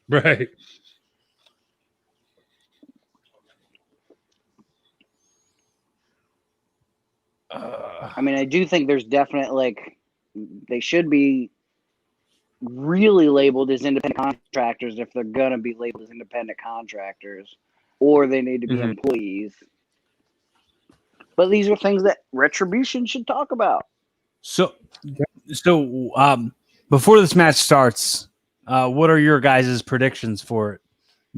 Speaker 1: Right.
Speaker 8: I mean, I do think there's definite like they should be really labeled as independent contractors if they're gonna be labeled as independent contractors, or they need to be employees. But these are things that Retribution should talk about.
Speaker 2: So before this match starts, what are your guys' predictions for it?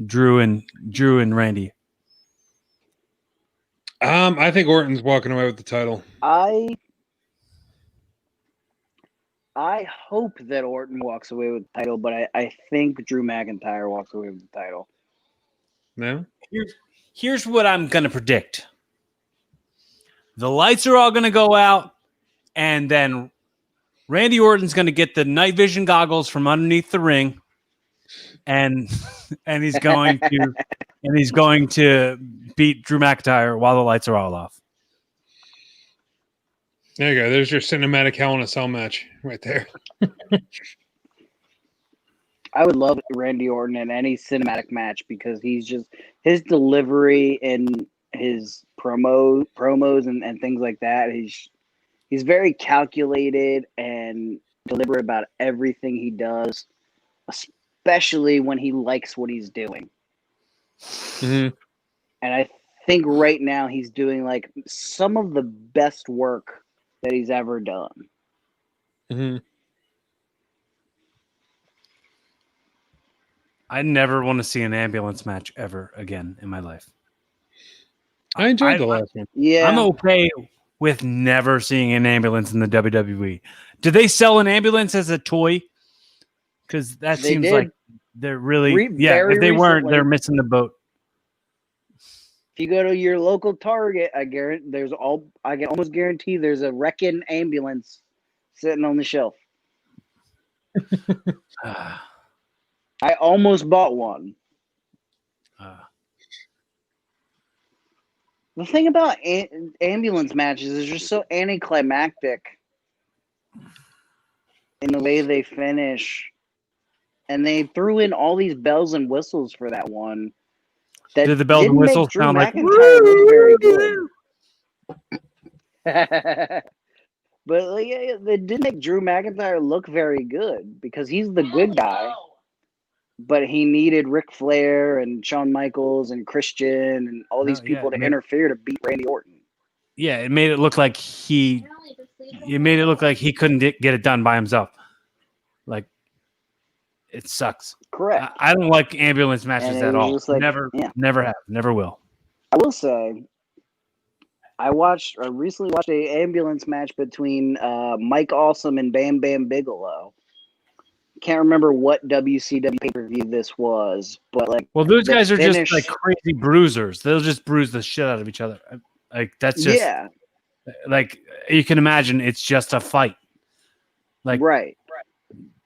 Speaker 2: Drew and Randy.
Speaker 1: I think Orton's walking away with the title.
Speaker 8: I hope that Orton walks away with the title, but I think Drew McIntyre walks away with the title.
Speaker 1: No?
Speaker 2: Here's what I'm going to predict. The lights are all going to go out, and then Randy Orton's going to get the night vision goggles from underneath the ring, and he's going to beat Drew McIntyre while the lights are all off.
Speaker 1: There you go. There's your cinematic Hell in a Cell match right there.
Speaker 8: I would love Randy Orton in any cinematic match because his delivery and his promos and things like that. He's very calculated and deliberate about everything he does, especially when he likes what he's doing.
Speaker 1: Mm-hmm.
Speaker 8: And I think right now he's doing like some of the best work that he's ever done.
Speaker 1: Mm-hmm.
Speaker 2: I never want to see an ambulance match ever again in my life.
Speaker 1: I enjoyed the last one.
Speaker 8: Yeah.
Speaker 2: I'm okay with never seeing an ambulance in the WWE. Do they sell an ambulance as a toy? Because that seems like they're really if they weren't, they're missing the boat.
Speaker 8: If you go to your local Target, I can almost guarantee there's a wrecking ambulance sitting on the shelf. I almost bought one. The thing about ambulance matches is just so anticlimactic in the way they finish. And they threw in all these bells and whistles for that one. That
Speaker 2: did the bells and whistles
Speaker 8: Drew
Speaker 2: sound like
Speaker 8: McIntyre look very good. But they did make Drew McIntyre look very good because he's the good guy. But he needed Ric Flair and Shawn Michaels and Christian and all these people to interfere to beat Randy Orton.
Speaker 2: Yeah, it made it look like he couldn't get it done by himself. Like, it sucks.
Speaker 8: Correct.
Speaker 2: I don't like ambulance matches at all.
Speaker 8: Like,
Speaker 2: never have, never will.
Speaker 8: I will say, I recently watched a ambulance match between Mike Awesome and Bam Bam Bigelow. can't remember what WCW pay-per-view this was, but like,
Speaker 2: Well, those
Speaker 8: the
Speaker 2: guys are
Speaker 8: finish-
Speaker 2: just like crazy bruisers. They'll just bruise the shit out of each other. Like that's just
Speaker 8: yeah,
Speaker 2: like you can imagine. It's just a fight. Like
Speaker 8: right.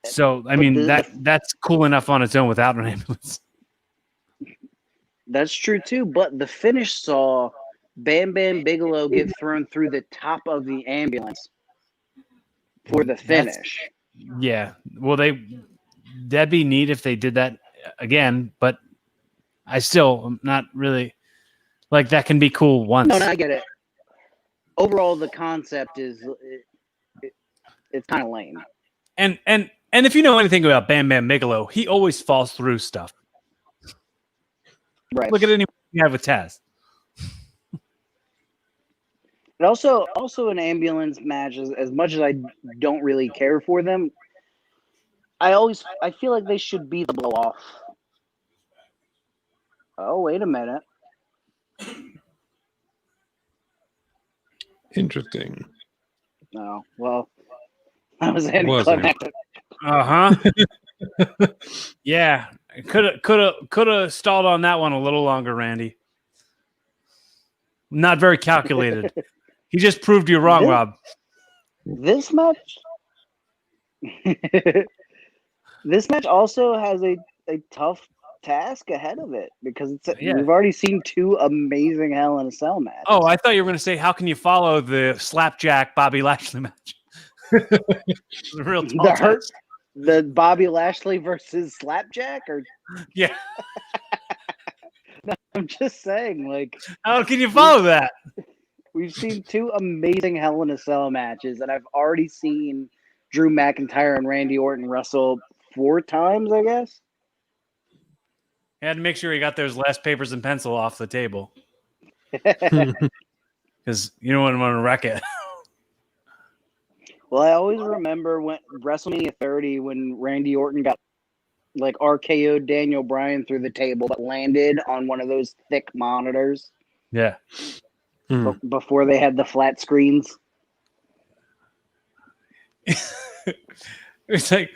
Speaker 2: so. I
Speaker 8: But
Speaker 2: mean that's cool enough on its own without an ambulance.
Speaker 8: That's true too. But the finish saw Bam Bam Bigelow get thrown through the top of the ambulance for the finish.
Speaker 2: Yeah. Well, that'd be neat if they did that again, but I still am not really like that can be cool once.
Speaker 8: No, I get it. Overall, the concept is it's kind of lame.
Speaker 2: And if you know anything about Bam Bam Bigelow, he always falls through stuff.
Speaker 8: Right.
Speaker 2: Look at anyone you have with Taz.
Speaker 8: But also in ambulance matches, as much as I don't really care for them, I feel like they should be the blow off. Oh, wait a minute.
Speaker 1: Interesting.
Speaker 8: Oh, well, that was anticlimactic.
Speaker 2: Yeah, could have stalled on that one a little longer, Randy. Not very calculated. He just proved you wrong, Rob.
Speaker 8: This match, this match also has a tough task ahead of it because we've already seen two amazing Hell in a Cell matches.
Speaker 2: Oh, I thought you were going to say, how can you follow the Slapjack Bobby Lashley match? The real tall test.
Speaker 8: The Bobby Lashley versus Slapjack, or
Speaker 2: yeah.
Speaker 8: No, I'm just saying, like,
Speaker 2: how can you follow that?
Speaker 8: We've seen two amazing Hell in a Cell matches, and I've already seen Drew McIntyre and Randy Orton wrestle 4 times, I guess.
Speaker 2: You had to make sure you got those last papers and pencil off the table. Because you don't want to wreck it.
Speaker 8: Well, I always remember when WrestleMania 30 when Randy Orton got like RKO'd Daniel Bryan through the table but landed on one of those thick monitors.
Speaker 2: Yeah.
Speaker 8: Before they had the flat screens.
Speaker 2: It's like,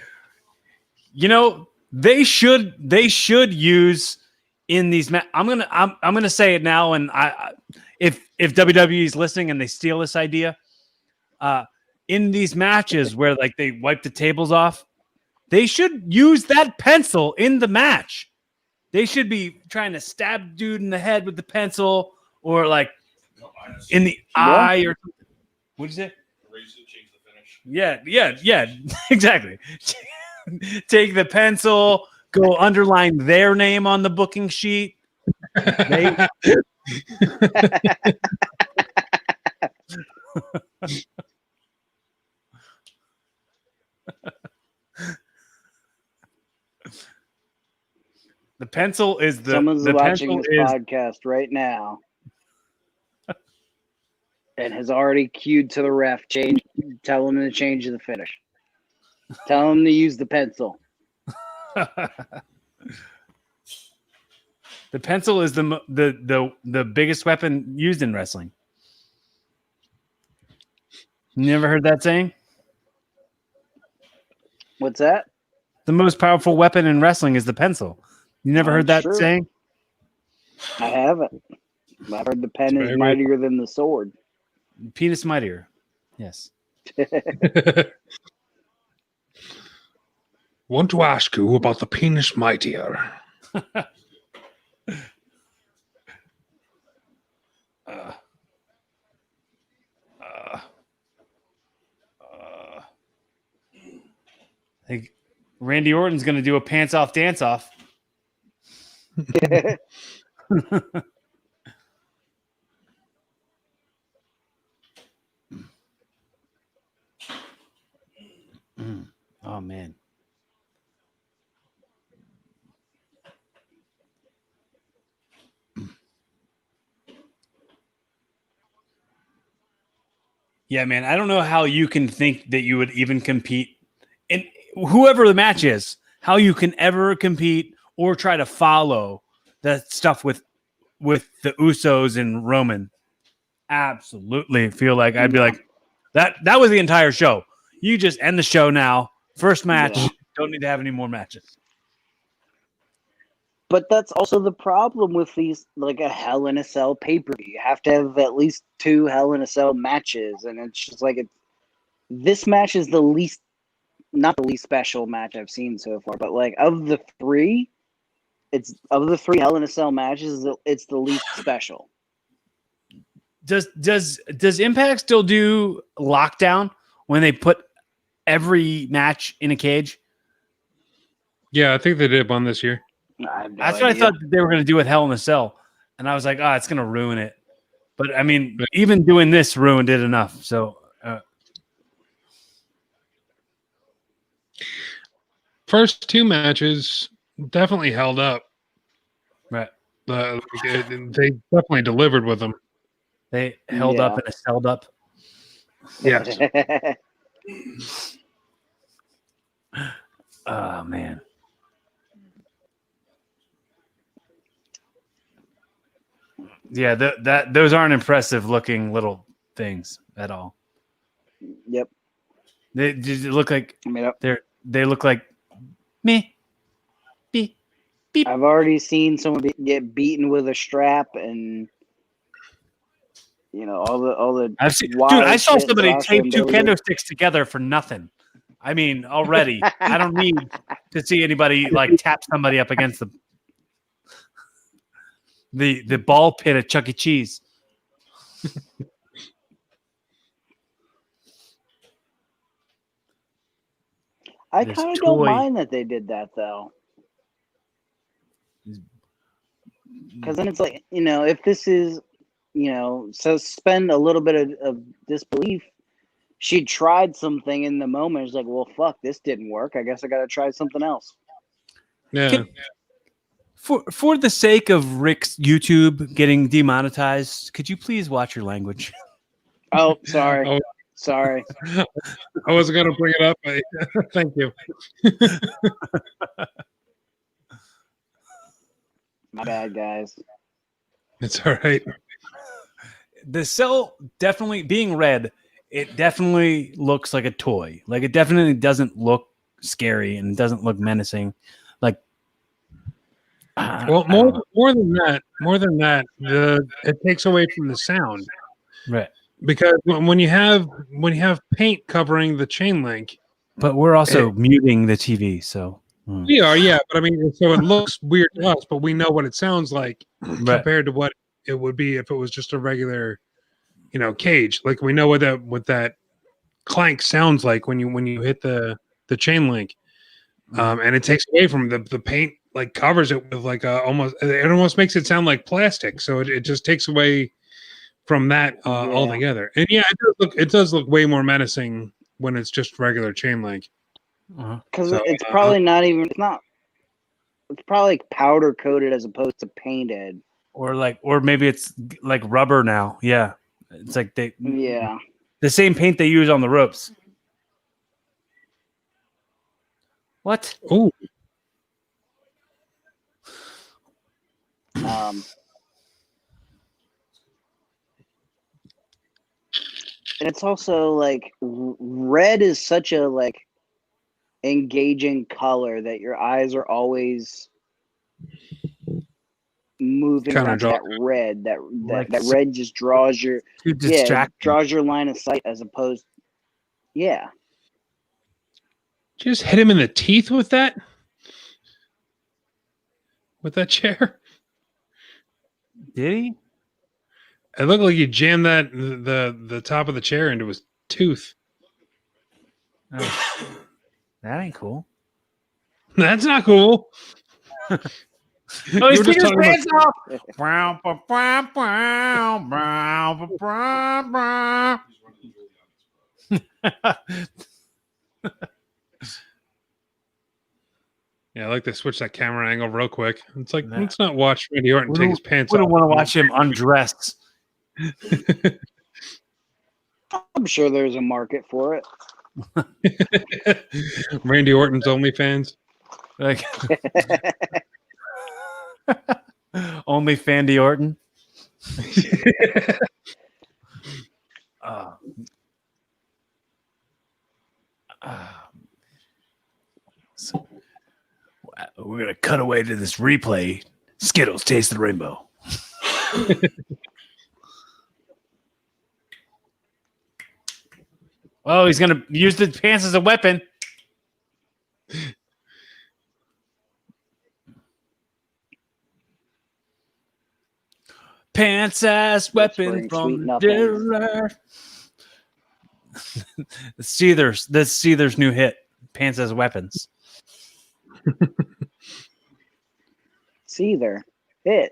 Speaker 2: they should use in these I'm gonna say it now, and if WWE is listening and they steal this idea, in these matches where like they wipe the tables off, they should use that pencil in the match. They should be trying to stab dude in the head with the pencil, or like in the eye, or what'd you say?
Speaker 7: Change the finish.
Speaker 2: Yeah, exactly. Take the pencil, go underline their name on the booking sheet. The pencil is
Speaker 8: someone's watching this podcast right now and has already cued to the ref. Tell him to change the finish. Tell him to use the pencil.
Speaker 2: The pencil is the biggest weapon used in wrestling. You never heard that saying?
Speaker 8: What's that?
Speaker 2: The most powerful weapon in wrestling is the pencil. You never heard that saying?
Speaker 8: I haven't. I've heard the pen is mightier than the sword.
Speaker 2: Penis mightier. Yes.
Speaker 1: Want to ask you about the penis mightier.
Speaker 2: I think Randy Orton's going to do a pants off dance off. Oh man. Yeah, man. I don't know how you can think that you would even compete in whoever the match is, how you can ever compete or try to follow that stuff with the Usos and Roman. Absolutely feel like I'd be like, that was the entire show. You just end the show now. First match, Don't need to have any more matches.
Speaker 8: But that's also the problem with these, like a Hell in a Cell pay-per-view. You have to have at least 2 Hell in a Cell matches, and it's just like this match is not the least special match I've seen so far, but like of the 3 Hell in a Cell matches, it's the least special.
Speaker 2: Does Impact still do Lockdown when they put every match in a cage?
Speaker 1: Yeah, I think they did one this year.
Speaker 2: That's what I thought they were going to do with Hell in a Cell, and I was like, it's going to ruin it. But I mean, even doing this ruined it enough. So,
Speaker 1: first 2 matches definitely held up.
Speaker 2: Right.
Speaker 1: They definitely delivered with them.
Speaker 2: They held up and held up.
Speaker 1: Yes.
Speaker 2: Oh man. Yeah, those aren't impressive looking little things at all.
Speaker 8: Yep.
Speaker 2: They look like they look like me. Beep, beep.
Speaker 8: I've already seen someone get beaten with a strap, and all the.
Speaker 2: I saw somebody tape 2 kendo sticks together for nothing. I mean, already, I don't need to see anybody like tap somebody up against the ball pit at Chuck E. Cheese.
Speaker 8: I kind of don't mind that they did that, though. Because then it's like, if this is, suspend a little bit of disbelief. She tried something in the moment. It's like, well, fuck, this didn't work. I guess I got to try something else.
Speaker 1: Yeah.
Speaker 2: For the sake of Rick's YouTube getting demonetized, could you please watch your language?
Speaker 8: Oh, sorry. Sorry.
Speaker 1: I wasn't going to bring it up. But thank you.
Speaker 8: My bad, guys.
Speaker 1: It's all right.
Speaker 2: The cell definitely being red, it definitely looks like a toy. Like it definitely doesn't look scary and it doesn't look menacing. Like
Speaker 1: well, more than that, it takes away from the sound.
Speaker 2: Right.
Speaker 1: Because when you have paint covering the chain link,
Speaker 2: but we're also muting the TV, so
Speaker 1: we are, yeah. But I mean, so it looks weird to us, but we know what it sounds like compared to what it would be if it was just a regular, cage. Like we know what that clank sounds like when you hit the chain link, and it takes away from the paint, like covers it with like it almost makes it sound like plastic. So it just takes away from that altogether. And yeah, it does look way more menacing when it's just regular chain link.
Speaker 8: Because it's probably it's probably like powder coated as opposed to painted.
Speaker 2: Or maybe it's like rubber now. Yeah. It's like the same paint they use on the ropes. What?
Speaker 1: Oh.
Speaker 8: And it's also like red is such a like engaging color that your eyes are always moving back to that red. That red just draws your draws your line of sight as opposed. Yeah.
Speaker 1: Just hit him in the teeth with that chair.
Speaker 2: Did he?
Speaker 1: It looked like you jammed the top of the chair into his tooth.
Speaker 2: Oh, that ain't cool.
Speaker 1: That's not cool.
Speaker 2: Oh, he's taking his pants off.
Speaker 1: Yeah, I like to switch that camera angle real quick. It's like, let's not watch Randy Orton take his pants off.
Speaker 2: We don't want to watch him undress.
Speaker 8: I'm sure there's a market for it.
Speaker 1: Randy Orton's OnlyFans.
Speaker 2: Like only Fandy Orton. we're gonna cut away to this replay. Skittles, taste the rainbow. Oh, he's gonna use the pants as a weapon. Pants as weapon from the dealer. That's Seether's new hit. Pants as weapons.
Speaker 8: Seether hit.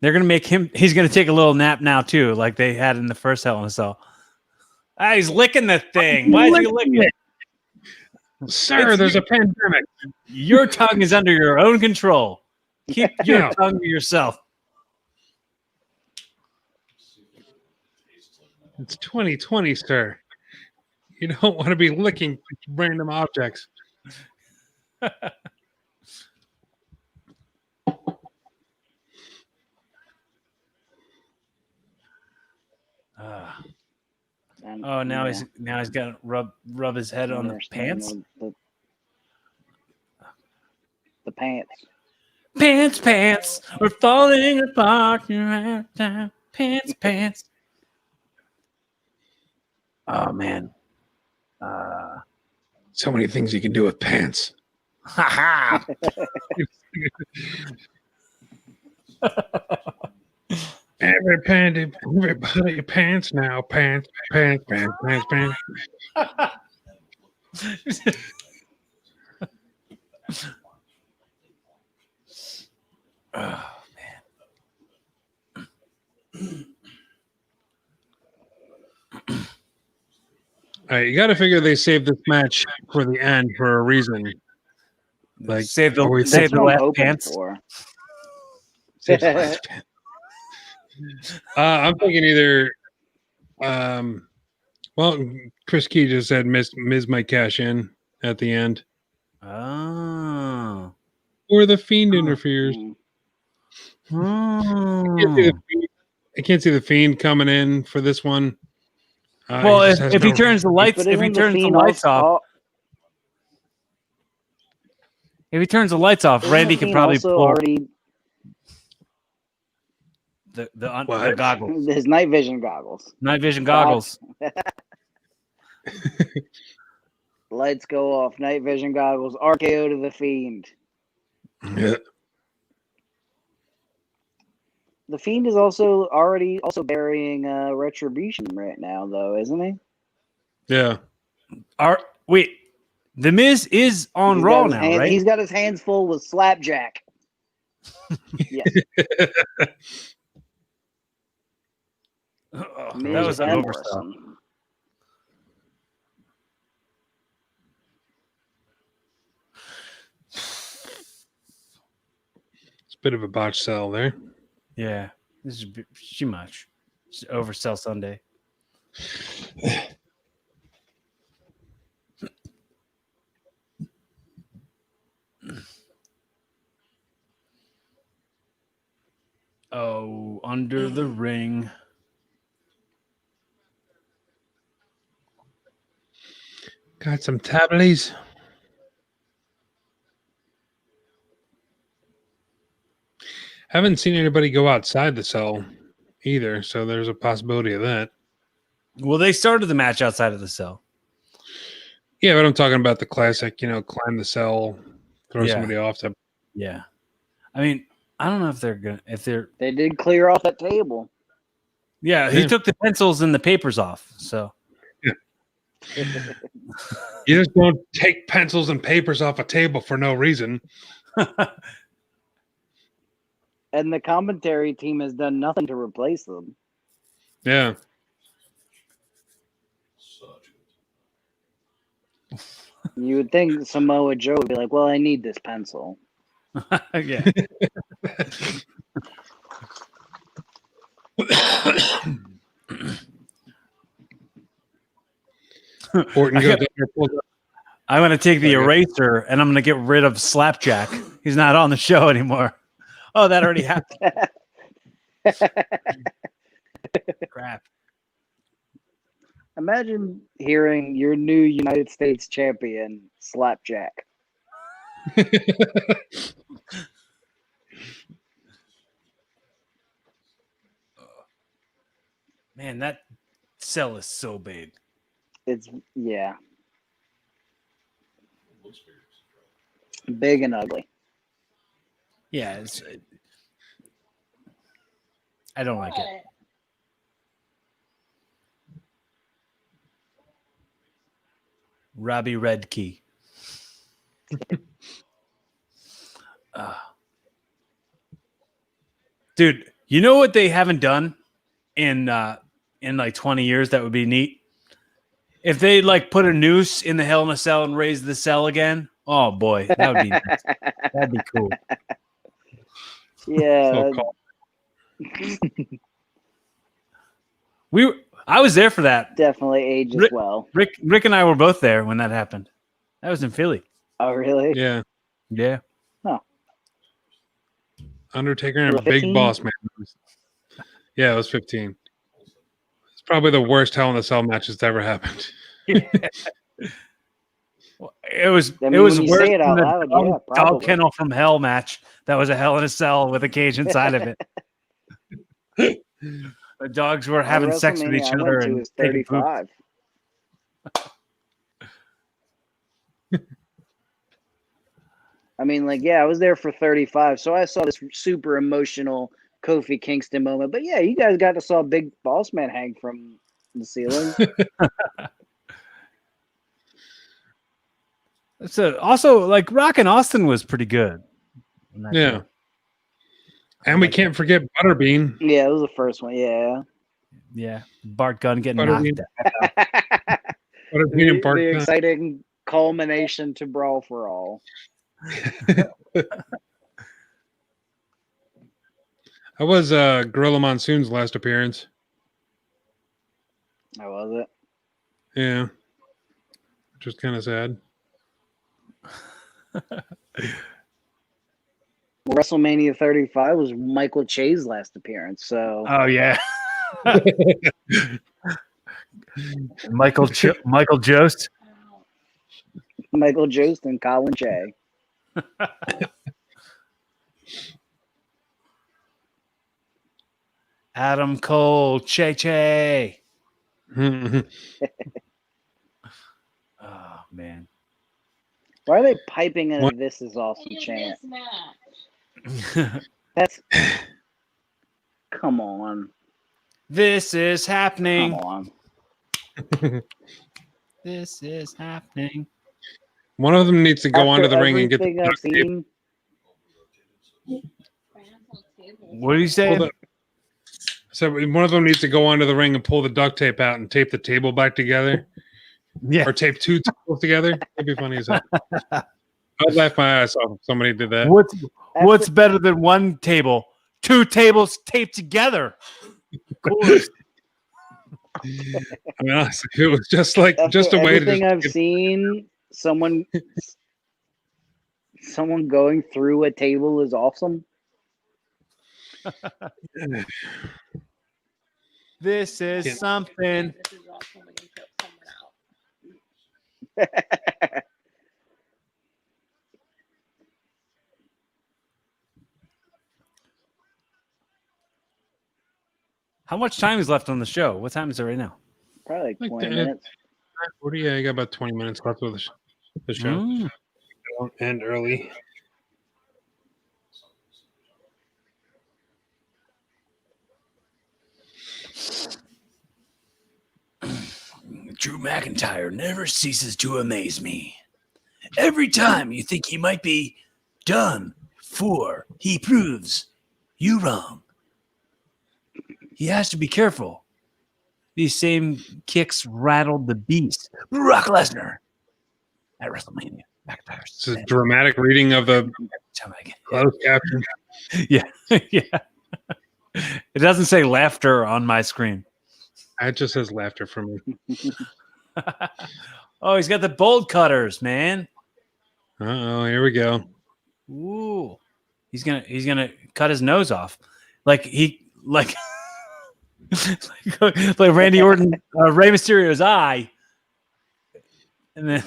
Speaker 2: They're gonna make him. He's gonna take a little nap now too, like they had in the first Hell in a Cell. Ah, he's licking the thing. Why is he licking it?
Speaker 1: Sir, there's a pandemic.
Speaker 2: Your tongue is under your own control. Keep your tongue to yourself.
Speaker 1: It's 2020, sir. You don't want to be licking random objects.
Speaker 2: Oh, now he's got to rub his head on the pants.
Speaker 8: The pants.
Speaker 2: Pants, we're falling apart. Pants. Oh man.
Speaker 1: So many things you can do with pants.
Speaker 2: Ha
Speaker 1: Everybody pants now. Pants.
Speaker 2: Oh man.
Speaker 1: All right, you got to figure they saved this match for the end for a reason. Like
Speaker 2: save the last pants.
Speaker 1: Save the last pants. I'm thinking either. Well, Chris Key just said Miz might cash in at the end.
Speaker 2: Oh.
Speaker 1: Or the Fiend interferes.
Speaker 2: Oh.
Speaker 1: I can't see the Fiend coming in for this one.
Speaker 2: Well, if he turns the lights, off, if he turns the lights off, Randy could probably pull the goggles.
Speaker 8: His night vision goggles.
Speaker 2: Night vision goggles.
Speaker 8: Lights go off. Night vision goggles. RKO to the Fiend.
Speaker 1: Yeah.
Speaker 8: The Fiend is also burying Retribution right now, though, isn't he?
Speaker 1: Yeah.
Speaker 2: Wait, The Miz is on Raw now, right?
Speaker 8: He's got his hands full with Slapjack. Yes.
Speaker 2: That was an oversell.
Speaker 1: It's a bit of a botch sell there.
Speaker 2: Yeah, this is too much. It's oversell Sunday. Oh, under the ring.
Speaker 1: Got some tabblies. Haven't seen anybody go outside the cell either, so there's a possibility of that.
Speaker 2: Well, they started the match outside of the cell.
Speaker 1: Yeah, but I'm talking about the classic, climb the cell, throw somebody off.
Speaker 2: Yeah. I mean, I don't know if
Speaker 8: they did clear off that table.
Speaker 2: Yeah, he took the pencils and the papers off, so.
Speaker 1: Yeah. You just don't take pencils and papers off a table for no reason.
Speaker 8: And the commentary team has done nothing to replace them.
Speaker 1: Yeah.
Speaker 8: You would think Samoa Joe would be like, well, I need this pencil.
Speaker 2: Yeah.
Speaker 1: Orton goes
Speaker 2: I'm going to take the eraser and I'm going to get rid of Slapjack. He's not on the show anymore. Oh, that already happened. Crap.
Speaker 8: Imagine hearing your new United States champion Slapjack.
Speaker 2: Man, that cell is so big.
Speaker 8: Yeah. Big and ugly.
Speaker 2: Yeah, I don't like it. Robbie Redkey. Dude, you know what they haven't done in like 20 years that would be neat? If they like put a noose in the Hell in a Cell and raise the cell again. Oh boy, that would be nice. That'd be cool.
Speaker 8: Yeah.
Speaker 2: I was there for that.
Speaker 8: Definitely ages well.
Speaker 2: Rick and I were both there when that happened. That was in Philly.
Speaker 8: Oh, really?
Speaker 1: Yeah.
Speaker 2: Yeah.
Speaker 8: Oh.
Speaker 1: Undertaker and
Speaker 8: 15?
Speaker 1: Big Boss Man. Yeah, it was 15. It's probably the worst Hell in a Cell match that's ever happened.
Speaker 2: Well, it was
Speaker 8: I mean,
Speaker 2: it was
Speaker 8: when you
Speaker 2: worse
Speaker 8: say it
Speaker 2: than
Speaker 8: out
Speaker 2: the
Speaker 8: loud,
Speaker 2: dog,
Speaker 8: yeah,
Speaker 2: dog
Speaker 8: probably.
Speaker 2: kennel from Hell match. That was a Hell in a Cell with a cage inside of it. The dogs were having sex with each
Speaker 8: WrestleMania I
Speaker 2: other
Speaker 8: went to
Speaker 2: and
Speaker 8: was
Speaker 2: taking poop.
Speaker 8: 35. I mean, like, yeah, I was there for 35, so I saw this super emotional Kofi Kingston moment. But yeah, you guys got to saw Big Boss Man hang from the ceiling.
Speaker 2: So also, like, Rock and Austin was pretty good.
Speaker 1: Yeah.
Speaker 2: Show.
Speaker 1: And we can't forget Butterbean.
Speaker 8: Yeah, it was the first one. Yeah.
Speaker 2: Yeah, Bart Gunn getting
Speaker 1: Butterbean.
Speaker 2: knocked out.
Speaker 1: Butterbean and Bart
Speaker 8: The
Speaker 1: Gunn.
Speaker 8: exciting culmination to Brawl for All.
Speaker 1: That was Gorilla Monsoon's last appearance.
Speaker 8: How was it?
Speaker 1: Yeah. Which was kind of sad.
Speaker 8: WrestleMania 35 was Michael Che's last appearance. So
Speaker 2: Oh yeah. Michael Jost.
Speaker 8: Michael Jost and Colin Che.
Speaker 2: Adam Cole, Che. Oh man.
Speaker 8: Why are they piping in a
Speaker 1: What?
Speaker 8: "This is awesome"
Speaker 9: In
Speaker 8: chant?
Speaker 9: this match.
Speaker 8: That's come on,
Speaker 2: This is happening.
Speaker 8: come on.
Speaker 2: This is happening.
Speaker 1: One of them needs to go onto the ring and get
Speaker 8: everything
Speaker 1: the
Speaker 8: I've
Speaker 1: duct tape.
Speaker 8: seen.
Speaker 2: What do you say?
Speaker 1: So one of them needs to go onto the ring and pull the duct tape out and tape the table back together.
Speaker 2: Yeah.
Speaker 1: Or tape two tables together. That'd be funny as hell. I'd laugh my ass off if somebody did that.
Speaker 2: What's better than one table? Two tables taped together. Coolest.
Speaker 1: I mean, honestly, it was just like just a way to
Speaker 8: Everything
Speaker 1: just
Speaker 8: I've seen, someone going through a table is awesome.
Speaker 2: This is
Speaker 1: Yeah.
Speaker 2: something.
Speaker 9: This is awesome. We can choke someone out.
Speaker 2: How much time is left on the show? What time is it right now?
Speaker 8: Probably
Speaker 1: Like
Speaker 8: 20
Speaker 1: that.
Speaker 8: minutes.
Speaker 1: 40, yeah, I got about 20 minutes left of the show.
Speaker 2: Mm.
Speaker 1: Don't end early.
Speaker 4: Drew McIntyre never ceases to amaze me. Every time you think he might be done for, he proves you wrong.
Speaker 2: He has to be careful. These same kicks rattled the beast. Brock Lesnar at WrestleMania.
Speaker 1: It's a dramatic reading of the closed caption.
Speaker 2: Yeah. Yeah. It doesn't say laughter on my screen.
Speaker 1: It just says laughter for me.
Speaker 2: Oh, he's got the bolt cutters, man.
Speaker 1: Uh-oh, here we go.
Speaker 2: Ooh. He's gonna cut his nose off. Like like like Randy Orton, Rey Mysterio's eye, and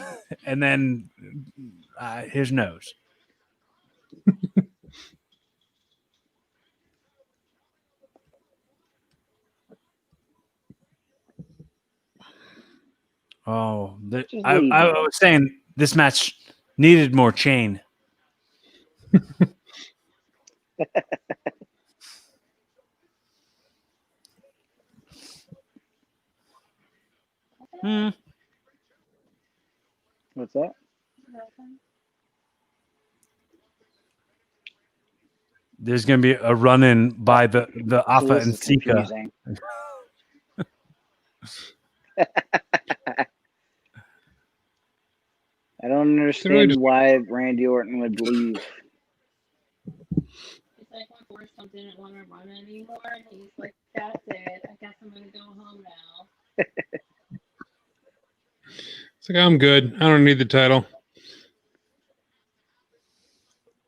Speaker 2: then his nose. Oh, I was saying this match needed more chain.
Speaker 8: What's that?
Speaker 2: There's going to be a run-in by the Alpha and Sika.
Speaker 8: I don't understand why Randy Orton would leave.
Speaker 9: It's like when Forrest didn't want to run anymore, and he's like, "That's it. I guess I'm gonna go home now."
Speaker 1: It's like, I'm good. I don't need the title.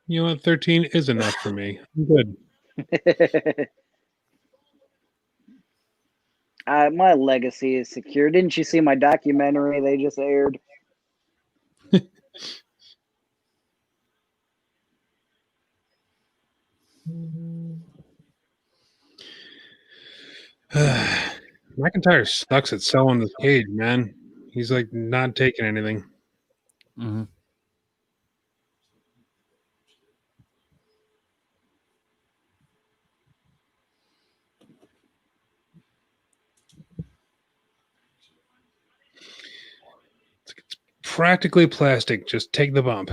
Speaker 1: You know what? 13 is enough for me. I'm good.
Speaker 8: My legacy is secure. Didn't you see my documentary they just aired?
Speaker 1: McIntyre sucks at selling this cage, man. He's like not taking anything.
Speaker 2: Mm-hmm.
Speaker 1: It's practically plastic. Just take the bump.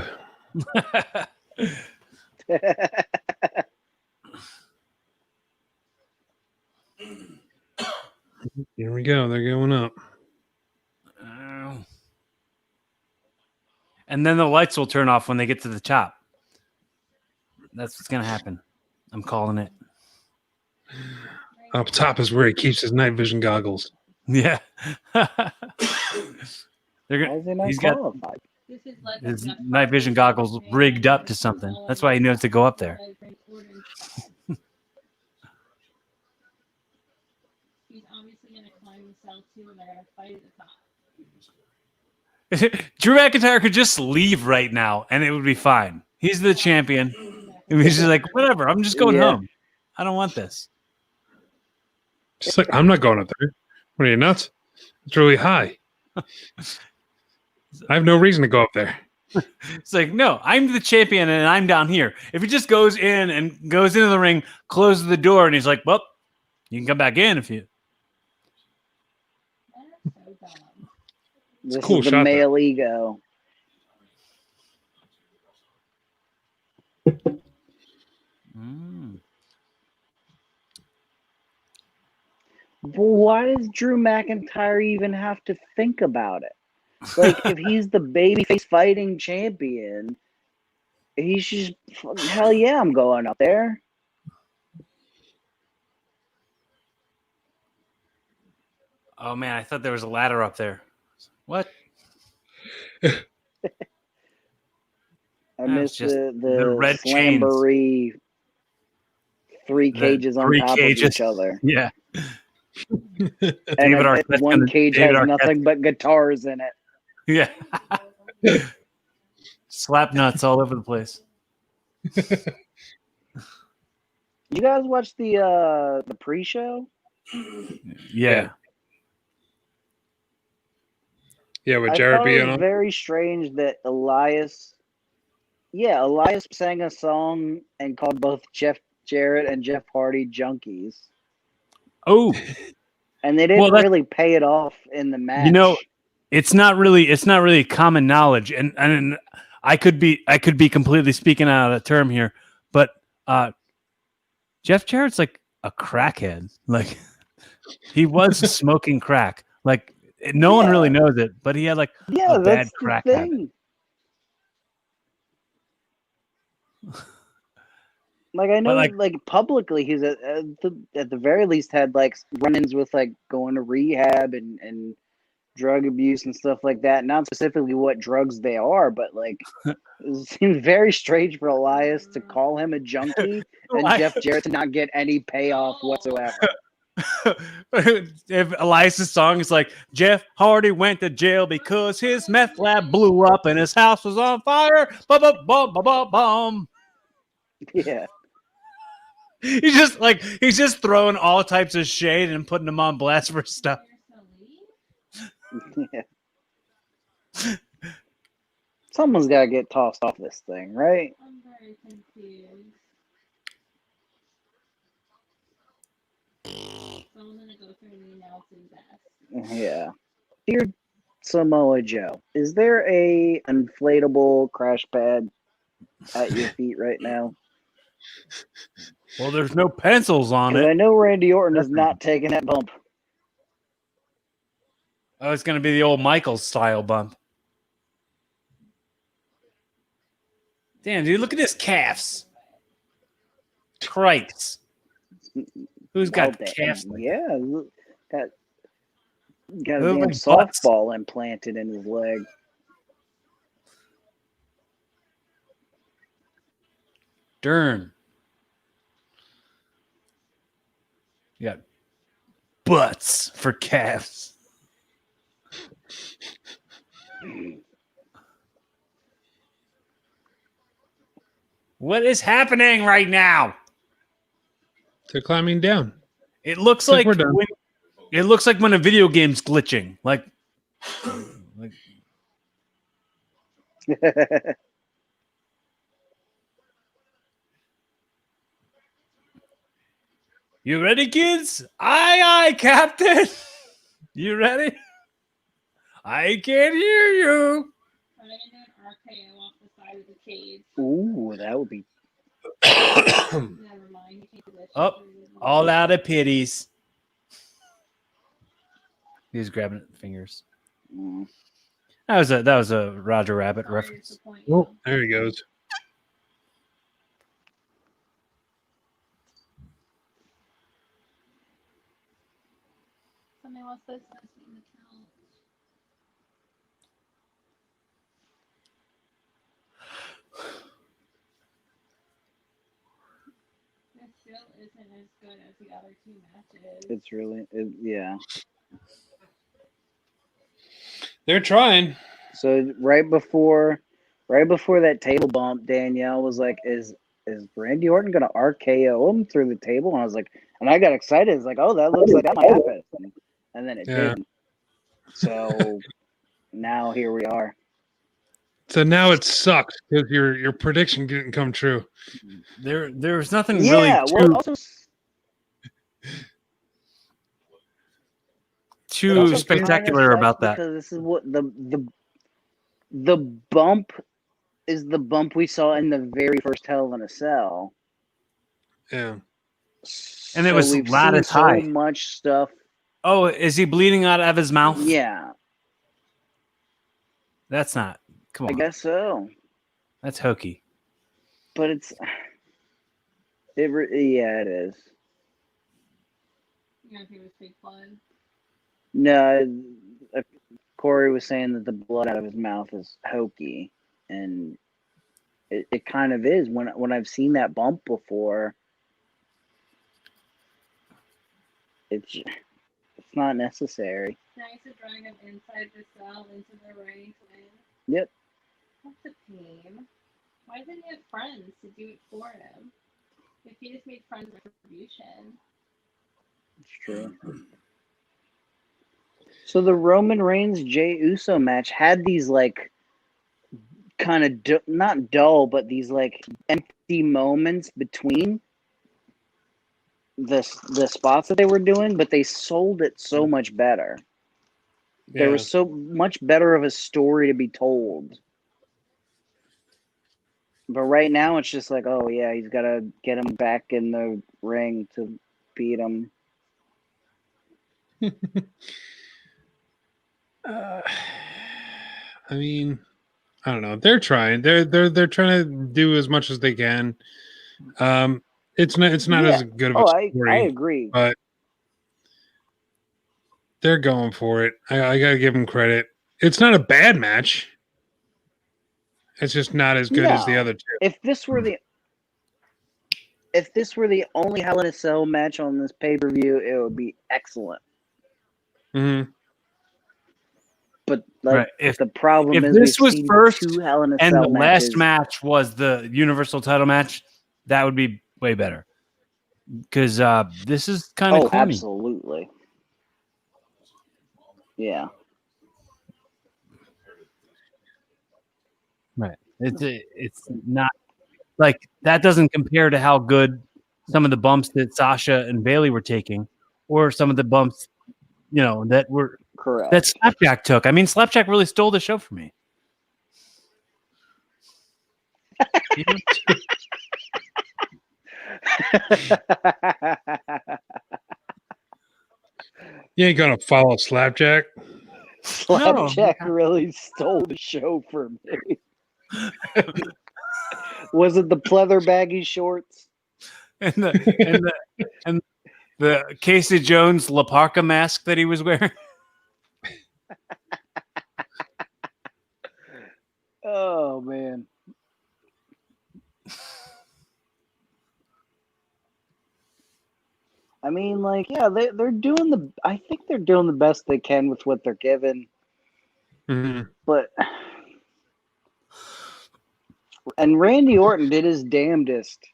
Speaker 1: Here we go. They're going up.
Speaker 2: And then the lights will turn off when they get to the top. That's what's going to happen. I'm calling it.
Speaker 1: Up top is where he keeps his night vision goggles.
Speaker 2: Yeah.
Speaker 8: He's got
Speaker 2: his night vision goggles rigged up to something. That's why he knows to go up there.
Speaker 9: He's obviously going to climb the cell too, and they're going to fight at the top.
Speaker 2: Drew McIntyre could just leave right now, and it would be fine. He's the champion. And he's just like, whatever, I'm just going home. I don't want this.
Speaker 1: Just like, I'm not going up there. What are you, nuts? It's really high. I have no reason to go up there.
Speaker 2: It's like, no, I'm the champion, and I'm down here. If he just goes in and goes into the ring, closes the door, and he's like, well, you can come back in if you...
Speaker 8: This
Speaker 1: cool
Speaker 8: is the
Speaker 1: shot,
Speaker 8: male ego. But why does Drew McIntyre even have to think about it? Like, if he's the babyface fighting champion, he's just, hell yeah, I'm going up there.
Speaker 2: Oh, man, I thought there was a ladder up there. What?
Speaker 8: I missed the
Speaker 2: red
Speaker 8: slamboree. Three cages on top of each other.
Speaker 2: Yeah.
Speaker 8: And one cage has nothing but guitars in it.
Speaker 2: Yeah. Slap nuts all over the place.
Speaker 8: You guys watch the pre-show?
Speaker 2: Yeah.
Speaker 1: Yeah, with Jared being on.
Speaker 8: Very strange that Elias sang a song and called both Jeff Jarrett and Jeff Hardy junkies.
Speaker 2: Oh.
Speaker 8: And they didn't really pay it off in the match.
Speaker 2: You know, it's not really common knowledge, and I could be completely speaking out of term here, but Jeff Jarrett's like a crackhead. Like, he was smoking crack. Like, no one really knows it, but he had like a bad crack habit.
Speaker 8: Like, I know, like publicly, he's at the very least had like run-ins with like going to rehab and drug abuse and stuff like that. Not specifically what drugs they are, but like it seems very strange for Elias to call him a junkie and Jeff Jarrett to not get any payoff whatsoever.
Speaker 2: If Elias's song is like, Jeff Hardy went to jail because his meth lab blew up and his house was on fire. Bum, bum, bum, bum, bum, bum.
Speaker 8: Yeah.
Speaker 2: He's just throwing all types of shade and putting them on blast for stuff.
Speaker 8: Yeah. Someone's got to get tossed off this thing, right?
Speaker 9: I'm very confused. So I'm gonna go through the announcing best.
Speaker 8: Yeah. Dear Samoa Joe, is there a inflatable crash pad at your feet right now?
Speaker 2: Well, there's no pencils on
Speaker 8: Because I
Speaker 2: it.
Speaker 8: know Randy Orton is not taking that bump.
Speaker 2: Oh, it's going to be the old Michaels style bump. Damn, dude, look at his calves. Cripes. Who's got calves?
Speaker 8: Yeah, look, got a
Speaker 2: Look
Speaker 8: damn
Speaker 2: like butts.
Speaker 8: softball implanted in his leg.
Speaker 2: Darn. You got butts for calves. What is happening right now?
Speaker 1: They're climbing down.
Speaker 2: It looks
Speaker 1: Like
Speaker 2: like
Speaker 1: we're done.
Speaker 2: it looks like when a video game's glitching. Like you ready, kids? Aye, aye, Captain. You ready? I can't hear you.
Speaker 9: I'm gonna do an RKO off the side of the cage.
Speaker 8: Ooh, that would be.
Speaker 9: Never mind. You can't do that.
Speaker 2: Oh, all out of pities. He's grabbing fingers.
Speaker 8: Mm.
Speaker 2: That was a Roger Rabbit reference.
Speaker 1: Oh, there he goes.
Speaker 9: Somebody wants this in the count. This still isn't as good as the other two matches.
Speaker 8: It's really, yeah.
Speaker 1: They're trying.
Speaker 8: So right before that table bump, Danielle was like, "Is Randy Orton gonna RKO him through the table?" And I was like, and I got excited. It's like, "Oh, that looks like that might happen," and then it didn't. So now here we are.
Speaker 1: So now it sucks because your prediction didn't come true.
Speaker 2: There was nothing
Speaker 8: Yeah,
Speaker 2: really
Speaker 8: well, also,
Speaker 2: too
Speaker 8: also
Speaker 2: spectacular
Speaker 8: kinda
Speaker 2: about
Speaker 8: sucks
Speaker 2: that.
Speaker 8: because this is what the bump is, the bump we saw in the very first Hell in a Cell.
Speaker 1: Yeah.
Speaker 2: And it was
Speaker 8: we've
Speaker 2: lattice
Speaker 8: seen so
Speaker 2: high.
Speaker 8: much stuff.
Speaker 2: Oh, is he bleeding out of his mouth?
Speaker 8: Yeah,
Speaker 2: That's not. Come
Speaker 8: I
Speaker 2: on.
Speaker 8: guess so.
Speaker 2: That's hokey.
Speaker 8: But it is.
Speaker 9: You know, if he was fake blood.
Speaker 8: No, Corey was saying that the blood out of his mouth is hokey, and it kind of is. When I've seen that bump before, it's not necessary.
Speaker 9: Nice to drag him inside the cell into the ring to win.
Speaker 8: Yep.
Speaker 9: That's a pain. Why didn't he have friends to do it for him? If he just made friends with retribution.
Speaker 8: It's true. So the Roman Reigns Jey Uso match had these like kind of not dull, but these like empty moments between the spots that they were doing, but they sold it so much better.
Speaker 1: Yeah.
Speaker 8: There was so much better of a story to be told. But right now it's just like, oh yeah, he's got to get him back in the ring to beat him.
Speaker 1: I mean, I don't know. They're trying. They're trying to do as much as they can. It's not
Speaker 8: Yeah.
Speaker 1: as good of a story.
Speaker 8: I agree.
Speaker 1: But They're going for it. I got to give them credit. It's not a bad match. It's just not as good as the
Speaker 8: No.
Speaker 1: other two.
Speaker 8: If this were the only Hell in a Cell match on this pay-per-view, it would be excellent.
Speaker 1: Mm-hmm.
Speaker 8: But like,
Speaker 2: Right. If
Speaker 8: the problem
Speaker 2: if
Speaker 8: is
Speaker 2: this
Speaker 8: we've
Speaker 2: was
Speaker 8: seen
Speaker 2: first
Speaker 8: 2 Hell in a
Speaker 2: and
Speaker 8: Cell
Speaker 2: the
Speaker 8: matches.
Speaker 2: last match was the Universal title match, that would be way better. Because this is kind of corny.
Speaker 8: Absolutely. Yeah.
Speaker 2: Right. It's not like that doesn't compare to how good some of the bumps that Sasha and Bayley were taking, or some of the bumps, that were
Speaker 8: Correct.
Speaker 2: that Slapjack took. I mean, Slapjack really stole the show for me.
Speaker 1: You ain't gonna follow Slapjack.
Speaker 8: Slapjack really stole the show for me. Was it the pleather baggy shorts?
Speaker 2: and the Casey Jones La Parka mask that he was wearing.
Speaker 8: Oh man. I mean, like, yeah, they're doing I think they're doing the best they can with what they're given.
Speaker 1: Mm-hmm.
Speaker 8: But and Randy Orton did his damnedest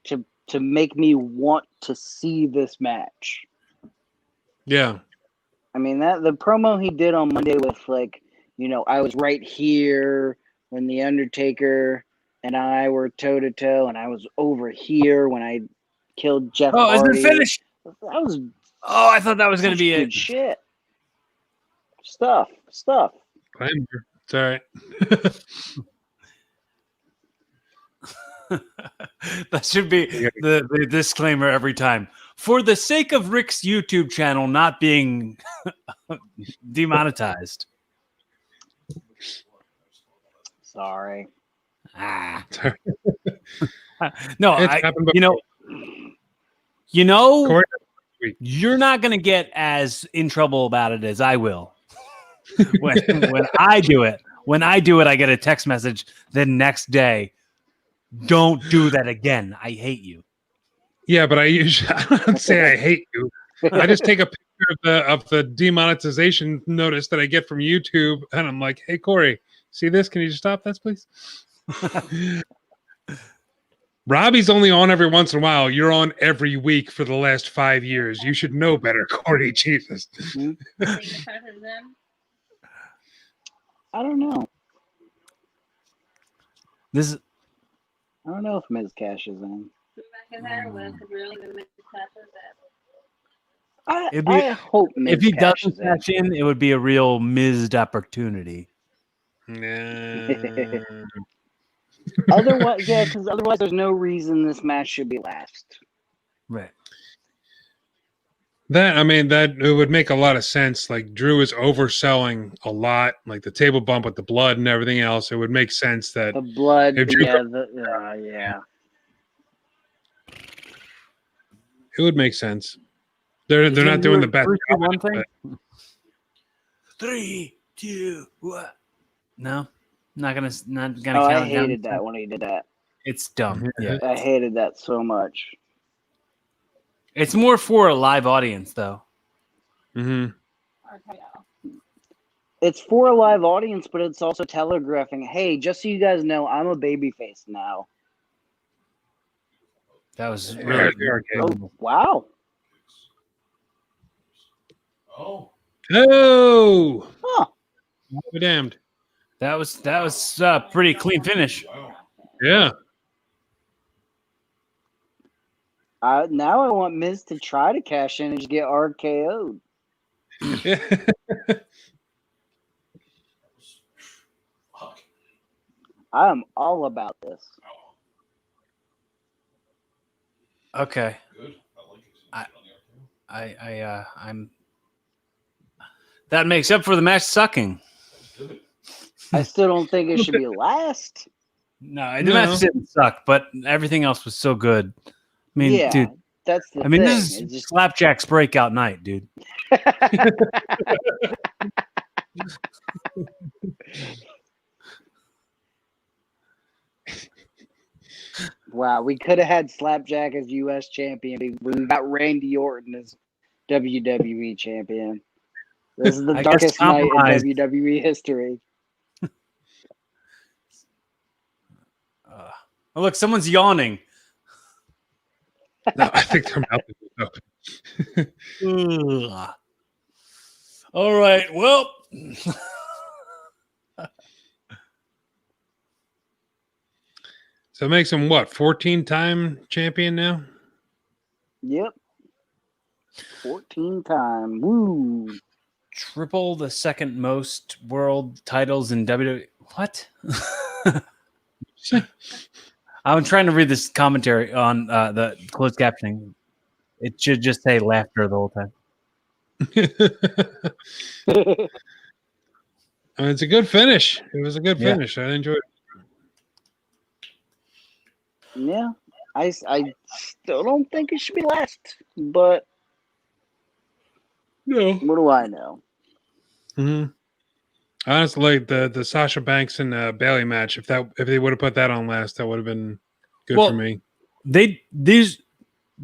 Speaker 8: to make me want to see this match.
Speaker 1: Yeah.
Speaker 8: I mean, the promo he did on Monday with, like, I was right here when The Undertaker and I were toe to toe, and I was over here when I killed Jeff Hardy.
Speaker 2: Oh, is it finished?
Speaker 8: That was
Speaker 2: I thought that was going to be
Speaker 8: good
Speaker 2: it.
Speaker 8: shit. Stuff.
Speaker 1: It's all right.
Speaker 2: That should be the disclaimer every time. For the sake of Rick's YouTube channel not being demonetized.
Speaker 8: Sorry.
Speaker 2: No,
Speaker 1: Corey,
Speaker 2: you're not going to get as in trouble about it as I will. when I do it, I get a text message the next day. Don't do that again. I hate you.
Speaker 1: Yeah, but I don't say I hate you. I just take a picture of the demonetization notice that I get from YouTube, and I'm like, "Hey, Corey, see this? Can you just stop this, please?" Robbie's only on every once in a while. You're on every week for the last 5 years. You should know better, Corey. Jesus.
Speaker 8: I don't know.
Speaker 2: I
Speaker 8: don't know if Miz cashes in. I hope Miz
Speaker 2: if he
Speaker 8: cashes
Speaker 2: doesn't cash in, it would be a real missed opportunity.
Speaker 8: Otherwise, yeah, because otherwise there's no reason this match should be last.
Speaker 2: Right.
Speaker 1: That it would make a lot of sense. Like, Drew is overselling a lot, like the table bump with the blood and everything else. It would make sense that
Speaker 8: the blood,
Speaker 1: if Drew,
Speaker 8: yeah.
Speaker 1: It would make sense. They're not doing the best.
Speaker 2: One thing.
Speaker 4: 3, 2, 1.
Speaker 2: No, not gonna count.
Speaker 8: I hated that when he did that.
Speaker 2: It's dumb. Yeah,
Speaker 8: I hated that so much.
Speaker 2: It's more for a live audience, though.
Speaker 1: Mm-hmm.
Speaker 8: It's for a live audience, but it's also telegraphing, hey, just so you guys know, I'm a babyface now.
Speaker 2: That was really good.
Speaker 8: Oh, wow.
Speaker 1: Oh!
Speaker 8: Huh.
Speaker 1: Be damned.
Speaker 2: That was a pretty clean finish.
Speaker 1: Yeah.
Speaker 8: Now I want Miz to try to cash in and just get RKO'd. I'm all about this.
Speaker 2: Okay.
Speaker 7: Good. I like it.
Speaker 2: I'm. That makes up for the match sucking.
Speaker 8: I still don't think it should be last.
Speaker 2: No, the match didn't suck, but everything else was so good. I mean, dude,
Speaker 8: That's the
Speaker 2: I mean,
Speaker 8: thing.
Speaker 2: this is
Speaker 8: It's just
Speaker 2: Slapjack's breakout night, dude.
Speaker 8: wow. We could have had Slapjack as U.S. champion. We got Randy Orton as WWE champion. This is the
Speaker 2: I guess
Speaker 8: darkest night in
Speaker 2: compromise.
Speaker 8: WWE history.
Speaker 2: Oh, look, someone's yawning.
Speaker 1: No, I think their mouth is open.
Speaker 2: Ugh. All right. Well,
Speaker 1: So it makes him what, 14-time champion now?
Speaker 8: Yep. 14-time. Woo.
Speaker 2: triple the second most world titles in WWE. What? I'm trying to read this commentary on the closed captioning. It should just say laughter the whole time.
Speaker 1: It's a good finish. It was a good
Speaker 2: Yeah.
Speaker 1: finish. I enjoyed it.
Speaker 8: Yeah. I still don't think it should be last, but
Speaker 1: No.
Speaker 8: what do I know?
Speaker 1: Mm-hmm. Honestly, the Sasha Banks and Bayley match, if they would have put that on last, that would have been good
Speaker 2: Well,
Speaker 1: for me.
Speaker 2: These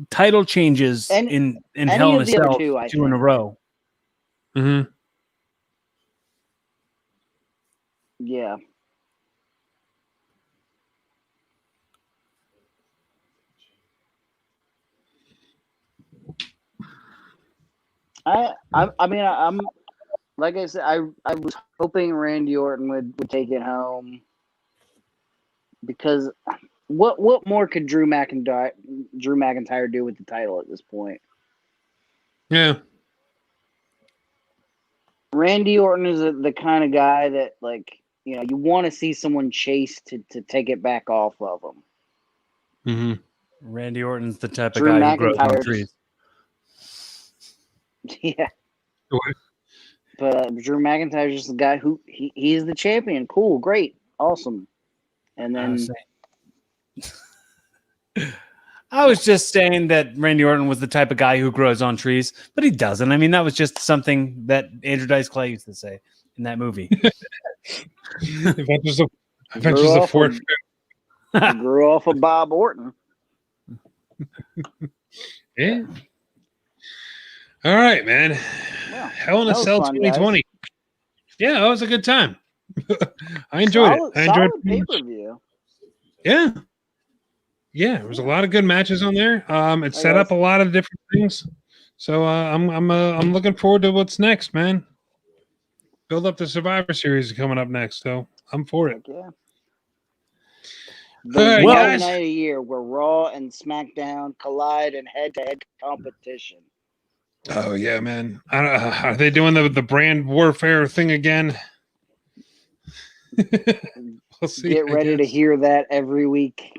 Speaker 2: title changes
Speaker 8: And
Speaker 2: in
Speaker 8: any
Speaker 2: Hell in a
Speaker 8: of the other
Speaker 2: Cell
Speaker 8: two, I
Speaker 2: two in a
Speaker 8: think.
Speaker 2: row.
Speaker 1: Mm-hmm.
Speaker 8: Yeah. I mean, I'm like I said, I was hoping Randy Orton would take it home because what more could Drew McIntyre do with the title at this point?
Speaker 1: Yeah.
Speaker 8: Randy Orton is the kind of guy that, like, you know, you want to see someone chase to take it back off of him.
Speaker 1: Mm-hmm.
Speaker 2: Randy Orton's the type
Speaker 8: Drew
Speaker 2: of guy who grows on
Speaker 8: McIntyre's-
Speaker 2: trees.
Speaker 8: Yeah.
Speaker 1: What?
Speaker 8: But Drew McIntyre's just the guy who he's the champion. Cool, great, awesome. And then
Speaker 2: I was just saying that Randy Orton was the type of guy who grows on trees, but he doesn't. I mean, that was just something that Andrew Dice Clay used to say in that movie.
Speaker 1: Adventures of Fort.
Speaker 8: grew off of Bob Orton.
Speaker 1: Yeah. All right, man.
Speaker 8: Yeah,
Speaker 1: Hell in a
Speaker 8: that was
Speaker 1: Cell
Speaker 8: fun,
Speaker 1: 2020. Yeah, that was a good time. I enjoyed it. I enjoyed it.
Speaker 8: pay-per-view.
Speaker 1: Yeah. Yeah, there was a lot of good matches on there. It set up a lot of different things. So I'm looking forward to what's next, man. Build up the Survivor Series coming up next, so I'm for it.
Speaker 8: Yeah.
Speaker 1: All right,
Speaker 8: one
Speaker 1: guys.
Speaker 8: night a year where Raw and SmackDown collide in head-to-head competition.
Speaker 1: Oh yeah, man. Are they doing the brand warfare thing again? We'll see.
Speaker 8: Get ready to hear that every week.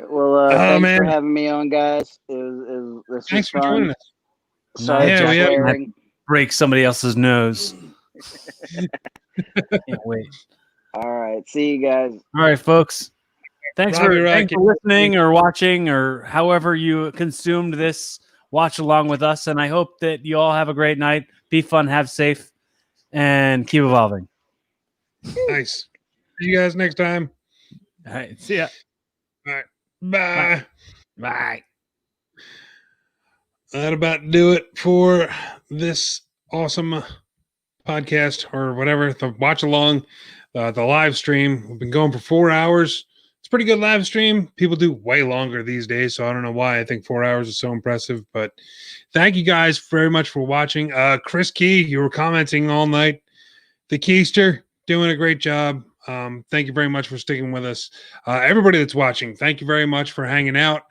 Speaker 8: Well, thanks for having me on, guys. This
Speaker 1: Thanks
Speaker 8: was
Speaker 1: for
Speaker 8: fun.
Speaker 1: joining us.
Speaker 8: Sorry
Speaker 1: Yeah,
Speaker 8: for
Speaker 1: we have-
Speaker 8: swearing.
Speaker 2: Break somebody else's nose. Can't wait.
Speaker 8: All right, see you guys.
Speaker 2: All right, folks. Thanks
Speaker 1: Robbie
Speaker 2: for
Speaker 1: Rocky.
Speaker 2: listening or watching or however you consumed this watch along with us. And I hope that you all have a great night. Be fun, have safe, and keep evolving.
Speaker 1: Nice. See you guys next time.
Speaker 2: All right. See ya.
Speaker 1: All right. Bye.
Speaker 2: Bye.
Speaker 1: That about do it for this awesome podcast or whatever, the watch along, the live stream. We've been going for 4 hours. It's a pretty good live stream. People do way longer these days, so I don't know why. I think 4 hours is so impressive, but thank you guys very much for watching. Chris Key, you were commenting all night. The Keister, doing a great job. Thank you very much for sticking with us. Everybody that's watching, thank you very much for hanging out.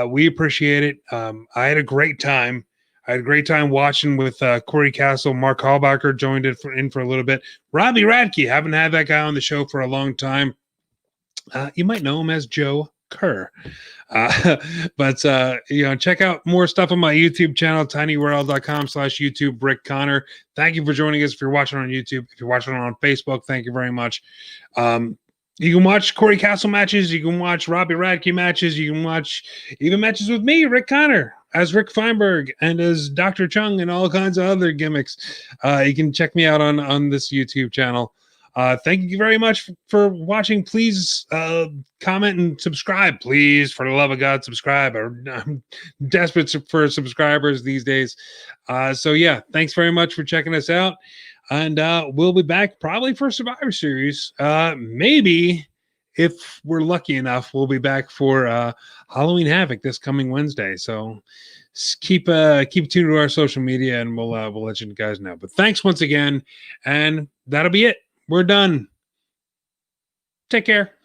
Speaker 1: We appreciate it. I had a great time. I had a great time watching with Corey Castle. Mark Hallbacher joined in for a little bit. Robbie Radke, haven't had that guy on the show for a long time. You might know him as Joe Kerr. But check out more stuff on my YouTube channel, tinyurl.com/YouTube, Rick Connor. Thank you for joining us. If you're watching on YouTube, if you're watching on Facebook, thank you very much. You can watch Corey Castle matches. You can watch Robbie Radke matches. You can watch even matches with me, Rick Connor, as Rick Feinberg and as Dr. Chung and all kinds of other gimmicks. You can check me out on this YouTube channel. Thank you very much for watching. Please comment and subscribe. Please, for the love of God, subscribe. I'm desperate for subscribers these days. So, yeah, thanks very much for checking us out. And we'll be back probably for Survivor Series. Maybe, if we're lucky enough, we'll be back for Halloween Havoc this coming Wednesday. So keep tuned to our social media, and we'll let you guys know. But thanks once again, and that'll be it. We're done. Take care.